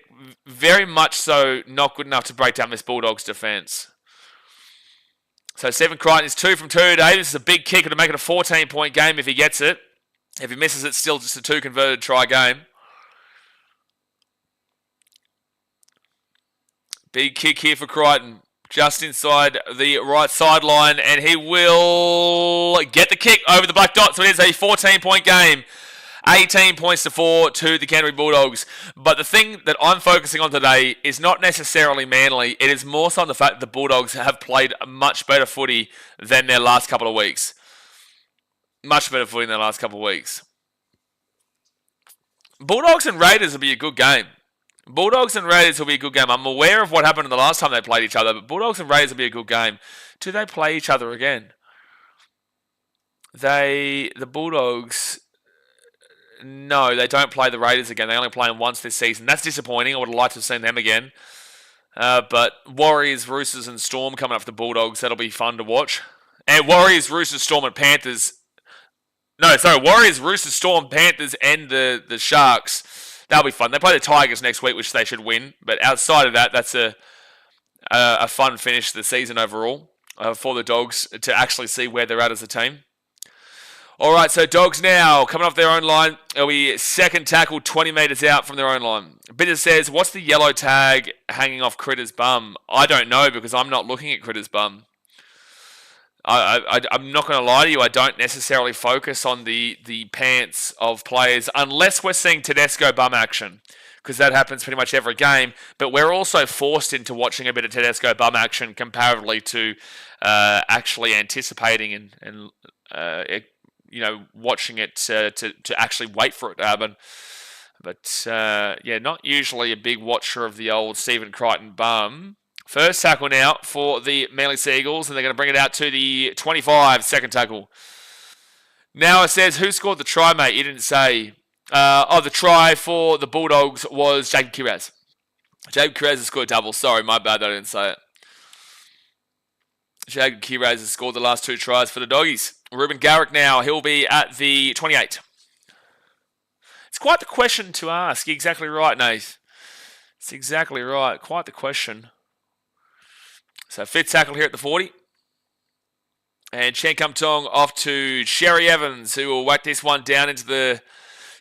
very much so not good enough to break down this Bulldogs defence. So Stephen Crichton is 2 from 2 today. This is a big kicker to make it a 14-point game if he gets it. If he misses it, still just a 2 converted try game. Big kick here for Crichton. Just inside the right sideline, and he will get the kick over the black dot. So it is a 14-point game. 18 points to 4 to the Canterbury Bulldogs. But the thing that I'm focusing on today is not necessarily Manly. It is more so on the fact that the Bulldogs have played a much better footy than their last couple of weeks. Much better footy than their last couple of weeks. Bulldogs and Raiders will be a good game. Bulldogs and Raiders will be a good game. I'm aware of what happened the last time they played each other, but Bulldogs and Raiders will be a good game. Do they play each other again? The Bulldogs... No, they don't play the Raiders again. They only play them once this season. That's disappointing. I would have liked to have seen them again. But Warriors, Roosters and Storm coming up for the Bulldogs. That'll be fun to watch. And Warriors, Roosters, Storm, and Panthers. No, sorry, Warriors, Roosters, Storm, Panthers, and the Sharks. That'll be fun. They play the Tigers next week, which they should win. But outside of that, that's a fun finish to the season overall for the Dogs to actually see where they're at as a team. All right, so Dogs now coming off their own line. It'll be second tackle 20 metres out from their own line. Bitter says, what's the yellow tag hanging off Critter's bum? I don't know because I'm not looking at Critter's bum. I'm not going to lie to you. I don't necessarily focus on the pants of players unless we're seeing Tedesco bum action, because that happens pretty much every game. But we're also forced into watching a bit of Tedesco bum action comparatively to actually anticipating and watching it to actually wait for it to happen. But not usually a big watcher of the old Stephen Crichton bum. First tackle now for the Manly Seagulls, and they're going to bring it out to the 25, second tackle. Now it says, who scored the try, mate? You didn't say. The try for the Bulldogs was Jacob Kiraz. Jacob Kiraz has scored double. Sorry, my bad, I didn't say it. Jacob Kiraz has scored the last 2 tries for the Doggies. Ruben Garrick now, he'll be at the 28. It's quite the question to ask. You're exactly right, Nate. It's exactly right. Quite the question. So fifth tackle here at the 40. And Chen Kum Tong off to Sherry Evans, who will whack this one down into the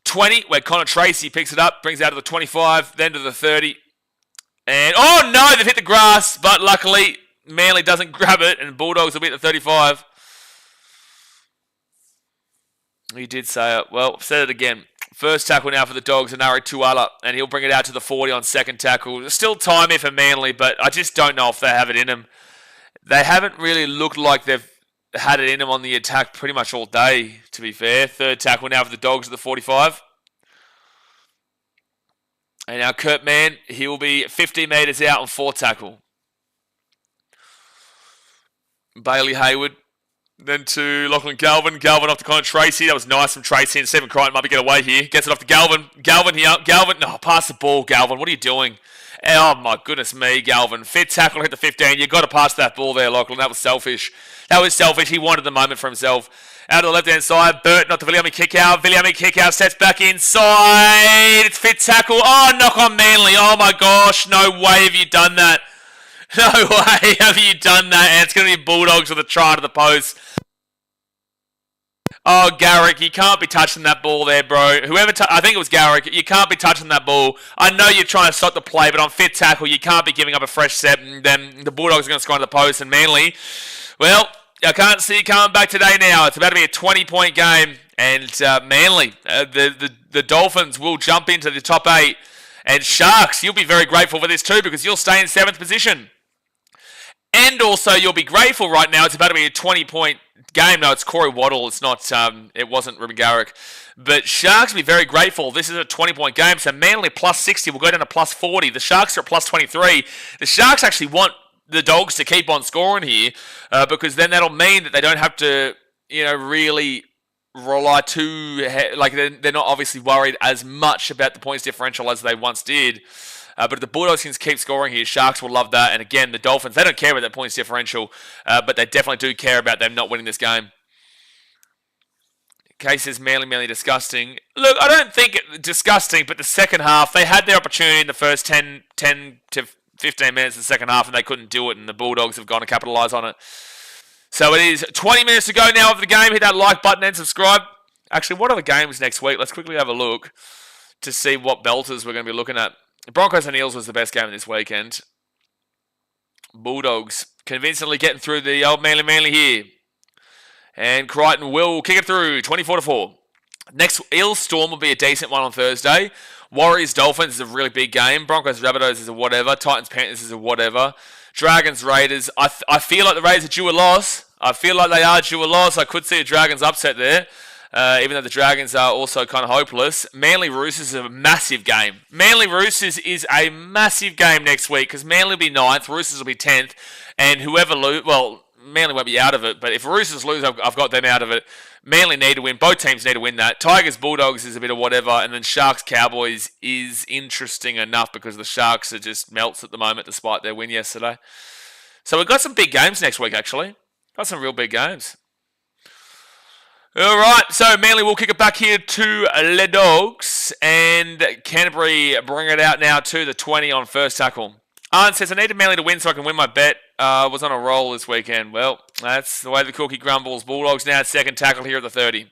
20, where Connor Tracy picks it up, brings it out to the 25, then to the 30. And, oh no, they've hit the grass, but luckily Manly doesn't grab it, and Bulldogs will be at the 35. He did say it. Well, I've said it again. First tackle now for the Dogs, Anari Tuala, and he'll bring it out to the 40 on second tackle. There's still time here for Manly, but I just don't know if they have it in them. They haven't really looked like they've had it in them on the attack pretty much all day, to be fair. Third tackle now for the Dogs at the 45. And now Kurt Mann, he will be 50 metres out on fourth tackle. Bailey Hayward. Then to Lachlan Galvin. Galvin off to Connor Tracy. That was nice from Tracy. And Stephen Crichton might be getting away here. Gets it off to Galvin. Galvin here. Galvin. No, pass the ball, Galvin. What are you doing? Oh, my goodness me, Galvin. Fifth tackle hit the 15. You've got to pass that ball there, Lachlan. That was selfish. That was selfish. He wanted the moment for himself. Out to the left-hand side. Burt, not to Viliami kick out. Viliami kick out. Steps back inside. It's fifth tackle. Oh, knock on Manly. Oh, my gosh. No way have you done that. No way have you done that. And it's going to be Bulldogs with a try to the post. Oh, Garrick, you can't be touching that ball there, bro. I think it was Garrick. You can't be touching that ball. I know you're trying to stop the play, but on fifth tackle, you can't be giving up a fresh set. And then the Bulldogs are going to score on the post. And Manly, well, I can't see it coming back today now. It's about to be a 20-point game. And Manly, the Dolphins will jump into the top 8. And Sharks, you'll be very grateful for this too, because you'll stay in 7th position. And also, you'll be grateful right now. It's about to be a 20-point game. No, it's Corey Waddle. It's not. It wasn't Ruben Garrick. But Sharks will be very grateful. This is a 20-point game. So Manly plus 60 will go down to plus 40. The Sharks are at plus 23. The Sharks actually want the Dogs to keep on scoring here because then that'll mean that they don't have to, really rely too. They're not obviously worried as much about the points differential as they once did. But if the Bulldogs can keep scoring here, Sharks will love that. And again, the Dolphins, they don't care about that points differential, but they definitely do care about them not winning this game. Kay says Manly disgusting. Look, I don't think it's disgusting, but the second half, they had their opportunity in the first 10 to 15 minutes of the second half, and they couldn't do it, and the Bulldogs have gone to capitalise on it. So it is 20 minutes to go now of the game. Hit that like button and subscribe. Actually, what are the games next week? Let's quickly have a look to see what belters we're going to be looking at. Broncos and Eels was the best game this weekend. Bulldogs convincingly getting through the old Manly here. And Crichton will kick it through, 24-4. Next, Eels Storm will be a decent one on Thursday. Warriors Dolphins is a really big game. Broncos Rabbitohs is a whatever. Titans Panthers is a whatever. Dragons Raiders. I feel like the Raiders are due a loss. I could see a Dragons upset there. Even though the Dragons are also kind of hopeless. Manly Roosters is a massive game. Manly Roosters is a massive game next week because Manly will be 9th, Roosters will be 10th, and whoever lose, well, Manly won't be out of it, but if Roosters lose, I've got them out of it. Manly need to win. Both teams need to win that. Tigers Bulldogs is a bit of whatever, and then Sharks Cowboys is interesting enough because the Sharks are just melts at the moment despite their win yesterday. So we've got some big games next week, actually. Got some real big games. All right, so Manly will kick it back here to the Dogs, and Canterbury bring it out now to the 20 on first tackle. Arn says, I needed Manly to win so I can win my bet. Was on a roll this weekend. Well, that's the way the cookie grumbles. Bulldogs now second tackle here at the 30.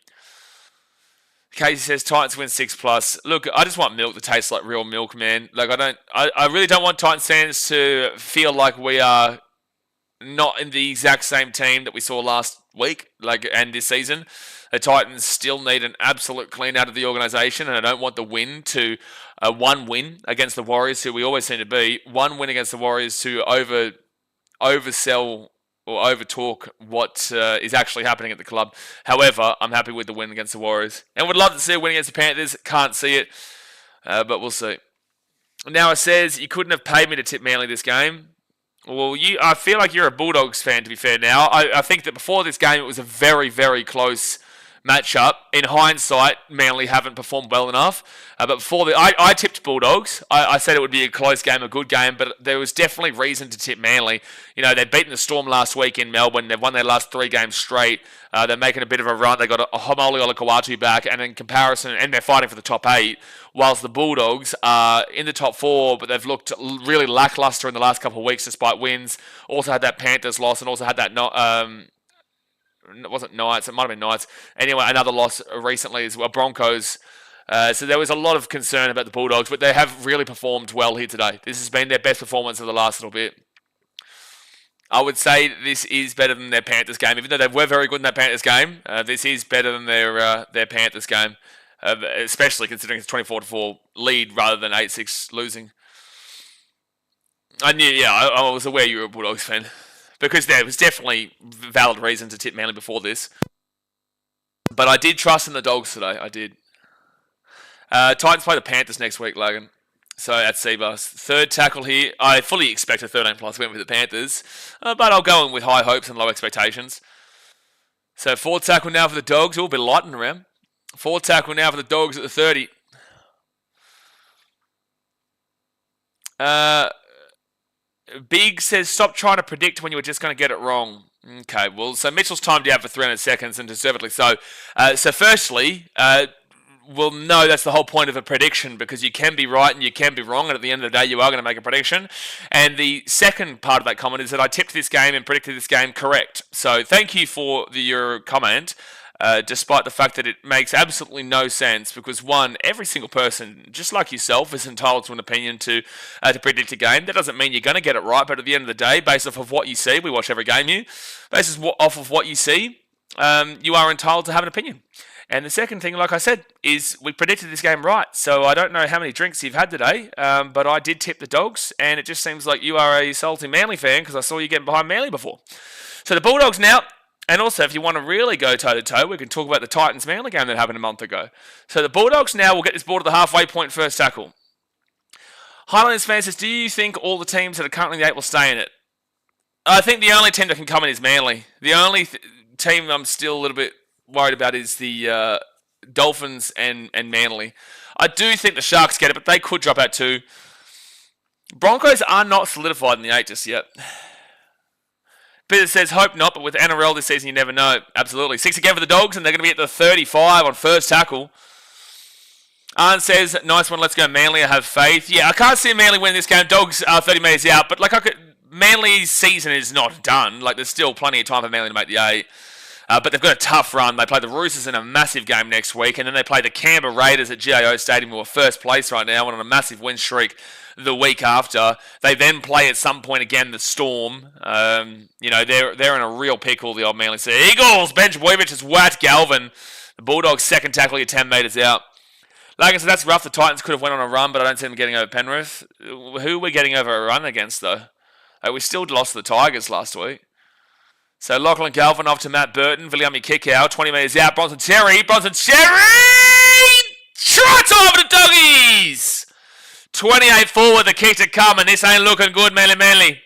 Casey says Titans win 6+. Look, I just want milk that tastes like real milk, man. Like I really don't want Titans fans to feel like we are not in the exact same team that we saw last week, and this season. The Titans still need an absolute clean out of the organisation, and I don't want the win to one win against the Warriors, who we always seem to be. One win against the Warriors to oversell or overtalk what is actually happening at the club. However, I'm happy with the win against the Warriors. And would love to see a win against the Panthers. Can't see it, but we'll see. Now it says, you couldn't have paid me to tip Manly this game. Well, I feel like you're a Bulldogs fan, to be fair now. I think that before this game, it was a very, very close matchup. In hindsight, Manly haven't performed well enough. But before I tipped Bulldogs. I said it would be a close game, a good game, but there was definitely reason to tip Manly. You know, they'd beaten the Storm last week in Melbourne. They've won their last 3 games straight. They're making a bit of a run. They got a Homoli Olakau'atu back, and in comparison, and they're fighting for the top 8, whilst the Bulldogs are in the top 4, but they've looked really lackluster in the last couple of weeks despite wins. Also had that Panthers loss, and also had that it wasn't Knights, it might have been Knights. Anyway, another loss recently as well, Broncos. So there was a lot of concern about the Bulldogs, but they have really performed well here today. This has been their best performance of the last little bit. I would say this is better than their Panthers game. Even though they were very good in that Panthers game, this is better than their Panthers game, especially considering it's 24-4 lead rather than 8-6 losing. I was aware you were a Bulldogs fan. Because there was definitely valid reason to tip Manly before this. But I did trust in the Dogs today. I did. Titans play the Panthers next week, Logan. So at Seabus. Third tackle here. I fully expect a 13+ win with the Panthers. But I'll go in with high hopes and low expectations. So fourth tackle now for the Dogs. We'll be lighting around. Fourth tackle now for the Dogs at the 30. Big says, stop trying to predict when you were just going to get it wrong. Okay, well, so Mitchell's timed out for 300 seconds, and deservedly so. So firstly, we'll know that's the whole point of a prediction, because you can be right and you can be wrong, and at the end of the day, you are going to make a prediction. And the second part of that comment is that I tipped this game and predicted this game correct. So thank you for your comment. Despite the fact that it makes absolutely no sense, because one, every single person, just like yourself, is entitled to an opinion to predict a game. That doesn't mean you're going to get it right, but at the end of the day, based off of what you see, we watch every game here, based off of what you see, you are entitled to have an opinion. And the second thing, like I said, is we predicted this game right. So I don't know how many drinks you've had today, but I did tip the Dogs, and it just seems like you are a salty Manly fan, because I saw you getting behind Manly before. So the Bulldogs now. And also, if you want to really go toe-to-toe, we can talk about the Titans-Manly game that happened a month ago. So the Bulldogs now will get this ball to the halfway point first tackle. Highlanders fan says, do you think all the teams that are currently in the 8 will stay in it? I think the only team that can come in is Manly. The only team I'm still a little bit worried about is the Dolphins and Manly. I do think the Sharks get it, but they could drop out too. Broncos are not solidified in the 8 just yet. Peter says, hope not, but with NRL this season, you never know. Absolutely. 6 again for the Dogs, and they're going to be at the 35 on first tackle. Arn says, nice one, let's go Manly, I have faith. Yeah, I can't see Manly win this game. Dogs are 30 metres out, but Manly's season is not done. There's still plenty of time for Manly to make the 8. But they've got a tough run. They play the Roosters in a massive game next week, and then they play the Canberra Raiders at GIO Stadium, who are first place right now and on a massive win streak the week after. They then play at some point again the Storm. They're in a real pickle, the old Manly Sea Eagles. Benj Boyvich has whacked Galvin. The Bulldogs second tackle at 10 metres out. Like I said, that's rough. The Titans could have went on a run, but I don't see them getting over Penrith. Who are we getting over a run against, though? We still lost to the Tigers last week. So Lachlan Galvin off to Matt Burton. Viliami Kikau, 20 metres out. Bronson Cherry! Try time for the Doggies! 28 forward, the kick to come, and this ain't looking good, Manly.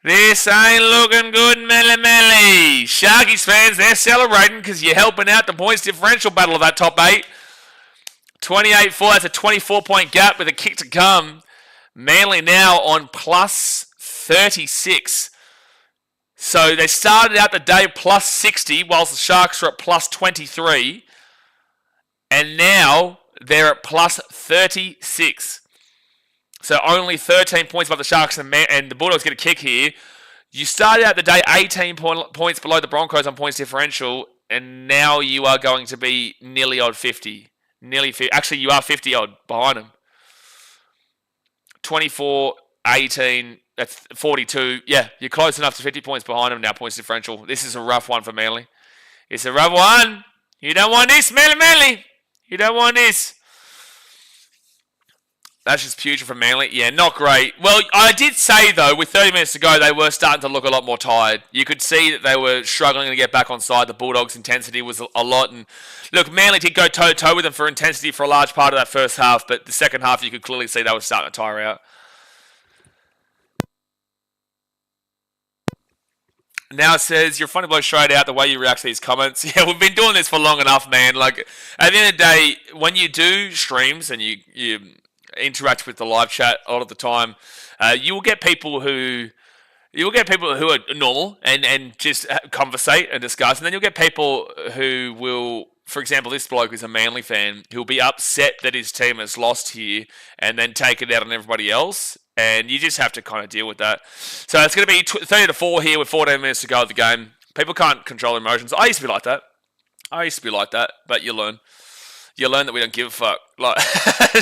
This ain't looking good, Manly. Sharkies fans, they're celebrating because you're helping out the points differential battle of that top 8. 28 forward, that's a 24-point gap with a kick to come. Manly now on plus 36. So they started out the day plus 60, whilst the Sharks are at plus 23. And now they're at plus 36. So only 13 points above the Sharks, and the Bulldogs get a kick here. You started out the day 18 points below the Broncos on points differential, and now you are going to be nearly odd 50. Nearly 50. Actually, you are 50 odd behind them. 24, 18, that's 42. Yeah, you're close enough to 50 points behind them now, points differential. This is a rough one for Manly. It's a rough one. You don't want this, Manly. You don't want this. That's just putrid from Manly. Yeah, not great. Well, I did say, though, with 30 minutes to go, they were starting to look a lot more tired. You could see that they were struggling to get back on side. The Bulldogs' intensity was a lot. And look, Manly did go toe-to-toe with them for intensity for a large part of that first half, but the second half, you could clearly see they were starting to tire out. Now it says, you're a funny bloke straight out the way you react to these comments. Yeah, we've been doing this for long enough, man. Like, at the end of the day, when you do streams and you interact with the live chat a lot of the time, you will get people who are normal and just conversate and discuss, and then you'll get people who will, for example, this bloke is a Manly fan, who'll be upset that his team has lost here and then take it out on everybody else, and you just have to kind of deal with that. So it's going to be 30-4 here with 14 minutes to go of the game. People can't control their emotions. I used to be like that, but you learn. You learn that we don't give a fuck. Like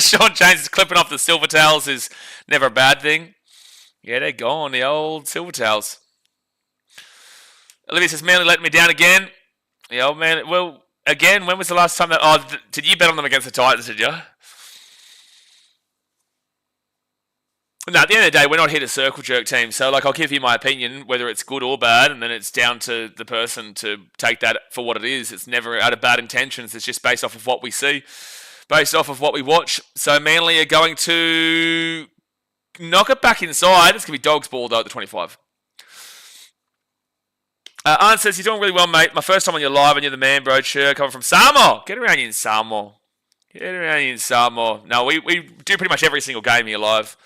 Sean James is clipping off the silver towels is never a bad thing. Yeah, they're gone, the old silver towels. Olivia says, Manly let me down again. The old man, well, again, when was the last time that... Oh, did you bet on them against the Titans, did you? No, at the end of the day, we're not here to circle jerk team. So, like, I'll give you my opinion, whether it's good or bad, and then it's down to the person to take that for what it is. It's never out of bad intentions. It's just based off of what we see, based off of what we watch. So, Manly are going to knock it back inside. It's going to be Dogs ball, though, at the 25. Arn says, you're doing really well, mate. My first time on your live, and you're the man, bro. Sure, coming from Samoa. Get around here in Samoa. No, we do pretty much every single game here live.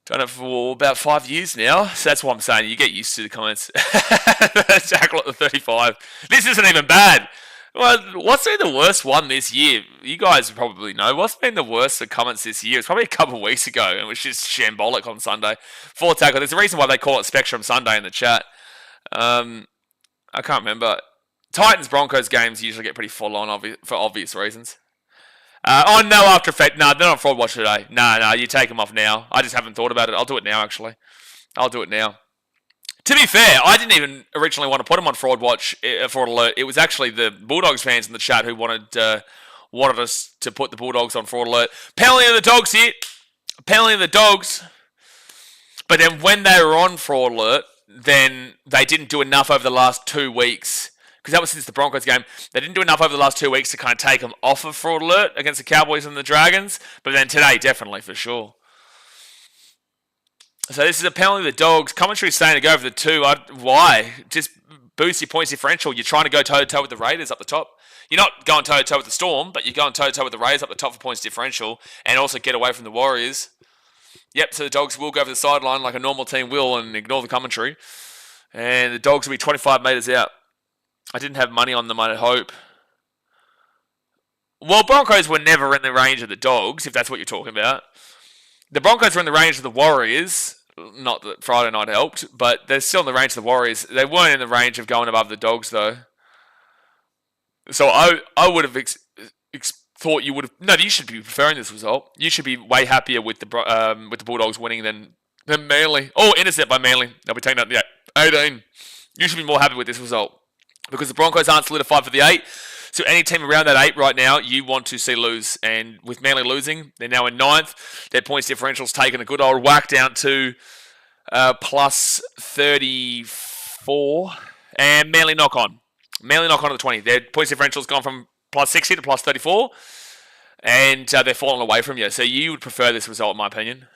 Done it for about 5 years now. So that's what I'm saying. You get used to the comments. Tackle at the 35. This isn't even bad. Well, what's been the worst one this year? You guys probably know. What's been the worst of comments this year? It's probably a couple of weeks ago, and it was just shambolic on Sunday. 4 tackle. There's a reason why they call it Spectrum Sunday in the chat. I can't remember. Titans-Broncos games usually get pretty full on for obvious reasons. No after effect. No, they're not fraud watch today. No, you take them off now. I just haven't thought about it. I'll do it now, actually. I'll do it now. To be fair, I didn't even originally want to put them on fraud watch, fraud alert. It was actually the Bulldogs fans in the chat who wanted us to put the Bulldogs on fraud alert. Penalty of the Dogs here. Penalty of the Dogs. But then when they were on fraud alert, then they didn't do enough over the last 2 weeks. Because that was since the Broncos game. They didn't do enough over the last 2 weeks to kind of take them off of fraud alert against the Cowboys and the Dragons. But then today, definitely, for sure. So this is a penalty of the Dogs. Commentary is saying to go for the 2. Why? Just boost your points differential. You're trying to go toe-to-toe with the Raiders up the top. You're not going toe-to-toe with the Storm, but you're going toe-to-toe with the Raiders up the top for points differential. And also get away from the Warriors. Yep, so the Dogs will go over the sideline like a normal team will and ignore the commentary. And the Dogs will be 25 metres out. I didn't have money on them, I hope. Well, Broncos were never in the range of the Dogs, if that's what you're talking about. The Broncos were in the range of the Warriors. Not that Friday night helped, but they're still in the range of the Warriors. They weren't in the range of going above the Dogs, though. So I would have thought you would have... No, you should be preferring this result. You should be way happier with the Bulldogs winning than Manly. Oh, intercept by Manly. They'll be taking out the 18. You should be more happy with this result. Because the Broncos aren't solidified for the 8. So any team around that 8 right now, you want to see lose. And with Manly losing, they're now in 9th. Their points differential's taken a good old whack down to plus 34. And Manly knock on. Manly knock on to the 20. Their points differential's gone from plus 60 to plus 34. And they're falling away from you. So you would prefer this result, in my opinion.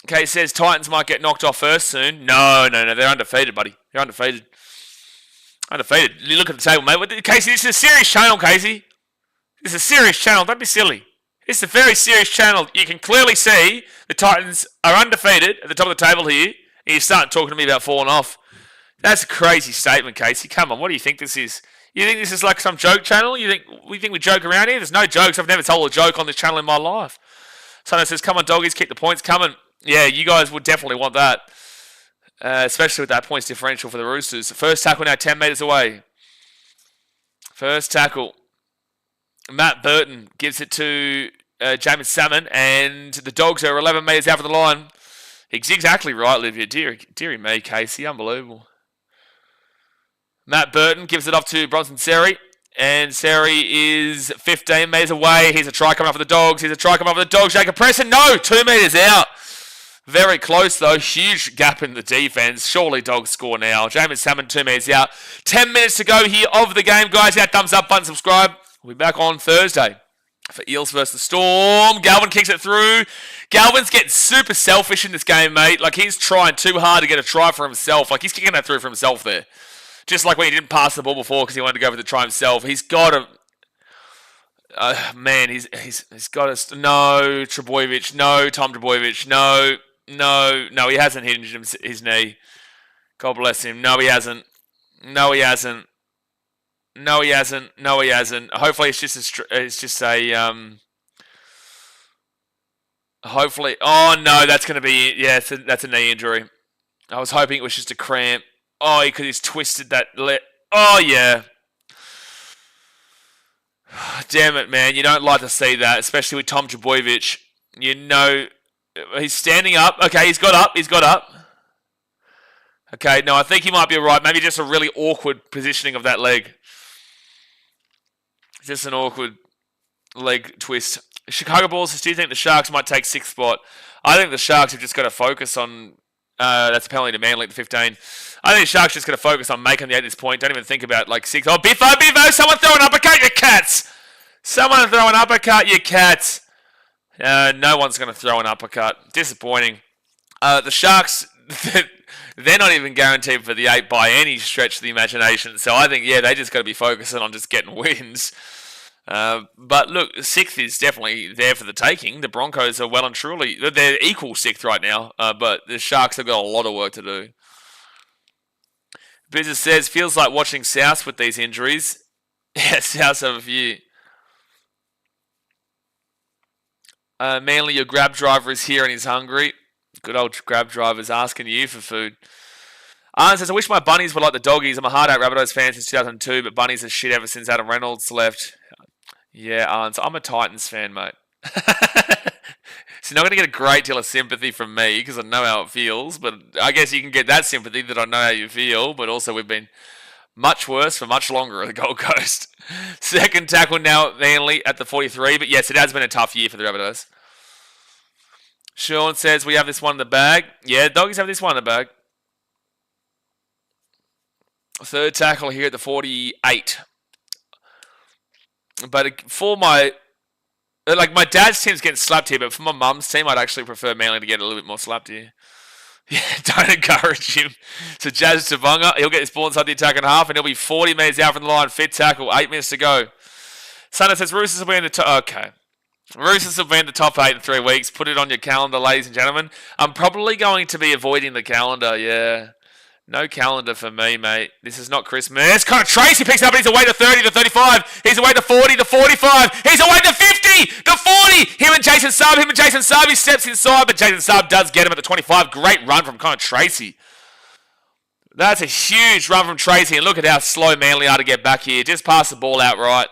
Okay, it says Titans might get knocked off first soon. No, they're undefeated, buddy. They're undefeated. You look at the table, mate. Casey, this is a serious channel, Casey. This is a serious channel. Don't be silly. This is a very serious channel. You can clearly see the Titans are undefeated at the top of the table here, And you start talking to me about falling off. That's a crazy statement, Casey. Come on, what do you think this is? You think this is like some joke channel? You think we joke around here? There's no jokes. I've never told a joke on this channel in my life. Someone says, come on, doggies, keep the points coming. Yeah, you guys would definitely want that. Especially with that points differential for the Roosters. First tackle now 10 metres away. First tackle. Matt Burton gives it to James Salmon, and the Dogs are 11 metres out from the line. Exactly right, Livia. Deary me, Casey. Unbelievable. Matt Burton gives it off to Bronson Seri, and Seri is 15 metres away. Here's a try coming up for the Dogs. Jacob Preston, no! 2 metres out. Very close, though. Huge gap in the defence. Surely Dogs score now. James Salmon, 2 metres out. 10 minutes to go here of the game, guys. That thumbs up button, subscribe. We'll be back on Thursday for Eels versus the Storm. Galvin kicks it through. Galvin's getting super selfish in this game, mate. Like, he's trying too hard to get a try for himself. Like, he's kicking that through for himself there. Just like when he didn't pass the ball before because he wanted to go for the try himself. He's got to... man, he's got to... No, Trebojevic. No, Tom Trebojevic. No, he hasn't hinged his knee. God bless him. No, he hasn't. Hopefully it's just a hopefully. Oh no, that's going to be that's a knee injury. I was hoping it was just a cramp. Oh, because he's twisted that Oh yeah. Damn it, man! You don't like to see that, especially with Tom Trebojevic. You know, he's standing up. Okay, he's got up. Okay, no, I think he might be alright. Maybe just a really awkward positioning of that leg. Just an awkward leg twist. Chicago Bulls, do you think the Sharks might take 6th spot? I think the Sharks have just got to focus on... that's a penalty to Manly at the 15. I think the Sharks just got to focus on making the 8 at this point. Don't even think about, 6. Oh, Biffo! Someone throw an uppercut, you cats! No one's going to throw an uppercut. Disappointing. The Sharks... They're not even guaranteed for the 8 by any stretch of the imagination. So I think, they just got to be focusing on just getting wins. But look, 6th is definitely there for the taking. The Broncos are well and truly... They're equal 6th right now. But the Sharks have got a lot of work to do. Business says, feels like watching South with these injuries. Yeah, South have a few. Manly, your grab driver is here and he's hungry. Good old grab driver's asking you for food. Arn says, I wish my bunnies were like the doggies. I'm a hard-out Rabbitohs fan since 2002, but bunnies are shit ever since Adam Reynolds left. Yeah, Arn, so I'm a Titans fan, mate. So you're not going to get a great deal of sympathy from me because I know how it feels, but I guess you can get that sympathy that I know how you feel, but also we've been much worse for much longer at the Gold Coast. Second tackle now at Manly at the 43, but yes, it has been a tough year for the Rabbitohs. Sean says, we have this one in the bag. Yeah, doggies have this one in the bag. Third tackle here at the 48. But for my dad's team's getting slapped here, but for my mum's team, I'd actually prefer Manly to get a little bit more slapped here. Yeah, don't encourage him. So Jazz Tavunga, he'll get his ball inside the attacking half, and he'll be 40 metres out from the line. Fit tackle, 8 minutes to go. Sunday says, Roosters will be in the top... Okay. Roosters will be in the top 8 in 3 weeks. Put it on your calendar, ladies and gentlemen. I'm probably going to be avoiding the calendar, yeah. No calendar for me, mate. This is not Christmas. Connor Tracy picks up and he's away to 30, to 35. He's away to 40, to 45. He's away to 50, to 40. Him and Jason Saab. He steps inside, but Jason Saab does get him at the 25. Great run from Connor Tracy. That's a huge run from Tracy. And look at how slow Manly are to get back here. Just pass the ball outright.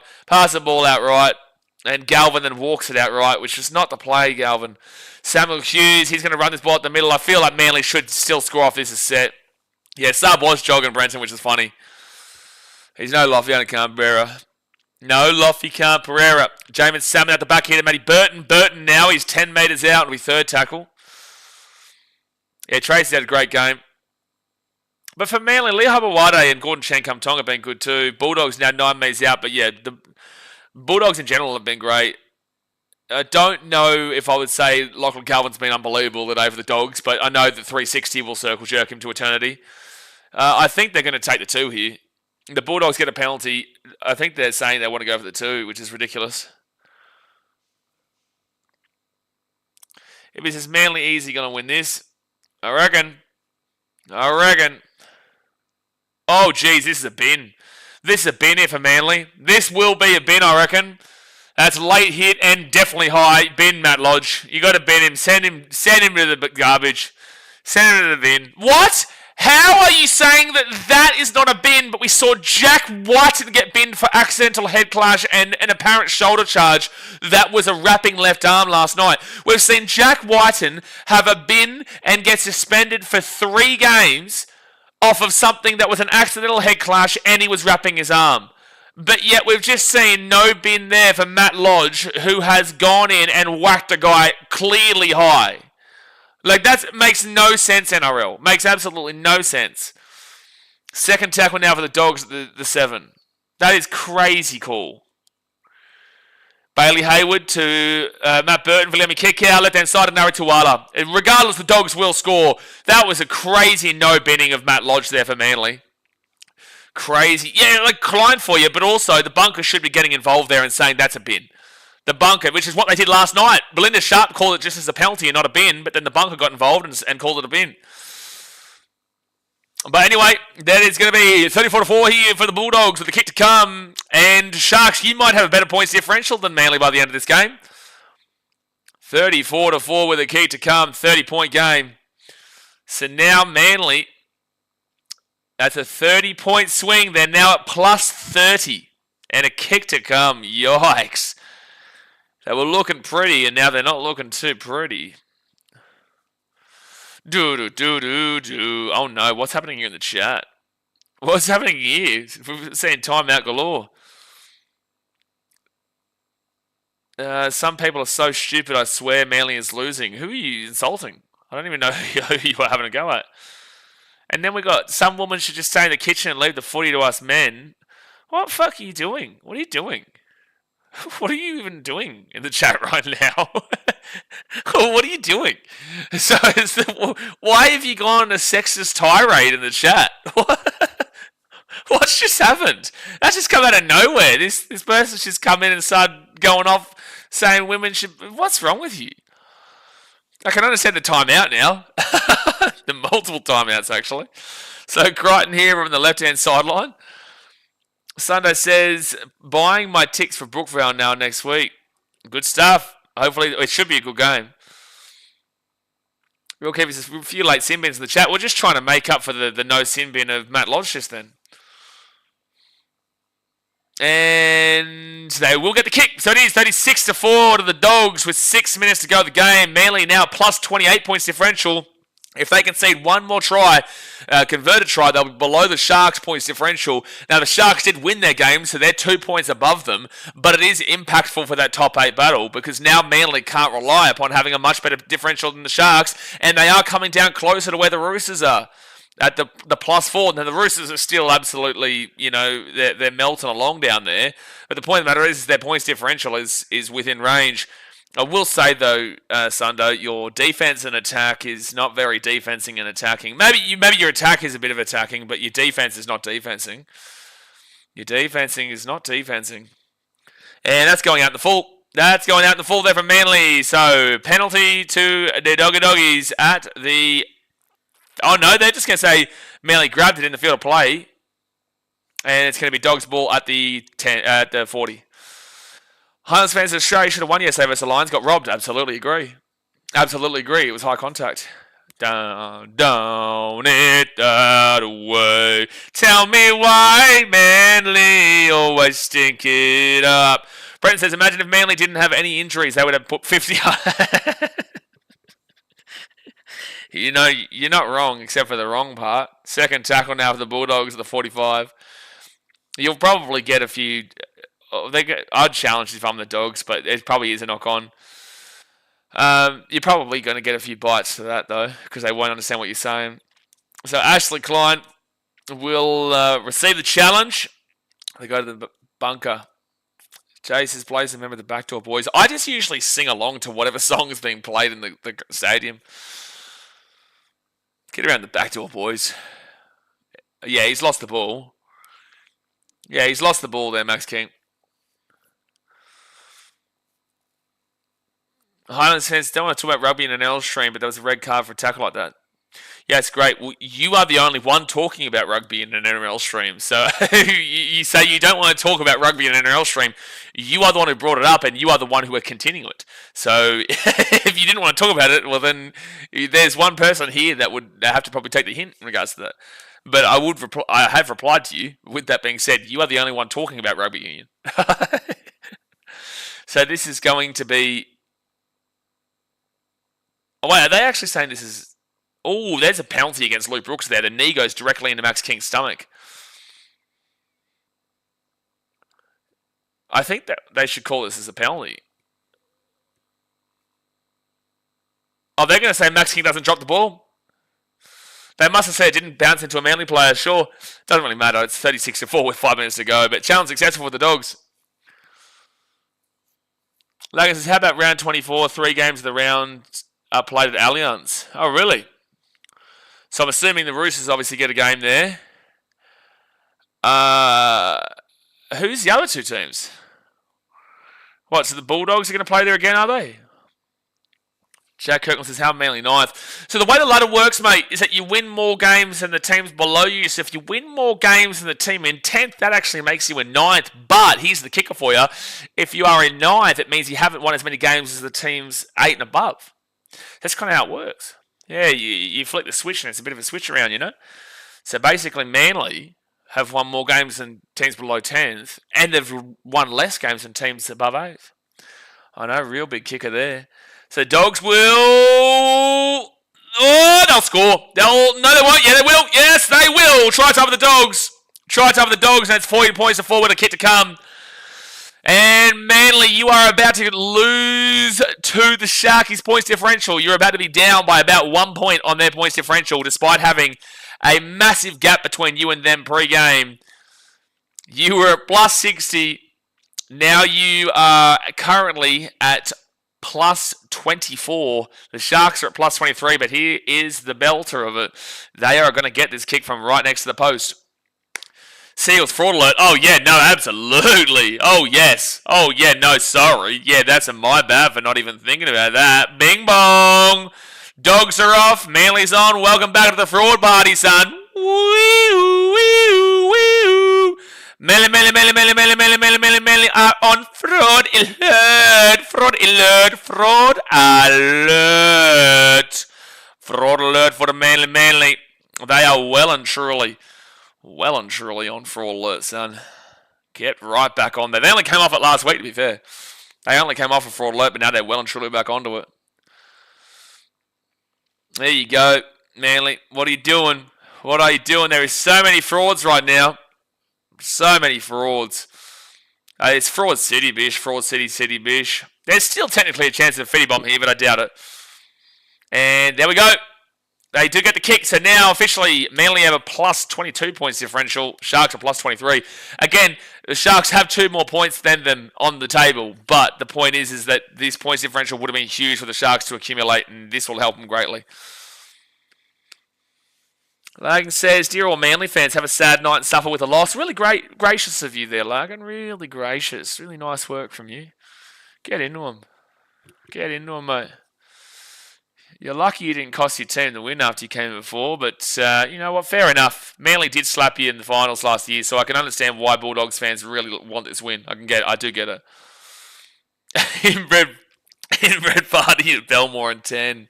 And Galvin then walks it outright, which is not the play, Galvin. Samuel Hughes, he's going to run this ball at the middle. I feel like Manly should still score off this as set. Yeah, Saab was jogging Brenton, which is funny. He's no Lofty Canberra. Jamin Salmon at the back here to Matty Burton. Burton now, he's 10 metres out. It'll be third tackle. Yeah, Tracy had a great game. But for Manly, Lee Habawade and Gordon Chan-Kum-Tong have been good too. Bulldogs now 9 metres out, but yeah, the Bulldogs in general have been great. I don't know if I would say Lachlan Calvin's been unbelievable today for the Dogs, but I know that 360 will circle jerk him to eternity. I think they're going to take the 2 here. The Bulldogs get a penalty. I think they're saying they want to go for the 2, which is ridiculous. If it says Manly easy going to win this, I reckon. I reckon. Oh, geez, this is a bin. This is a bin here for Manly. This will be a bin, I reckon. That's late hit and definitely high. Bin, Matt Lodge. You got to bin him. Send him to the garbage. Send him to the bin. What? How are you saying that is not a bin, but we saw Jack Whiten get binned for accidental head clash and an apparent shoulder charge that was a wrapping left arm last night? We've seen Jack Whiten have a bin and get suspended for 3 games off of something that was an accidental head clash and he was wrapping his arm. But yet we've just seen no bin there for Matt Lodge, who has gone in and whacked a guy clearly high. Like, that makes no sense, NRL. Makes absolutely no sense. Second tackle now for the Dogs at the 7. That is crazy cool. Bailey Hayward to Matt Burton for Lemmy kick out, left hand side of Nari Tuala. Regardless, the Dogs will score. That was a crazy no binning of Matt Lodge there for Manly. Crazy. Yeah, like Klein for you, but also the bunker should be getting involved there and saying that's a bin. The bunker, which is what they did last night. Belinda Sharp called it just as a penalty and not a bin, but then the bunker got involved and called it a bin. But anyway, that is going to be 34-4 here for the Bulldogs with the kick to come. And Sharks, you might have a better points differential than Manly by the end of this game. 34-4 with a kick to come, 30-point game. So now Manly, that's a 30-point swing. They're now at plus 30. And a kick to come. Yikes. They were looking pretty, and now they're not looking too pretty. Oh no, what's happening here in the chat? What's happening here? We're saying timeout galore. Some people are so stupid, I swear Manly is losing. Who are you insulting? I don't even know who you are having a go at. And then we got some woman should just stay in the kitchen and leave the footy to us men. What the fuck are you doing? What are you doing? What are you even doing in the chat right now? What are you doing? So, why have you gone on a sexist tirade in the chat? What's just happened? That's just come out of nowhere. This person's just come in and started going off saying women should... What's wrong with you? I can understand the timeout now. The multiple timeouts, actually. So, Crichton here on the left-hand sideline. Sunday says, buying my ticks for Brookvale now next week. Good stuff. Hopefully, it should be a good game. Real Kev says, a few late sin bins in the chat. We're just trying to make up for the no sin bin of Matt Lodge just then. And they will get the kick. So it is 36-4 to the Dogs with 6 minutes to go of the game. Manly now plus 28 points differential. If they concede one more try, converted try, they'll be below the Sharks' points differential. Now, the Sharks did win their game, so they're 2 points above them, but it is impactful for that top 8 battle because now Manly can't rely upon having a much better differential than the Sharks, and they are coming down closer to where the Roosters are at the plus 4. Now, the Roosters are still absolutely, they're melting along down there, but the point of the matter is their points differential is within range. I will say, though, Sundo, your defense and attack is not very defensing and attacking. Maybe your attack is a bit of attacking, but your defense is not defensing. Your defensing is not defensing. And that's going out in the full. That's going out in the full there from Manly. So, penalty to the Doggies at the... Oh, no, they're just going to say Manly grabbed it in the field of play. And it's going to be Dogs ball at the 40. Highlands fans of Australia should have won yesterday versus the Lions. Got robbed. Absolutely agree. Absolutely agree. It was high contact. Down it that way. Tell me why Manly always stink it up. Brenton says, imagine if Manly didn't have any injuries, they would have put 50 You're not wrong, except for the wrong part. Second tackle now for the Bulldogs at the 45. You'll probably get a few... I'd challenge if I'm the Dogs, but it probably is a knock-on. You're probably going to get a few bites for that, though, because they won't understand what you're saying. So Ashley Klein will receive the challenge. They go to the bunker. Jace is plays a member of the Backdoor Boys. I just usually sing along to whatever song is being played in the stadium. Get around the Backdoor Boys. Yeah, he's lost the ball. Yeah, he's lost the ball there, Max King. Highlands fans don't want to talk about rugby in an L stream, but there was a red card for a tackle like that. Yes, great. Well, you are the only one talking about rugby in an NRL stream. So you say you don't want to talk about rugby in an NRL stream. You are the one who brought it up, and you are the one who are continuing it. So if you didn't want to talk about it, well then there's one person here that would have to probably take the hint in regards to that. But I have replied to you. With that being said, you are the only one talking about rugby union. So this is going to be. Oh wait, are they actually saying this is? Oh, there's a penalty against Luke Brooks there. The knee goes directly into Max King's stomach. I think that they should call this as a penalty. Oh, they're going to say Max King doesn't drop the ball. They must have said it didn't bounce into a Manly player. Sure, doesn't really matter. It's 36-4 with 5 minutes to go. But challenge successful for the Dogs. Logan says, how about round 24? 3 games of the round are played at Allianz. Oh, really? So I'm assuming the Roosters obviously get a game there. Who's the other 2 teams? What, so the Bulldogs are going to play there again, are they? Jack Kirkland says, how Manly 9th? So the way the ladder works, mate, is that you win more games than the teams below you. So if you win more games than the team in 10th, that actually makes you in 9th. But here's the kicker for you. If you are in 9th, it means you haven't won as many games as the teams 8 and above. That's kind of how it works. Yeah, you flick the switch and it's a bit of a switch around, you know. So basically, Manly have won more games than teams below 10th, and they've won less games than teams above 8th. I know, real big kicker there. So Dogs will... Oh, they'll score. No, they won't. Yeah, they will. Yes, they will. Try time for the Dogs. Try time for the Dogs, and it's 40 points to 4 with a kick to come. And Manly, you are about to lose to the Sharkies' points differential. You're about to be down by about 1 point on their points differential, despite having a massive gap between you and them pre-game. You were at plus 60. Now you are currently at plus 24. The Sharks are at plus 23, but here is the belter of it. They are going to get this kick from right next to the post. Seals, fraud alert. Oh, yeah, no, absolutely. Oh, yes. Oh, yeah, no, sorry. Yeah, that's my bad for not even thinking about that. Bing bong. Dogs are off. Manly's on. Welcome back to the fraud party, son. Woo, woo, woo. Manly are on fraud alert. Fraud alert. Fraud alert. Fraud alert for the Manly. They are well and truly on fraud alert, son. Get right back on there. They only came off it last week, to be fair. They only came off a fraud alert, but now they're well and truly back onto it. There you go, Manly. What are you doing? What are you doing? There is so many frauds right now. So many frauds. It's Fraud City, bish. Fraud City, bish. There's still technically a chance of a Fetty Bomb here, but I doubt it. And there we go. They do get the kick, so now officially Manly have a plus 22 points differential. Sharks are plus 23. Again, the Sharks have 2 more points than them on the table, but the point is that this points differential would have been huge for the Sharks to accumulate, and this will help them greatly. Largan says, dear all Manly fans, have a sad night and suffer with a loss. Really gracious of you there, Largan. Really gracious. Really nice work from you. Get into them. Get into them, mate. You're lucky you didn't cost your team the win after you came before, but you know what? Fair enough. Manly did slap you in the finals last year, so I can understand why Bulldogs fans really want this win. I do get it. Inbred party at Belmore in 10.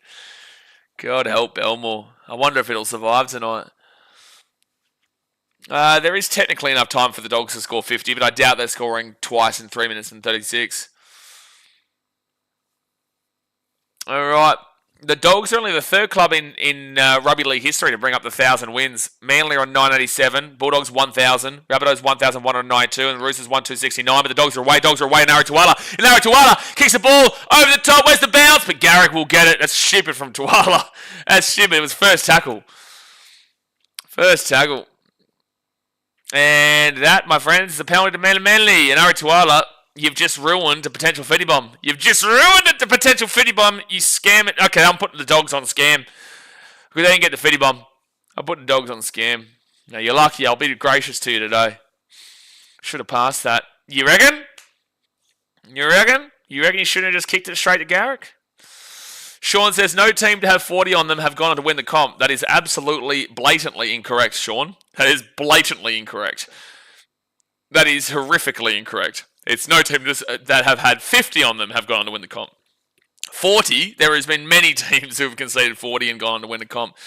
God help Belmore. I wonder if it'll survive tonight. There is technically enough time for the Dogs to score 50, but I doubt they're scoring twice in 3 minutes and 36. All right. The Dogs are only the 3rd club in rugby league history to bring up the 1,000 wins. Manly are on 987, Bulldogs 1,000, Rabbitohs 1,192, and the Roosters 1,269. But the Dogs are away. And Ari Tuala kicks the ball over the top. Where's the bounce? But Garrick will get it. That's stupid from Tuala. That's stupid. It was first tackle. And that, my friends, is a penalty to Manly. And Ari Tuala, you've just ruined a potential Fetty Bomb. You've just ruined it, the potential Fetty Bomb. You scam it. Okay, I'm putting the Dogs on scam. Because they didn't get the Fetty Bomb. I'm putting the Dogs on scam. Now, you're lucky. I'll be gracious to you today. Should have passed that. You reckon? You reckon you shouldn't have just kicked it straight to Garrick? Sean says, no team to have 40 on them have gone on to win the comp. That is absolutely, blatantly incorrect, Sean. That is blatantly incorrect. That is horrifically incorrect. It's no team that have had 50 on them have gone on to win the comp. 40, there has been many teams who have conceded 40 and gone on to win the comp.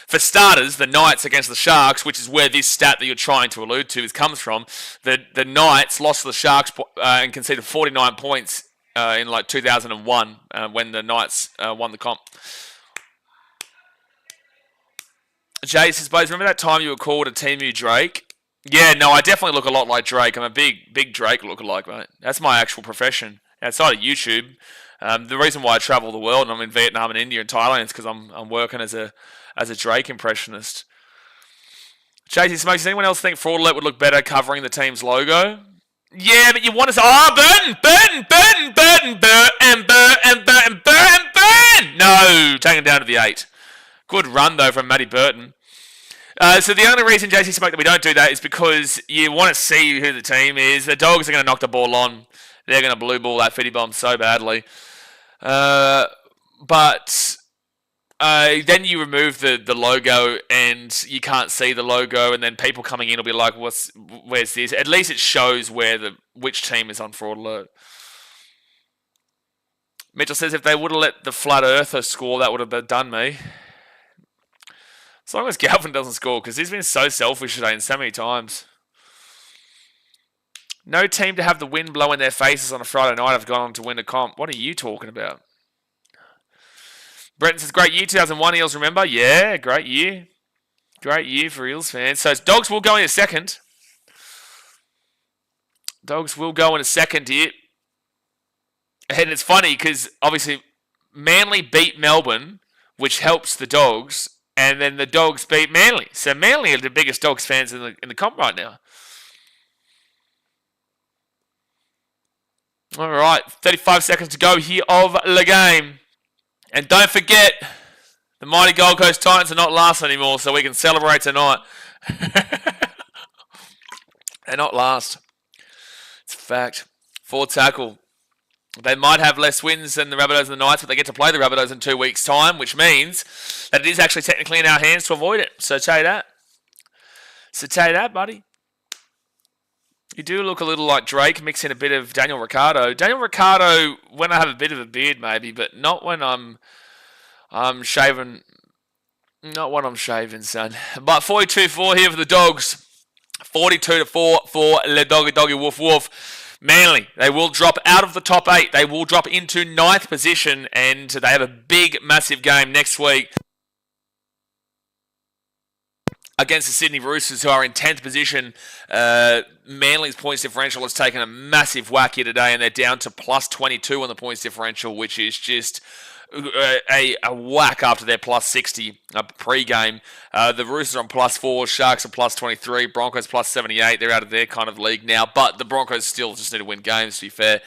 For starters, the Knights against the Sharks, which is where this stat that you're trying to allude to comes from, the Knights lost to the Sharks and conceded 49 points in like 2001 when the Knights won the comp. Jay says, "Boys, remember that time you were called a Temu Drake?" Yeah, no, I definitely look a lot like Drake. I'm a big Drake lookalike, mate. That's my actual profession outside of YouTube. The reason why I travel the world and I'm in Vietnam and India and Thailand is because I'm working as a Drake impressionist. Chasey Smokes, does anyone else think Fraudulent would look better covering the team's logo? Yeah, but you want to say, Burton! No, taking it down to the 8. Good run, though, from Matty Burton. So the only reason, JC Smoke, that we don't do that is because you want to see who the team is. The Dogs are going to knock the ball on. They're going to blue ball that fitty bomb so badly. But then you remove the logo and you can't see the logo, and then people coming in will be like, where's this? At least it shows which team is on fraud alert. Mitchell says, if they would have let the Flat Earther score, that would have done me. As long as Galvin doesn't score, because he's been so selfish today and so many times. No team to have the wind blow in their faces on a Friday night have gone on to win a comp. What are you talking about? Brenton says, great year, 2001 Eels, remember? Yeah, great year. Great year for Eels fans. So Dogs will go in a second. Dogs will go in a second here. And it's funny because obviously Manly beat Melbourne, which helps the Dogs, and then the Dogs beat Manly. So Manly are the biggest Dogs fans in the comp right now. All right, 35 seconds to go here of the game. And don't forget, the mighty Gold Coast Titans are not last anymore, so we can celebrate tonight. They're not last. It's a fact. 4 tackle. They might have less wins than the Rabbitohs and the Knights, but they get to play the Rabbitohs in 2 weeks' time, which means that it is actually technically in our hands to avoid it. So tell you that. Buddy. You do look a little like Drake, mixing a bit of Daniel Ricciardo. Daniel Ricciardo, when I have a bit of a beard, maybe, but not when I'm shaving. Not when I'm shaving, son. But 42-4 here for the Dogs. 42-4 for Le Doggy Woof Woof. Manly, they will drop out of the top 8. They will drop into 9th position, and they have a big, massive game next week against the Sydney Roosters, who are in 10th position. Manly's points differential has taken a massive whack here today, and they're down to plus 22 on the points differential, which is just a whack after their plus 60 pre-game. The Roosters are on plus 4, Sharks are plus 23, Broncos plus 78. They're out of their kind of league now, but the Broncos still just need to win games, to be fair,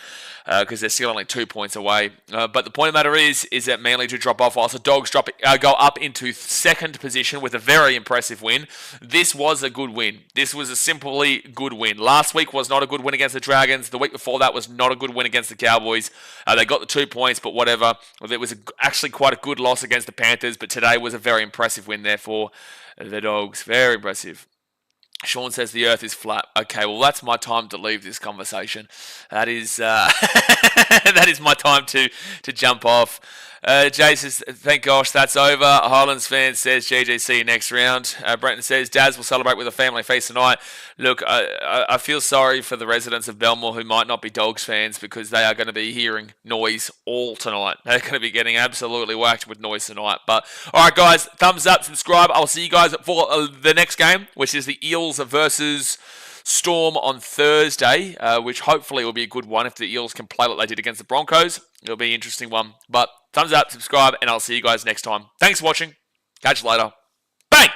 because they're still only 2 points away. But the point of the matter is that Manly do drop off, whilst the Dogs go up into 2nd position with a very impressive win. This was a good win. This was a simply good win. Last week was not a good win against the Dragons. The week before that was not a good win against the Cowboys. They got the 2 points, but whatever. It was actually quite a good loss against the Panthers, but today was a very impressive win there for the Dogs. Very impressive. Sean says the earth is flat. Okay, well, that's my time to leave this conversation. That is that is my time to jump off. Jay says, thank gosh, that's over. Highlands fan says, GG, see you next round. Brenton says, Daz will celebrate with a family feast tonight. Look, I feel sorry for the residents of Belmore who might not be Dogs fans, because they are going to be hearing noise all tonight. They're going to be getting absolutely whacked with noise tonight. But, all right, guys, thumbs up, subscribe. I'll see you guys for the next game, which is the Eels versus Storm on Thursday, which hopefully will be a good one if the Eels can play like they did against the Broncos. It'll be an interesting one. But thumbs up, subscribe, and I'll see you guys next time. Thanks for watching. Catch you later. Bang!